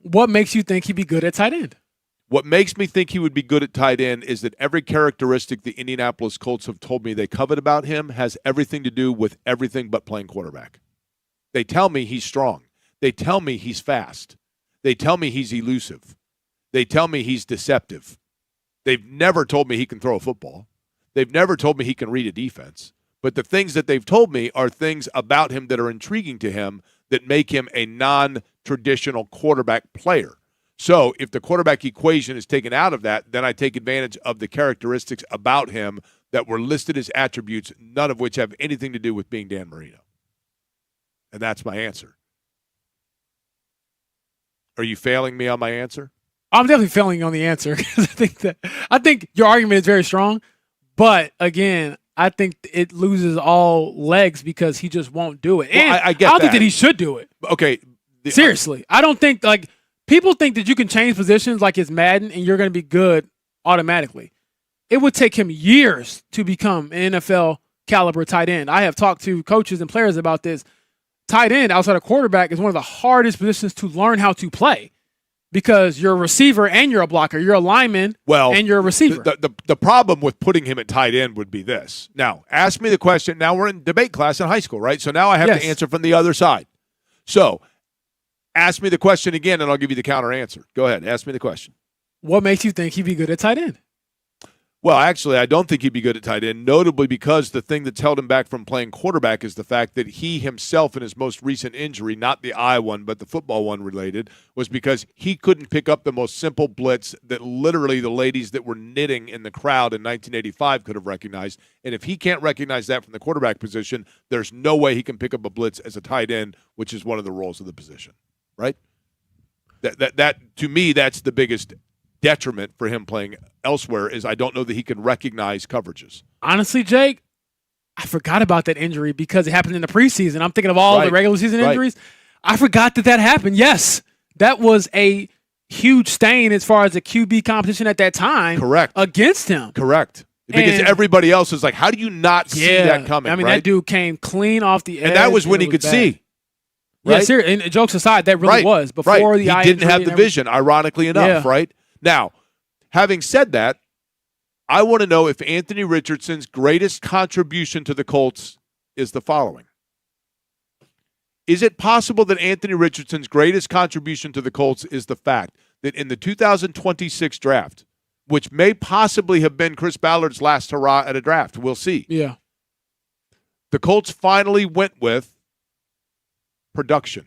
What makes you think he'd be good at tight end? What makes me think he would be good at tight end is that every characteristic the Indianapolis Colts have told me they covet about him has everything to do with everything but playing quarterback. They tell me he's strong. They tell me he's fast. They tell me he's elusive. They tell me he's deceptive. They've never told me he can throw a football. They've never told me he can read a defense. But the things that they've told me are things about him that are intriguing to him that make him a non-traditional quarterback player. So if the quarterback equation is taken out of that, then I take advantage of the characteristics about him that were listed as attributes, none of which have anything to do with being Dan Marino. And that's my answer. Are you failing me on my answer? I'm definitely failing on the answer because I think your argument is very strong, but again, I think it loses all legs because he just won't do it. And I get I don't think that he should do it. Okay. Seriously. I don't think, people think that you can change positions like it's Madden and you're going to be good automatically. It would take him years to become an NFL caliber tight end. I have talked to coaches and players about this. Tight end outside of quarterback is one of the hardest positions to learn how to play because you're a receiver and you're a blocker. You're a lineman and you're a receiver. The problem with putting him at tight end would be this. Now, ask me the question. Now we're in debate class in high school, right? So now I have to answer from the other side. So ask me the question again, and I'll give you the counter answer. Go ahead. Ask me the question. What makes you think he'd be good at tight end? Well, actually, I don't think he'd be good at tight end, notably because the thing that's held him back from playing quarterback is the fact that he himself in his most recent injury, not the eye one, but the football one related, was because he couldn't pick up the most simple blitz that literally the ladies that were knitting in the crowd in 1985 could have recognized. And if he can't recognize that from the quarterback position, there's no way he can pick up a blitz as a tight end, which is one of the roles of the position, right? That to me, that's the biggest detriment for him playing elsewhere is I don't know that he can recognize coverages. Honestly, Jake, I forgot about that injury because it happened in the preseason. I'm thinking of all the regular season injuries. I forgot that happened. Yes, that was a huge stain as far as the QB competition at that time. Correct. Against him. Correct. Because everybody else is like, how do you not see that coming? I mean, that dude came clean off the edge. And that was when he could see. Right? Yeah, seriously. And jokes aside, that really was before the eye injury. He didn't have the vision, ironically enough, right? Now, having said that, I want to know if Anthony Richardson's greatest contribution to the Colts is the following. Is it possible that Anthony Richardson's greatest contribution to the Colts is the fact that in the 2026 draft, which may possibly have been Chris Ballard's last hurrah at a draft, we'll see. Yeah. The Colts finally went with production.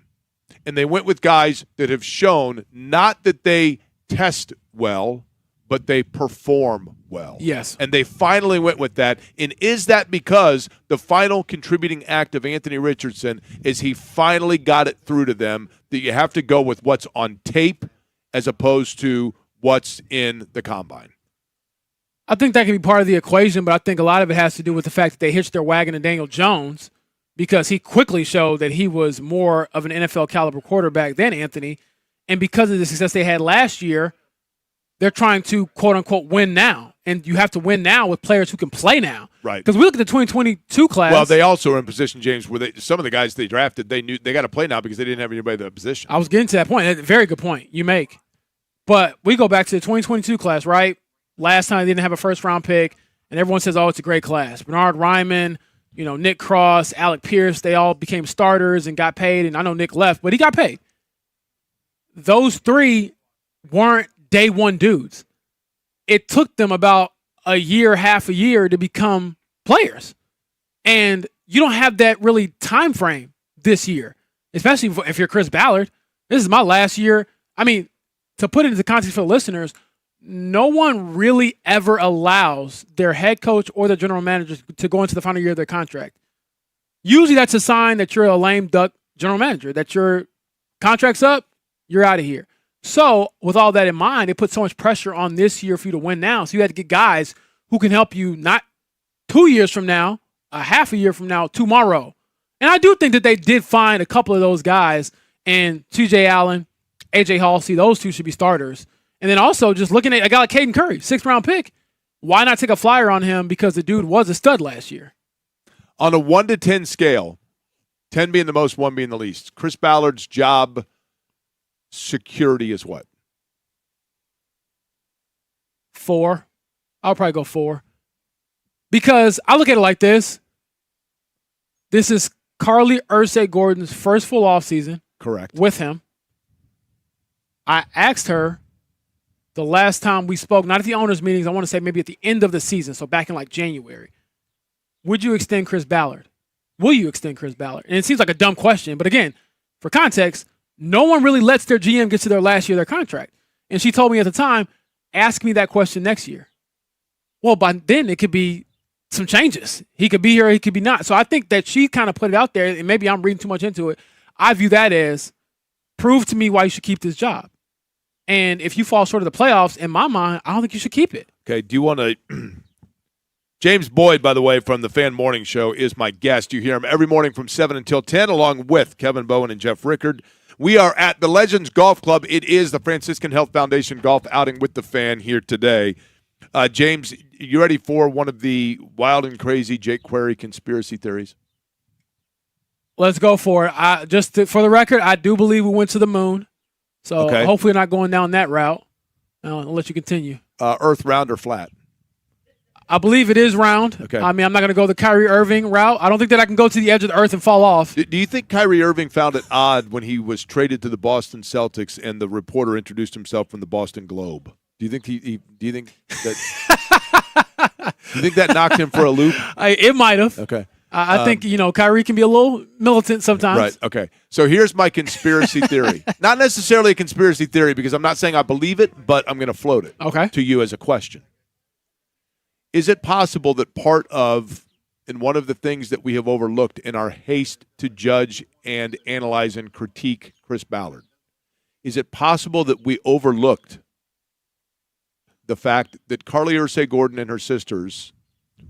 And they went with guys that have shown not that they test well, but they perform well. Yes. And they finally went with that. And is that because the final contributing act of Anthony Richardson is he finally got it through to them that you have to go with what's on tape as opposed to what's in the combine? I think that can be part of the equation, but I think a lot of it has to do with the fact that they hitched their wagon to Daniel Jones because he quickly showed that he was more of an NFL caliber quarterback than Anthony. And because of the success they had last year, they're trying to, quote unquote, win now. And you have to win now with players who can play now. Right. Because we look at the 2022 class. Well, they also are in position, James, where some of the guys they drafted, they knew they got to play now because they didn't have anybody in that position. I was getting to that point. That's a very good point you make. But we go back to the 2022 class, right? Last time they didn't have a first-round pick, and everyone says, oh, it's a great class. Bernard Ryman, Nick Cross, Alec Pierce, they all became starters and got paid. And I know Nick left, but he got paid. Those three weren't day one dudes. It took them about half a year to become players. And you don't have that really time frame this year, especially if you're Chris Ballard. This is my last year. I mean, to put it into context for the listeners, no one really ever allows their head coach or their general manager to go into the final year of their contract. Usually that's a sign that you're a lame duck general manager, that your contract's up, you're out of here. So with all that in mind, it puts so much pressure on this year for you to win now. So you had to get guys who can help you not 2 years from now, a half a year from now, tomorrow. And I do think that they did find a couple of those guys, and TJ Allen, AJ Halsey, those two should be starters. And then also just looking at a guy like Caden Curry, 6th round pick. Why not take a flyer on him? Because the dude was a stud last year. On a 1 to 10 scale, 10 being the most, 1 being the least, Chris Ballard's job security is what? 4. I'll probably go 4. Because I look at it like this. This is Carly Ursay-Gordon's first full offseason. Correct. With him. I asked her the last time we spoke, not at the owners' meetings, I want to say maybe at the end of the season, so back in like January. Would you extend Chris Ballard? Will you extend Chris Ballard? And it seems like a dumb question, but again, for context, no one really lets their GM get to their last year of their contract. And she told me at the time, ask me that question next year. Well, by then it could be some changes. He could be here, he could be not. So I think that she kind of put it out there, and maybe I'm reading too much into it. I view that as prove to me why you should keep this job. And if you fall short of the playoffs, in my mind, I don't think you should keep it. Okay, do you want to James Boyd, by the way, from the Fan Morning Show, is my guest. You hear him every morning from 7 until 10, along with Kevin Bowen and Jeff Rickard. We are at the Legends Golf Club. It is the Franciscan Health Foundation golf outing with the Fan here today. James, you ready for one of the wild and crazy Jake Query conspiracy theories? Let's go for it. For the record, I do believe we went to the moon. So hopefully we're not going down that route. I'll let you continue. Earth round or flat? I believe it is round. Okay. I mean, I'm not going to go the Kyrie Irving route. I don't think that I can go to the edge of the earth and fall off. Do you think Kyrie Irving found it odd when he was traded to the Boston Celtics and the reporter introduced himself from the Boston Globe? Do you think do you think that knocked him for a loop? It might have. Okay. I think, Kyrie can be a little militant sometimes. Right, okay. So here's my conspiracy theory. Not necessarily a conspiracy theory because I'm not saying I believe it, but I'm going to float it to you as a question. Is it possible that part of, and one of the things that we have overlooked in our haste to judge and analyze and critique Chris Ballard, is it possible that we overlooked the fact that Carly Ursay-Gordon and her sisters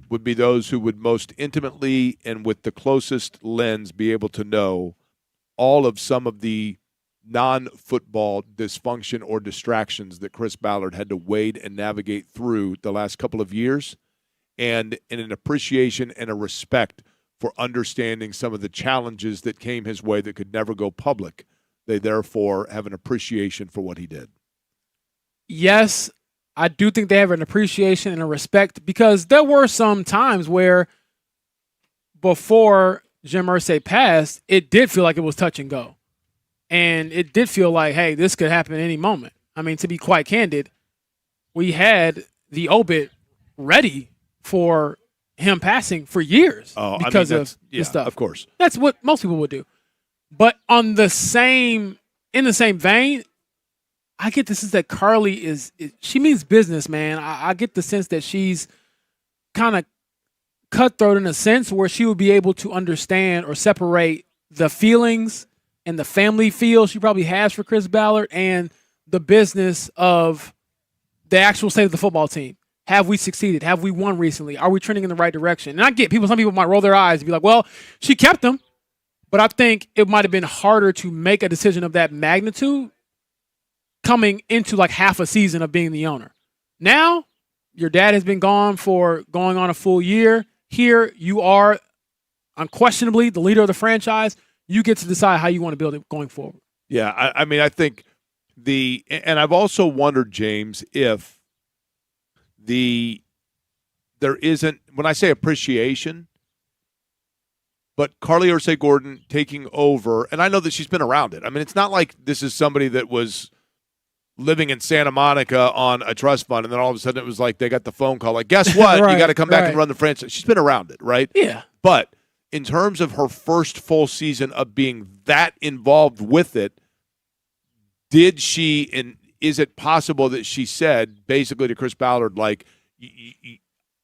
would be those who would most intimately and with the closest lens be able to know all of some of the non-football dysfunction or distractions that Chris Ballard had to wade and navigate through the last couple of years, and in an appreciation and a respect for understanding some of the challenges that came his way that could never go public. They therefore have an appreciation for what he did. Yes, I do think they have an appreciation and a respect because there were some times where before Jim Irsay passed, it did feel like it was touch and go. And it did feel like, hey, this could happen at any moment. I mean, to be quite candid, we had the obit ready for him passing for years because of this stuff. Of course. That's what most people would do. But in the same vein, I get the sense that Carly she means business, man. I get the sense that she's kind of cutthroat in a sense where she would be able to understand or separate the feelings and the family feel she probably has for Chris Ballard and the business of the actual state of the football team. Have we succeeded? Have we won recently? Are we trending in the right direction? And I get some people might roll their eyes and be like, well, she kept them. But I think it might have been harder to make a decision of that magnitude coming into like half a season of being the owner. Now, your dad has been gone for going on a full year. Here, you are unquestionably the leader of the franchise. You get to decide how you want to build it going forward. Yeah, I mean, I think and I've also wondered, James, if there isn't, when I say appreciation, but Carly Ursay-Gordon taking over, and I know that she's been around it. I mean, it's not like this is somebody that was living in Santa Monica on a trust fund, and then all of a sudden it was like they got the phone call, like, guess what? Right, you got to come back and right. run the franchise. She's been around it, right? Yeah. But in terms of her first full season of being that involved with it, did she, and is it possible that she said basically to Chris Ballard, like,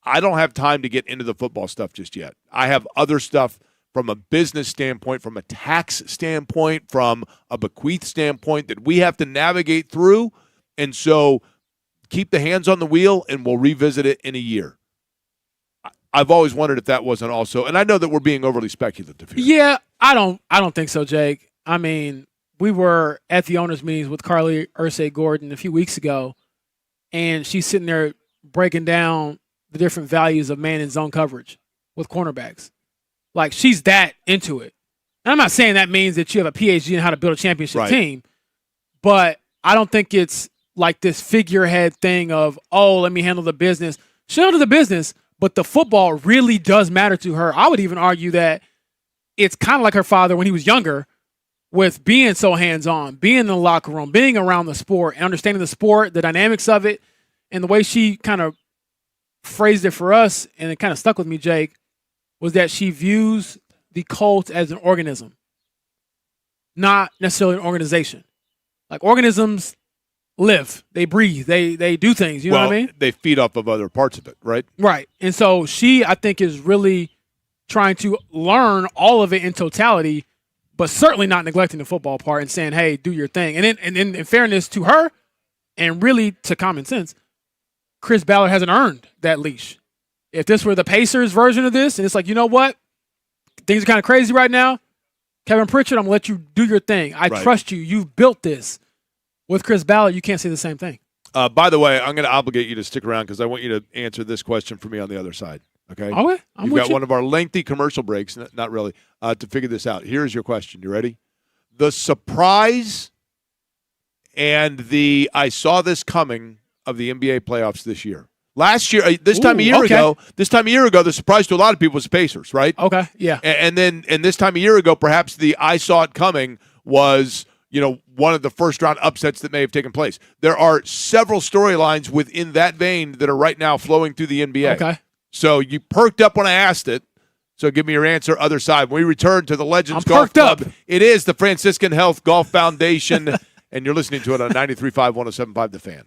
I don't have time to get into the football stuff just yet. I have other stuff from a business standpoint, from a tax standpoint, from a bequeath standpoint that we have to navigate through. And so keep the hands on the wheel and we'll revisit it in a year. I've always wondered if that wasn't also, and I know that we're being overly speculative here. Yeah, I don't think so, Jake. I mean, we were at the owners' meetings with Carly Ursay-Gordon a few weeks ago, and she's sitting there breaking down the different values of man and zone coverage with cornerbacks. Like, she's that into it. And I'm not saying that means that you have a PhD in how to build a championship team, but I don't think it's like this figurehead thing of, oh, let me handle the business. She'll handle the business, but the football really does matter to her. I would even argue that it's kind of like her father when he was younger, with being so hands-on, being in the locker room, being around the sport, and understanding the sport, the dynamics of it, and the way she kind of phrased it for us, and it kind of stuck with me, Jake, was that she views the Colts as an organism, not necessarily an organization. Like, organisms live, they breathe, they do things, you know what I mean? They feed off of other parts of it, right? Right. And so she, I think, is really trying to learn all of it in totality, but certainly not neglecting the football part and saying, hey, do your thing. And then in fairness to her and really to common sense, Chris Ballard hasn't earned that leash. If this were the Pacers version of this, and it's like, you know what? Things are kind of crazy right now. Kevin Pritchard, I'm going to let you do your thing. I trust you. You've built this. With Chris Ballard, you can't say the same thing. By the way, I'm going to obligate you to stick around because I want you to answer this question for me on the other side. Okay? Okay. You've got one of our lengthy commercial breaks, not really, to figure this out. Here's your question. You ready? The surprise and I saw this coming of the NBA playoffs this year. Last year, this time a year ago, the surprise to a lot of people was the Pacers, right? Okay, yeah. And this time a year ago, perhaps I saw it coming was, one of the first round upsets that may have taken place. There are several storylines within that vein that are right now flowing through the NBA. Okay. So you perked up when I asked it. So give me your answer, other side. When we return to the Legends Golf Club, it is the Franciscan Health Golf Foundation, and you're listening to it on 93.5, 107.5 The Fan.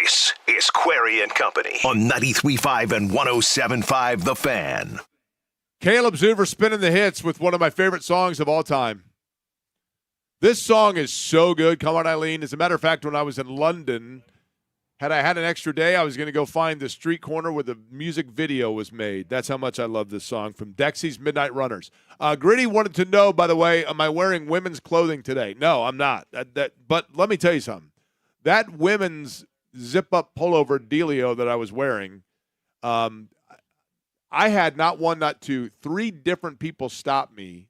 This is Query and Company on 93.5 and 107.5 The Fan. Caleb Zuber spinning the hits with one of my favorite songs of all time. This song is so good. Come on, Eileen. As a matter of fact, when I was in London, had I had an extra day, I was going to go find the street corner where the music video was made. That's how much I love this song from Dexy's Midnight Runners. Gritty wanted to know, by the way, am I wearing women's clothing today? No, I'm not. But let me tell you something. That women's zip-up pullover dealio that I was wearing, I had not one, not two, 3 different people stop me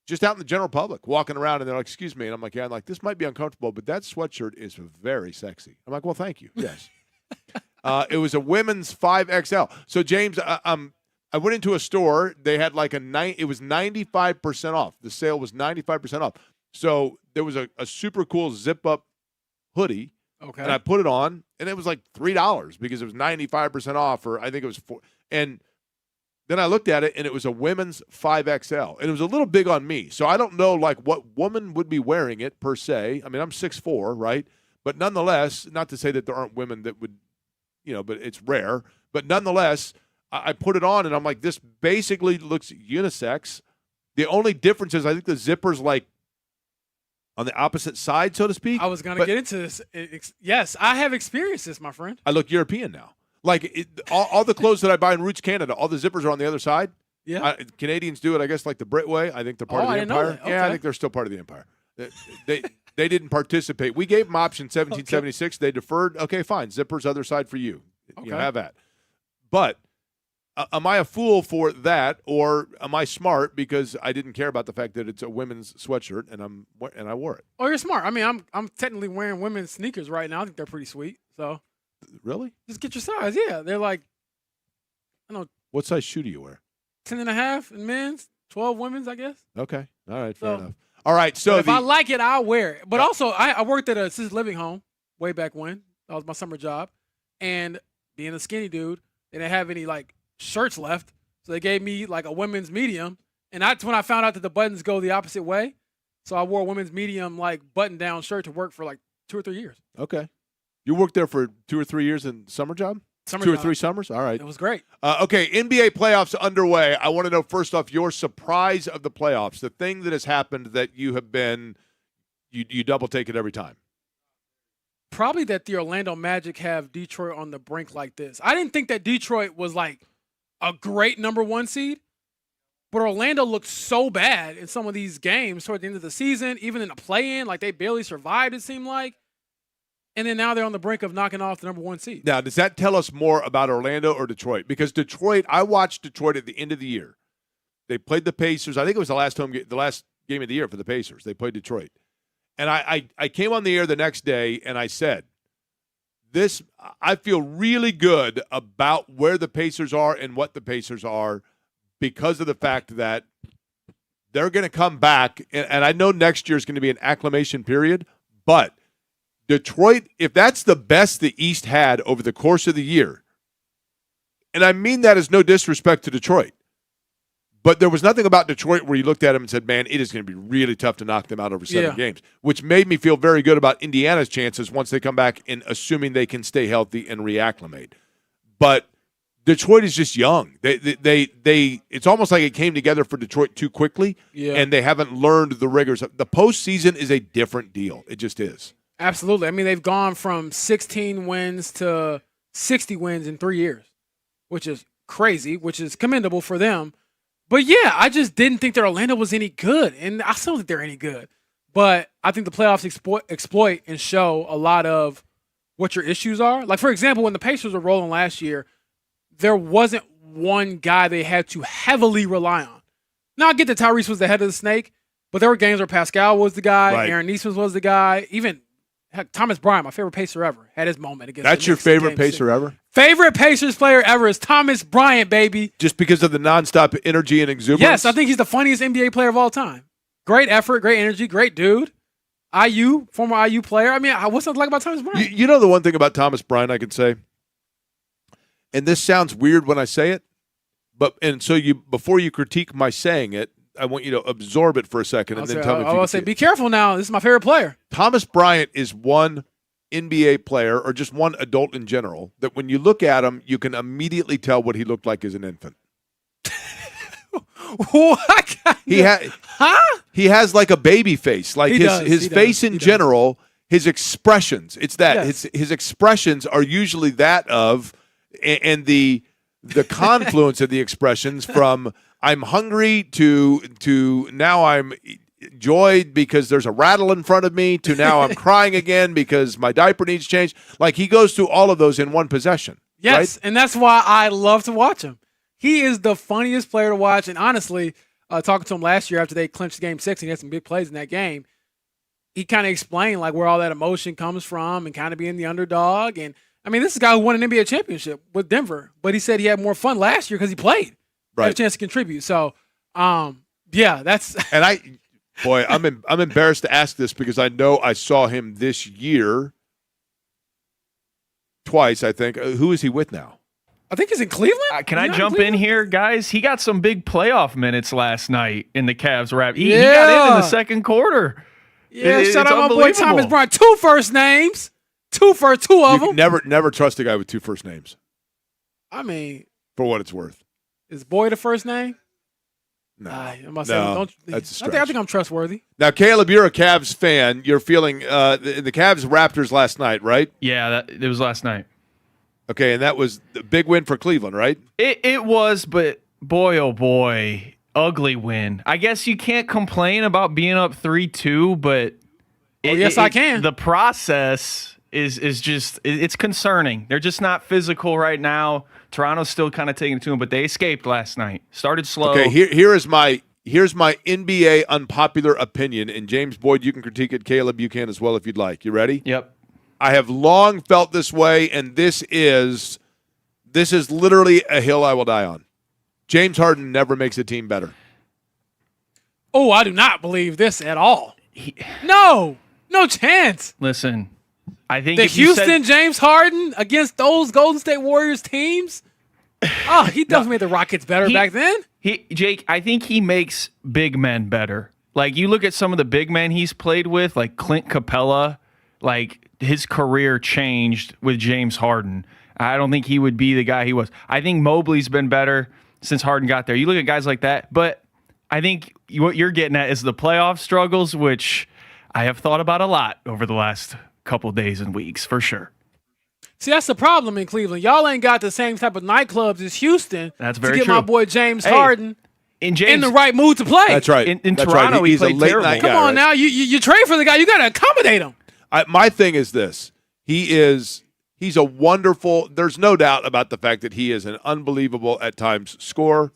just out in the general public, walking around, and they're like, excuse me. And I'm like, yeah, I'm like, this might be uncomfortable, but that sweatshirt is very sexy. I'm like, well, thank you. Yes. It was a women's 5XL. So, James, I went into a store. They had like it was 95% off. The sale was 95% off. So there was a super cool zip-up hoodie. Okay. And I put it on, and it was like $3 because it was 95% off, or I think it was $4. And then I looked at it, and it was a women's 5XL, and it was a little big on me. So I don't know, like, what woman would be wearing it per se. I mean, I'm 6'4", right? But nonetheless, not to say that there aren't women that would, but it's rare. But nonetheless, I put it on, and I'm like, this basically looks unisex. The only difference is I think the zipper's like on the opposite side, so to speak. I was going to get into this. Yes, I have experienced this, my friend. I look European now. Like all the clothes that I buy in Roots Canada, all the zippers are on the other side. Yeah. Canadians do it, I guess, like the Brit way. I think they're part of the I didn't know empire. that. Okay. Yeah, I think they're still part of the empire. They didn't participate. We gave them option 1776. Okay. They deferred. Okay, fine. Zippers other side for you. Okay. You have that. But am I a fool for that, or am I smart because I didn't care about the fact that it's a women's sweatshirt and I wore it? Oh, you're smart. I mean, I'm technically wearing women's sneakers right now. I think they're pretty sweet. So. Really? Just get your size. Yeah, they're like, I don't know. What size shoe do you wear? 10.5 in men's, 12 women's, I guess. Okay. All right. Fair enough. All right. So if I like it, I'll wear it. But also, I worked at a assisted living home way back when. That was my summer job. And being a skinny dude, they didn't have any like shirts left, so they gave me like a women's medium. And that's when I found out that the buttons go the opposite way. So I wore a women's medium like button-down shirt to work for like 2 or 3 years. Okay. You worked there for 2 or 3 years in summer job? Summer 2 job. or 3 summers? All right. It was great. Okay, NBA playoffs underway. I want to know, first off, your surprise of the playoffs, the thing that has happened that you have been, you double take it every time. Probably that the Orlando Magic have Detroit on the brink like this. I didn't think that Detroit was like a great number 1 seed, but Orlando looked so bad in some of these games toward the end of the season, even in the play-in, like they barely survived, it seemed like. And then now they're on the brink of knocking off the number 1 seed. Now, does that tell us more about Orlando or Detroit? Because Detroit, I watched Detroit at the end of the year. They played the Pacers. I think it was the last game of the year for the Pacers. They played Detroit. And I came on the air the next day, and I said, I feel really good about where the Pacers are and what the Pacers are because of the fact that they're going to come back. And I know next year is going to be an acclimation period, but Detroit, if that's the best the East had over the course of the year, and I mean that as no disrespect to Detroit, but there was nothing about Detroit where you looked at them and said, man, it is going to be really tough to knock them out over 7 games, which made me feel very good about Indiana's chances once they come back and assuming they can stay healthy and reacclimate. But Detroit is just young. They it's almost like it came together for Detroit too quickly, and they haven't learned the rigors. The postseason is a different deal. It just is. Absolutely. I mean, they've gone from 16 wins to 60 wins in 3 years, which is crazy, which is commendable for them. But, yeah, I just didn't think that Orlando was any good, and I still don't think they're any good. But I think the playoffs exploit and show a lot of what your issues are. Like, for example, when the Pacers were rolling last year, there wasn't one guy they had to heavily rely on. Now, I get that Tyrese was the head of the snake, but there were games where Pascal was the guy, right. Aaron Nesmith was the guy, even – heck, Thomas Bryant, my favorite Pacer ever, had his moment against That's the your Knicks in favorite Game Pacer 6. ever? Favorite Pacers player ever is Thomas Bryant, baby. Just because of the nonstop energy and exuberance? Yes, I think he's the funniest NBA player of all time. Great effort, great energy, great dude. IU, former IU player. I mean, what's that like about Thomas Bryant? You know the one thing about Thomas Bryant I can say, and this sounds weird when I say it, so before you critique my saying it, I want you to absorb it for a second and then tell me if you I'll say, be careful now. This is my favorite player. Thomas Bryant is one NBA player or just one adult in general that when you look at him, you can immediately tell what he looked like as an infant? What? He has like a baby face. Like his face in general, his expressions. It's that his expressions are usually that of, and the confluence of the expressions from I'm hungry to now I'm joyed because there's a rattle in front of me to now I'm crying again because my diaper needs changed. Like he goes through all of those in one possession. Yes, right? and that's why I love to watch him. He is the funniest player to watch. And honestly, talking to him last year after they clinched Game 6 and he had some big plays in that game, he kind of explained like where all that emotion comes from and kind of being the underdog. And I mean, this is a guy who won an NBA championship with Denver, but he said he had more fun last year because he played, had a chance to contribute. So, yeah, that's and I'm embarrassed to ask this because I know I saw him this year twice. I think who is he with now? I think he's in Cleveland. Can I jump in here, guys? He got some big playoff minutes last night in the Cavs rap. He got in the second quarter. Yeah, shout out my boy Thomas Brown. Two first names. Two of them. Never trust a guy with two first names. I mean, for what it's worth. Is Boy the first name? No. That's a stretch. I think I'm trustworthy. Now, Caleb, you're a Cavs fan. You're feeling the Cavs Raptors last night, right? Yeah, it was last night. Okay, and that was the big win for Cleveland, right? It was, but boy, oh boy, ugly win. I guess you can't complain about being up 3-2, but I can. The process is just it's concerning. They're just not physical right now. Toronto's still kind of taking it to them, but they escaped last night. Started slow. Okay, here's my NBA unpopular opinion, and James Boyd, you can critique it. Caleb, you can as well if you'd like. You ready? Yep. I have long felt this way, and this is literally a hill I will die on. James Harden never makes a team better. Oh, I do not believe this at all. No chance. Listen, I think the Houston James Harden against those Golden State Warriors teams. Oh, he definitely made the Rockets better back then. Jake, I think he makes big men better. Like you look at some of the big men he's played with, like Clint Capella, like his career changed with James Harden. I don't think he would be the guy he was. I think Mobley's been better since Harden got there. You look at guys like that, but I think what you're getting at is the playoff struggles, which I have thought about a lot over the last couple days and weeks, for sure. See, that's the problem in Cleveland. Y'all ain't got the same type of nightclubs as Houston. That's very to get true. my boy James Harden in the right mood to play. That's right. In That's Toronto, right. he played terrible. Come on now, you trade for the guy. You got to accommodate him. My thing is this. He's a wonderful, there's no doubt about the fact that he is an unbelievable at times scorer,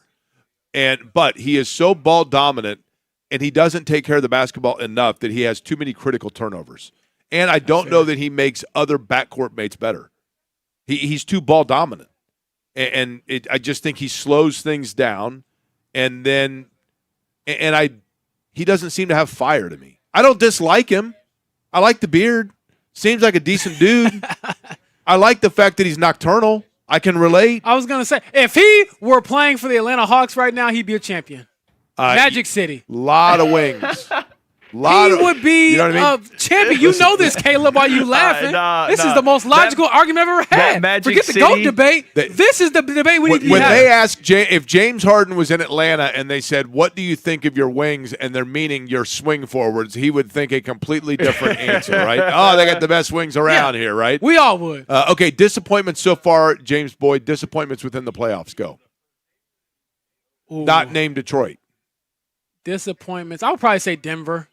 but he is so ball dominant and he doesn't take care of the basketball enough that he has too many critical turnovers. And I don't know that he makes other backcourt mates better. He's too ball dominant. And I just think he slows things down, and he doesn't seem to have fire to me. I don't dislike him. I like the beard. Seems like a decent dude. I like the fact that he's nocturnal. I can relate. I was going to say, if he were playing for the Atlanta Hawks right now, he'd be a champion. Magic City. Lot of wings. Would be a champion. You know this, Caleb, while you laughing. This is the most logical argument I've ever had. Forget the GOAT debate. This is the debate we need to have. When they asked if James Harden was in Atlanta and they said, what do you think of your wings? And they're meaning your swing forwards, he would think a completely different answer, right? Oh, they got the best wings around here, right? We all would. Okay, disappointments so far, James Boyd. Disappointments within the playoffs. Go. Ooh. Not named Detroit. Disappointments. I would probably say Denver.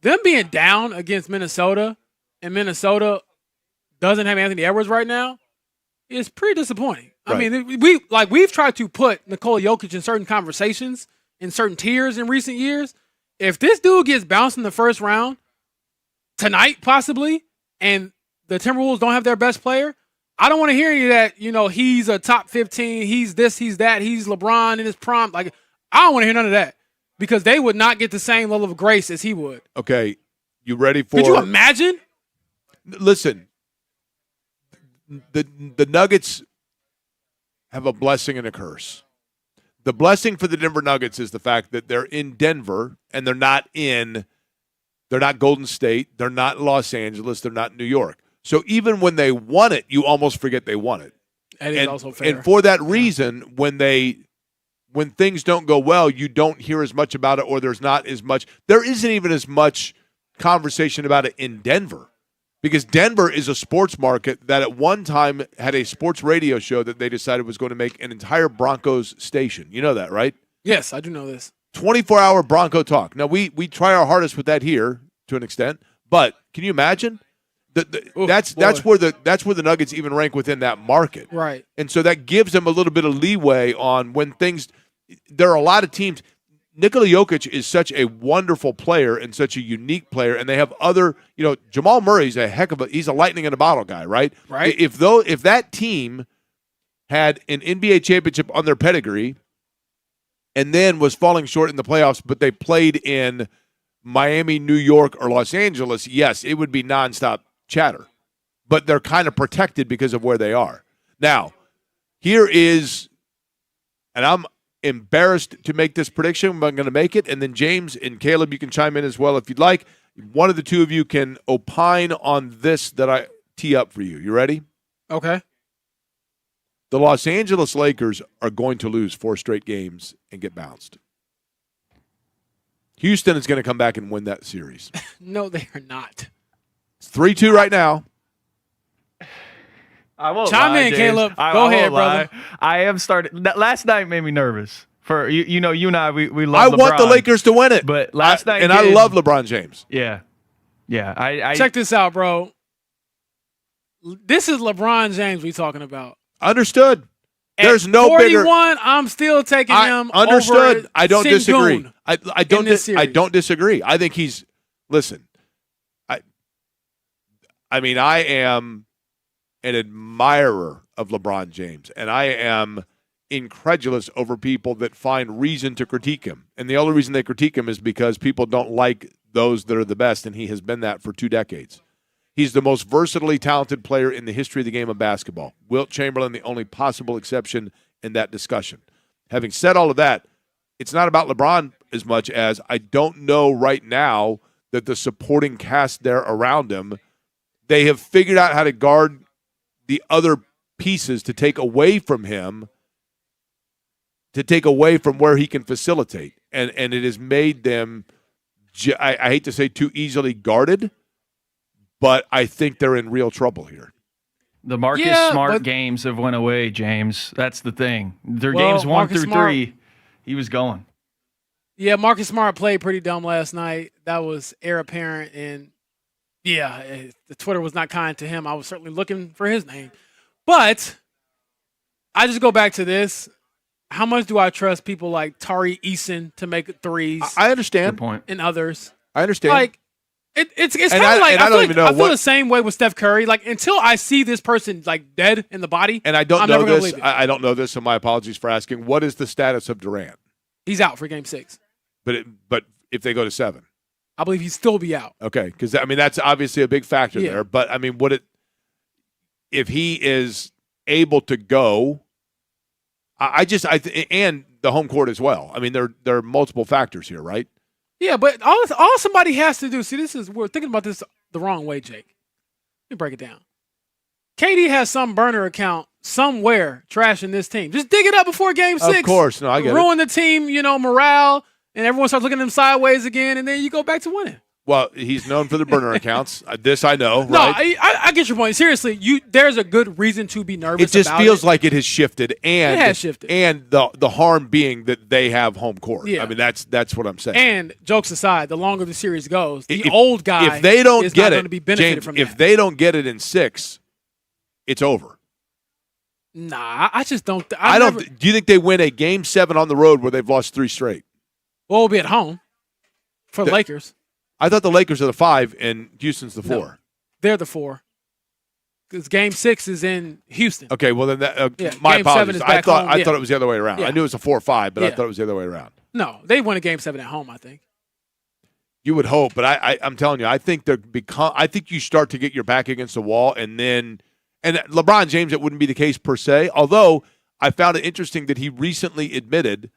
Them being down against Minnesota, and Minnesota doesn't have Anthony Edwards right now, is pretty disappointing. Right. I mean, we've tried to put Nikola Jokic in certain conversations, in certain tiers in recent years. If this dude gets bounced in the first round tonight, possibly, and the Timberwolves don't have their best player, I don't want to hear any of that. He's a top 15. He's this. He's that. He's LeBron in his prime. Like, I don't want to hear none of that. Because they would not get the same level of grace as he would. Okay, you ready for? Could you imagine? Listen, the Nuggets have a blessing and a curse. The blessing for the Denver Nuggets is the fact that they're in Denver and they're not Golden State, they're not Los Angeles, they're not New York. So even when they won it, you almost forget they won it. That is also fair. And for that reason, when things don't go well, you don't hear as much about it, or there's not as much. There isn't even as much conversation about it in Denver, because Denver is a sports market that at one time had a sports radio show that they decided was going to make an entire Broncos station. You know that, right? Yes, I do know this. 24-hour Bronco talk. Now, we try our hardest with that here to an extent, but can you imagine? That's where the Nuggets even rank within that market. Right. And so that gives them a little bit of leeway on when things – there are a lot of teams – Nikola Jokic is such a wonderful player and such a unique player, and they have other – Jamal Murray's he's a lightning in a bottle guy, right? Right. If that team had an NBA championship on their pedigree and then was falling short in the playoffs, but they played in Miami, New York, or Los Angeles, yes, it would be nonstop chatter, but they're kind of protected because of where they are. Now, here is, and I'm embarrassed to make this prediction, but I'm going to make it, and then James and Caleb, you can chime in as well if you'd like. One of the two of you can opine on this that I tee up for you. You ready? Okay. The Los Angeles Lakers are going to lose 4 straight games and get bounced. Houston is going to come back and win that series. No, they are not. It's 3-2 right now. I won't Chime lie, in, James. Caleb. I Go won't ahead, lie. brother. I am starting. Last night made me nervous. For you and I, we love I LeBron. want the Lakers to win it. But last night, I love LeBron James. Yeah. I Check this out, bro. This is LeBron James we talking about. Understood. There's At no 41, bigger. I'm still taking him. Understood. Over I don't disagree. Sengun I don't. in this I series. don't disagree. I think he's. Listen. I mean, I am an admirer of LeBron James, and I am incredulous over people that find reason to critique him. And the only reason they critique him is because people don't like those that are the best, and he has been that for 2 decades. He's the most versatily talented player in the history of the game of basketball. Wilt Chamberlain, the only possible exception in that discussion. Having said all of that, it's not about LeBron as much as I don't know right now that the supporting cast there around him, they have figured out how to guard the other pieces to take away from him, to take away from where he can facilitate. And it has made them, I hate to say too easily guarded, but I think they're in real trouble here. The Marcus Smart games have went away, James. That's the thing. Their games 1 Marcus through Smart, 3, he was going. Yeah, Marcus Smart played pretty dumb last night. That was heir apparent, and the Twitter was not kind to him. I was certainly looking for his name. But I just go back to this. How much do I trust people like Tari Eason to make threes? I understand. Good point. And others. I understand. Like, it's kind of like I feel the same way with Steph Curry. Like, until I see this person like dead in the body, and I don't I'm know never gonna this. believe it. I don't know this, so my apologies for asking. What is the status of Durant? He's out for Game 6. But if they go to 7, I believe he'd still be out. okay, because I mean that's obviously a big factor there. But I mean, if he is able to go? And the home court as well. I mean, there are multiple factors here, right? Yeah, but all somebody has to do. See, we're thinking about this the wrong way, Jake. Let me break it down. KD has some burner account somewhere trashing this team. Just dig it up before Game 6. Of course, no, I get it. Ruin the team, morale, and everyone starts looking at him sideways again, and then you go back to winning. Well, he's known for the burner accounts. This I know, right? No, I get your point. Seriously, there's a good reason to be nervous. It just about feels it. like it has shifted, and It has shifted. and the harm being that they have home court. Yeah. I mean, that's what I'm saying. And jokes aside, the longer the series goes, the old guy if they don't is get not it, going to be benefited James, from if that. they don't get it in 6, it's over. Nah, I just don't. Do you think they win a Game 7 on the road where they've lost 3 straight? Well, we'll be at home for the Lakers. I thought the Lakers are the 5 and Houston's the 4. No, they're the 4. Because Game 6 is in Houston. Okay, well then my Game 7 apologies. is I back thought home. it was the other way around. Yeah. I knew it was a 4-5, but I Yeah. thought it was the other way around. No, they won a Game 7 at home, I think. You would hope, but I'm telling you, I think I think you start to get your back against the wall, and LeBron James, it wouldn't be the case per se. Although I found it interesting that he recently admitted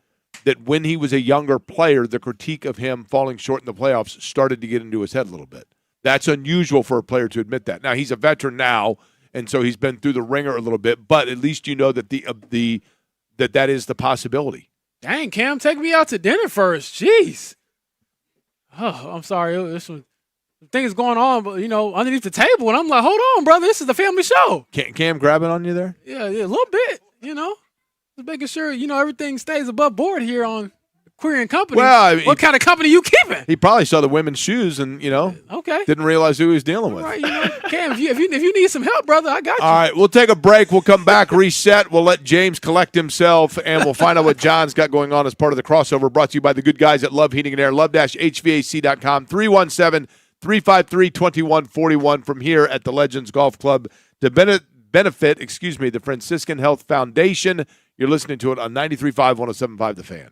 that when he was a younger player, the critique of him falling short in the playoffs started to get into his head a little bit. That's unusual for a player to admit that. Now, he's a veteran now, and so he's been through the ringer a little bit, but at least you know that that is the possibility. Dang, Cam, take me out to dinner first. Jeez. Oh, I'm sorry. There's some things going on, but underneath the table, and I'm like, hold on, brother. This is the family show. Cam grabbing on you there? Yeah, a little bit. Just making sure everything stays above board here on Query and Company. Well, what kind of company you keeping? He probably saw the women's shoes and Okay. didn't realize who he was dealing with. All right, Cam, if you need some help, brother, I got you. All right, we'll take a break. We'll come back, reset. We'll let James collect himself, and we'll find out what John's got going on as part of the crossover. Brought to you by the good guys at Love Heating and Air, love-hvac.com, 317-353-2141 from here at the Legends Golf Club to benefit the Franciscan Health Foundation. You're listening to it on 93.5, 107.5 The Fan.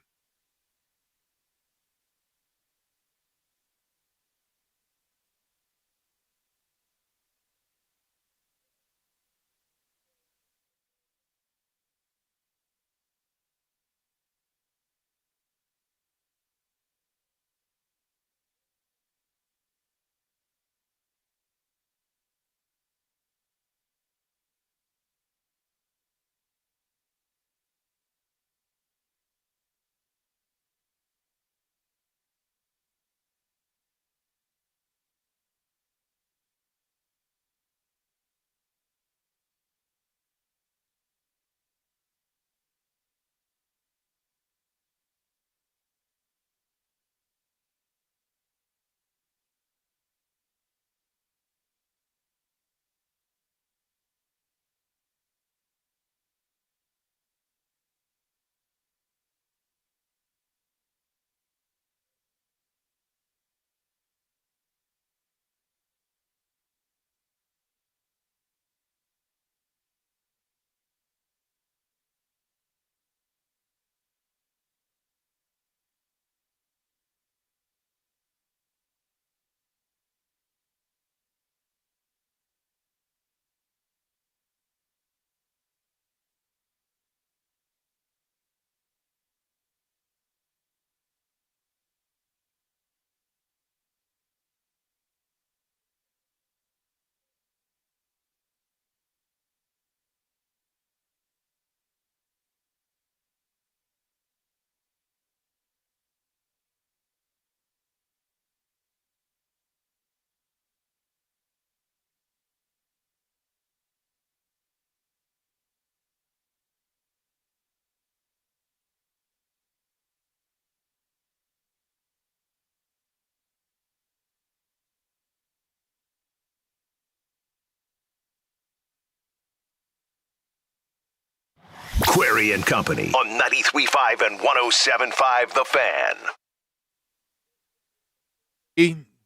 Query and Company on 93.5 and 107.5 The Fan.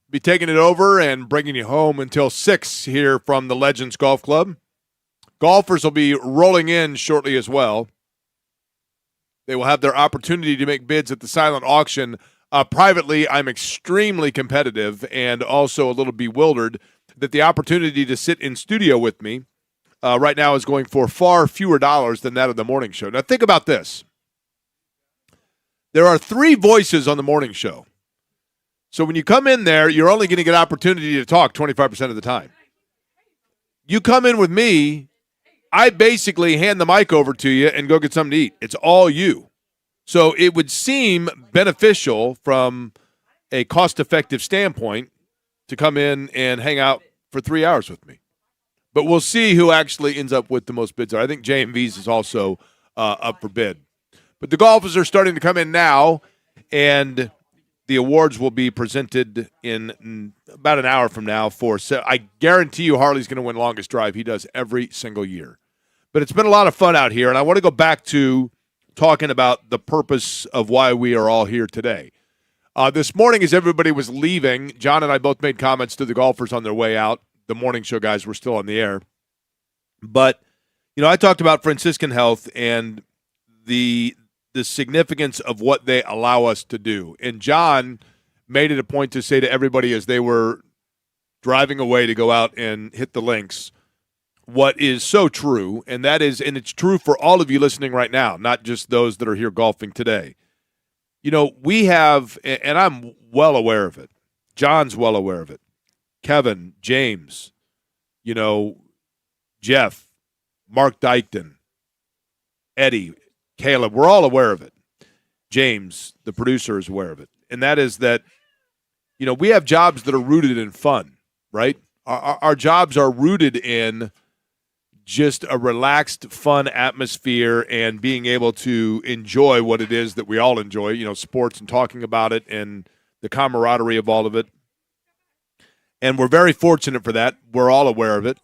Be taking it over and bringing you home until 6 here from the Legends Golf Club. Golfers will be rolling in shortly as well. They will have their opportunity to make bids at the silent auction. Privately, I'm extremely competitive and also a little bewildered that the opportunity to sit in studio with me right now is going for far fewer dollars than that of the morning show. Now, think about this. There are 3 voices on the morning show. So when you come in there, you're only going to get opportunity to talk 25% of the time. You come in with me, I basically hand the mic over to you and go get something to eat. It's all you. So it would seem beneficial from a cost-effective standpoint to come in and hang out for 3 hours with me. But we'll see who actually ends up with the most bids. I think JMV's is also up for bid. But the golfers are starting to come in now, and the awards will be presented in about an hour from now. I guarantee you Harley's going to win longest drive. He does every single year. But it's been a lot of fun out here, and I want to go back to talking about the purpose of why we are all here today. This morning, as everybody was leaving, John and I both made comments to the golfers on their way out. The morning show guys were still on the air. But, I talked about Franciscan Health and the significance of what they allow us to do. And John made it a point to say to everybody as they were driving away to go out and hit the links what is so true, and that is, and it's true for all of you listening right now, not just those that are here golfing today. We have, and I'm well aware of it, John's well aware of it, Kevin, James, Jeff, Mark Dykton, Eddie, Caleb, we're all aware of it. James, the producer, is aware of it. And that is that, we have jobs that are rooted in fun, right? Our jobs are rooted in just a relaxed, fun atmosphere and being able to enjoy what it is that we all enjoy, sports and talking about it and the camaraderie of all of it. And we're very fortunate for that. We're all aware of it.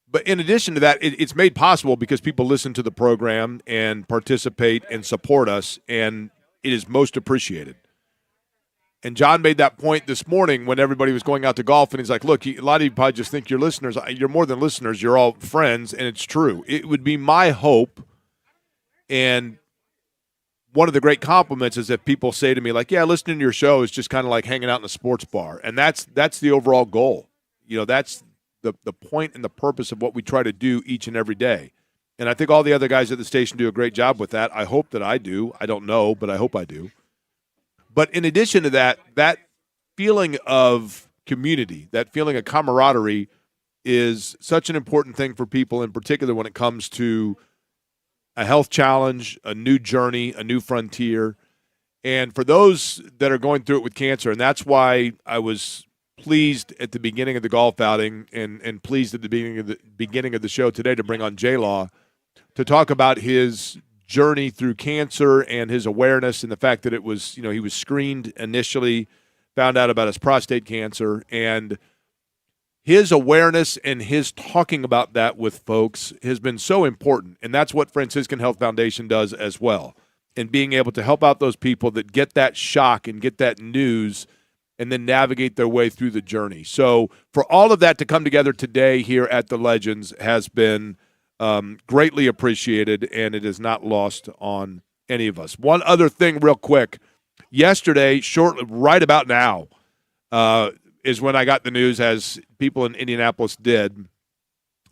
But in addition to that, it's made possible because people listen to the program and participate and support us, and it is most appreciated. And John made that point this morning when everybody was going out to golf, and he's like, look, a lot of you probably just think you're listeners. You're more than listeners. You're all friends, and it's true. It would be my hope, and one of the great compliments is if people say to me, like, yeah, listening to your show is just kind of like hanging out in a sports bar. And that's the overall goal. That's the point and the purpose of what we try to do each and every day. And I think all the other guys at the station do a great job with that. I hope that I do. I don't know, but I hope I do. But in addition to that, that feeling of community, that feeling of camaraderie is such an important thing for people, in particular when it comes to a health challenge, a new journey, a new frontier. And for those that are going through it with cancer, and that's why I was pleased at the beginning of the golf outing and pleased at the beginning of the show today to bring on J-Law to talk about his journey through cancer and his awareness and the fact that it was, he was screened initially, found out about his prostate cancer, and his awareness and his talking about that with folks has been so important. And that's what Franciscan Health Foundation does as well. And being able to help out those people that get that shock and get that news and then navigate their way through the journey. So for all of that to come together today here at the Legends has been greatly appreciated, and it is not lost on any of us. One other thing real quick. Yesterday, right about now, is when I got the news, as people in Indianapolis did,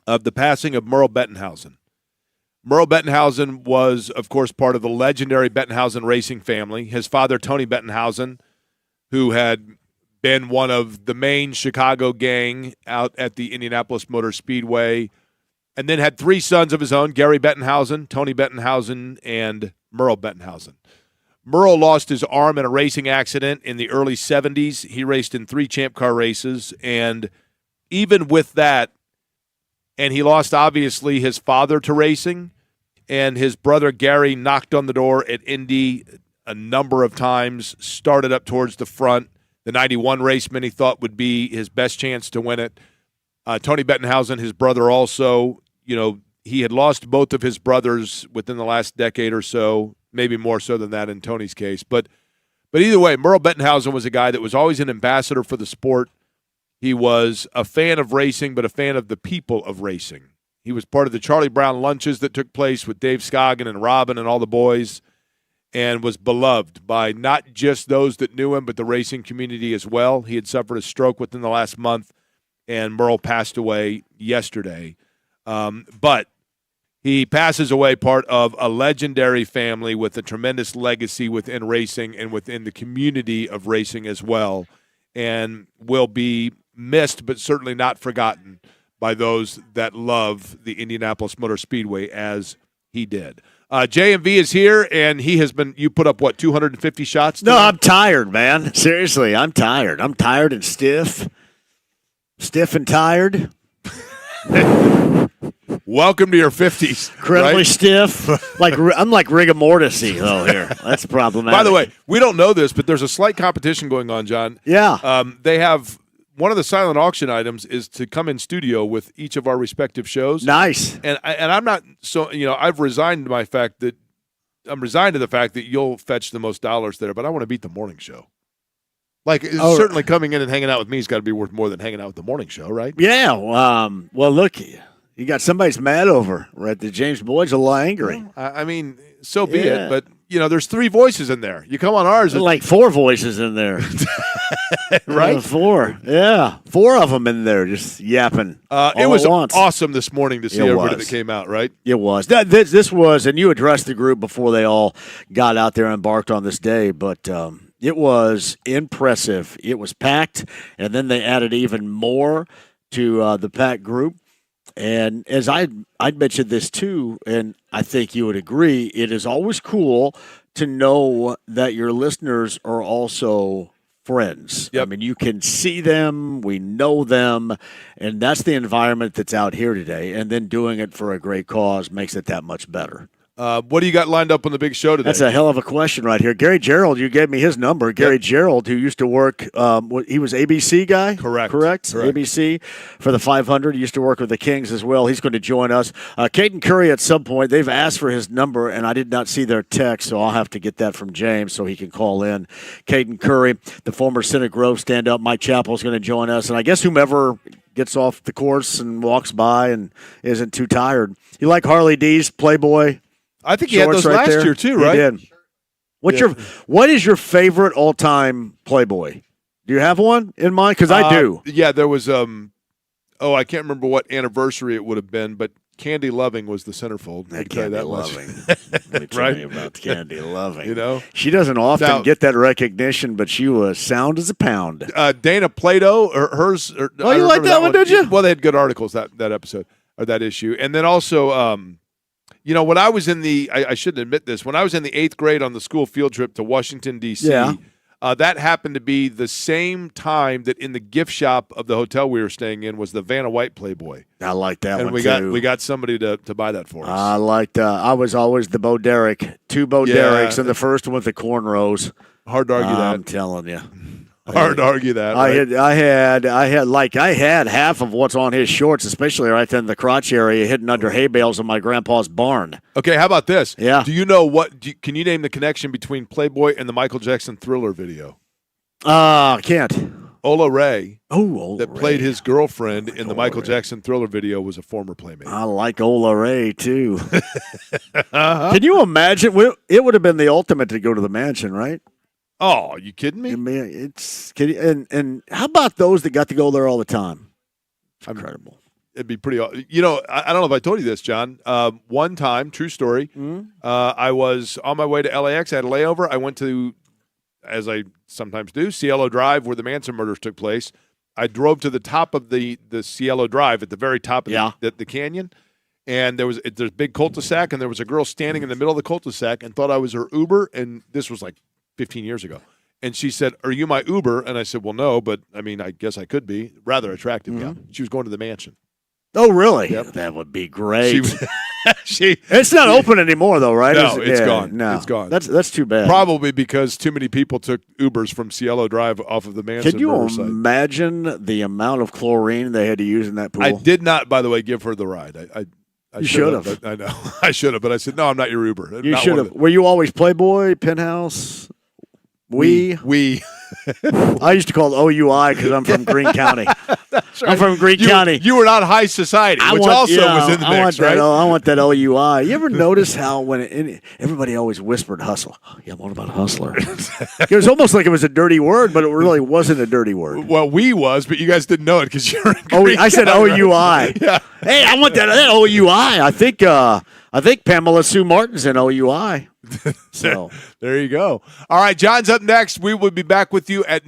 of the passing of Merle Bettenhausen. Merle Bettenhausen was, of course, part of the legendary Bettenhausen racing family. His father, Tony Bettenhausen, who had been one of the main Chicago gang out at the Indianapolis Motor Speedway, and then had three sons of his own, Gary Bettenhausen, Tony Bettenhausen, and Merle Bettenhausen. Merle lost his arm in a racing accident in the early 70s. He raced in 3 Champ Car races, and even with that, and he lost, obviously, his father to racing, and his brother Gary knocked on the door at Indy a number of times, started up towards the front. The 91 race many thought would be his best chance to win it. Tony Bettenhausen, his brother, also, he had lost both of his brothers within the last decade or so, maybe more so than that in Tony's case. But either way, Merle Bettenhausen was a guy that was always an ambassador for the sport. He was a fan of racing, but a fan of the people of racing. He was part of the Charlie Brown lunches that took place with Dave Scoggin and Robin and all the boys, and was beloved by not just those that knew him, but the racing community as well. He had suffered a stroke within the last month, and Merle passed away yesterday. But he passes away part of a legendary family with a tremendous legacy within racing and within the community of racing as well, and will be missed but certainly not forgotten by those that love the Indianapolis Motor Speedway as he did. J&V is here, and he has been – you put up, 250 shots today? No, I'm tired, man. Seriously, I'm tired. I'm tired and stiff. Stiff and tired. Welcome to your 50s. Incredibly right? stiff. I'm like rigor mortis-y, though, here. That's problematic. By the way, we don't know this, but there's a slight competition going on, John. Yeah. They have – one of the silent auction items is to come in studio with each of our respective shows. Nice. And I'm not so I've resigned to the fact that you'll fetch the most dollars there, but I want to beat the morning show. Certainly coming in and hanging out with me has got to be worth more than hanging out with the morning show, right? Yeah. Well, look, you got somebody's mad over, right? The James Boyd's a little angry. I mean, so be it. But there's 3 voices in there. You come on ours, there's like 4 voices in there. Right? 4. Yeah. 4 of them in there just yapping. It was awesome this morning to see everybody that came out, right? It was. This was, and you addressed the group before they all got out there and embarked on this day, but It was impressive. It was packed, and then they added even more to the packed group. And as I'd mentioned this too, and I think you would agree, it is always cool to know that your listeners are also friends. Yep. I mean, you can see them, we know them, and that's the environment that's out here today. And then doing it for a great cause makes it that much better. What do you got lined up on the big show today? That's a hell of a question right here. Gary Gerald, you gave me his number. Gary Gerald, who used to work, he was ABC guy? Correct. ABC for the 500. He used to work with the Kings as well. He's going to join us. Caden Curry at some point, they've asked for his number, and I did not see their text, so I'll have to get that from James so he can call in. Caden Curry, the former Senate Grove stand-up. Mike Chappell is going to join us, and I guess whomever gets off the course and walks by and isn't too tired. You like Harley D's Playboy? I think he had those last year too, right? He did. What is your favorite all-time Playboy? Do you have one in mind? Because I do. Yeah, there was. I can't remember what anniversary it would have been, but Candy Loving was the centerfold. That Candy Loving. Let me tell you about Candy Loving. You know, she doesn't often get that recognition, but she was sound as a pound. Dana Plato, or hers. You like that one, did you? Well, they had good articles that episode or that issue, and then also. When I was in I shouldn't admit this, when I was in the 8th grade on the school field trip to Washington, D.C., that happened to be the same time that in the gift shop of the hotel we were staying in was the Vanna White Playboy. I like that one, and we got somebody to buy that for us. I liked, I was always the Bo Derek, 2 Bo Dereks, and the first one with the cornrows. Hard to argue that. I'm telling you. Hard to argue that. Right? I had half of what's on his shorts, especially right in the crotch area, hidden under hay bales in my grandpa's barn. Okay, how about this? Yeah. Do you know can you name the connection between Playboy and the Michael Jackson Thriller video? Can't. Ola Ray, that played his girlfriend in the Michael Jackson Thriller video, was a former Playmate. I like Ola Ray too. Can you imagine? It would have been the ultimate to go to the mansion, right? Oh, are you kidding me? I mean, and how about those that got to go there all the time? It's incredible. It'd be pretty. I don't know if I told you this, John. One time, true story. I was on my way to LAX. I had a layover. I went to, as I sometimes do, Cielo Drive, where the Manson murders took place. I drove to the top of the Cielo Drive, at the very top of the canyon, and there's a big cul-de-sac, and there was a girl standing in the middle of the cul-de-sac and thought I was her Uber, and this was like 15 years ago. And she said, "Are you my Uber?" And I said, "Well, no, but I mean, I guess I could be." Rather attractive. Yeah. She was going to the mansion. Oh, really? Yep. That would be great. She it's not open anymore, though, right? No, it's gone. No, it's gone. That's too bad. Probably because too many people took Ubers from Cielo Drive off of the Manson. Can you murder site. imagine the amount of chlorine they had to use in that pool? I did not, by the way, give her the ride. I you should have. I know. I should have, but I said, "No, I'm not your Uber." You should have. Were you always Playboy, Penthouse? We. I used to call it OUI because I'm from Greene County. That's right. I'm from Greene County. You were not high society, which was in the mix, right? I want that OUI. You ever notice how everybody always whispered hustle? Oh, yeah, what about hustler? It was almost like it was a dirty word, but it really wasn't a dirty word. Well, but you guys didn't know it because you're in Greene I said County, OUI. Right? Yeah. Hey, I want that OUI. I think Pamela Sue Martin's in OUI. So there you go. All right, John's up next. We will be back with you at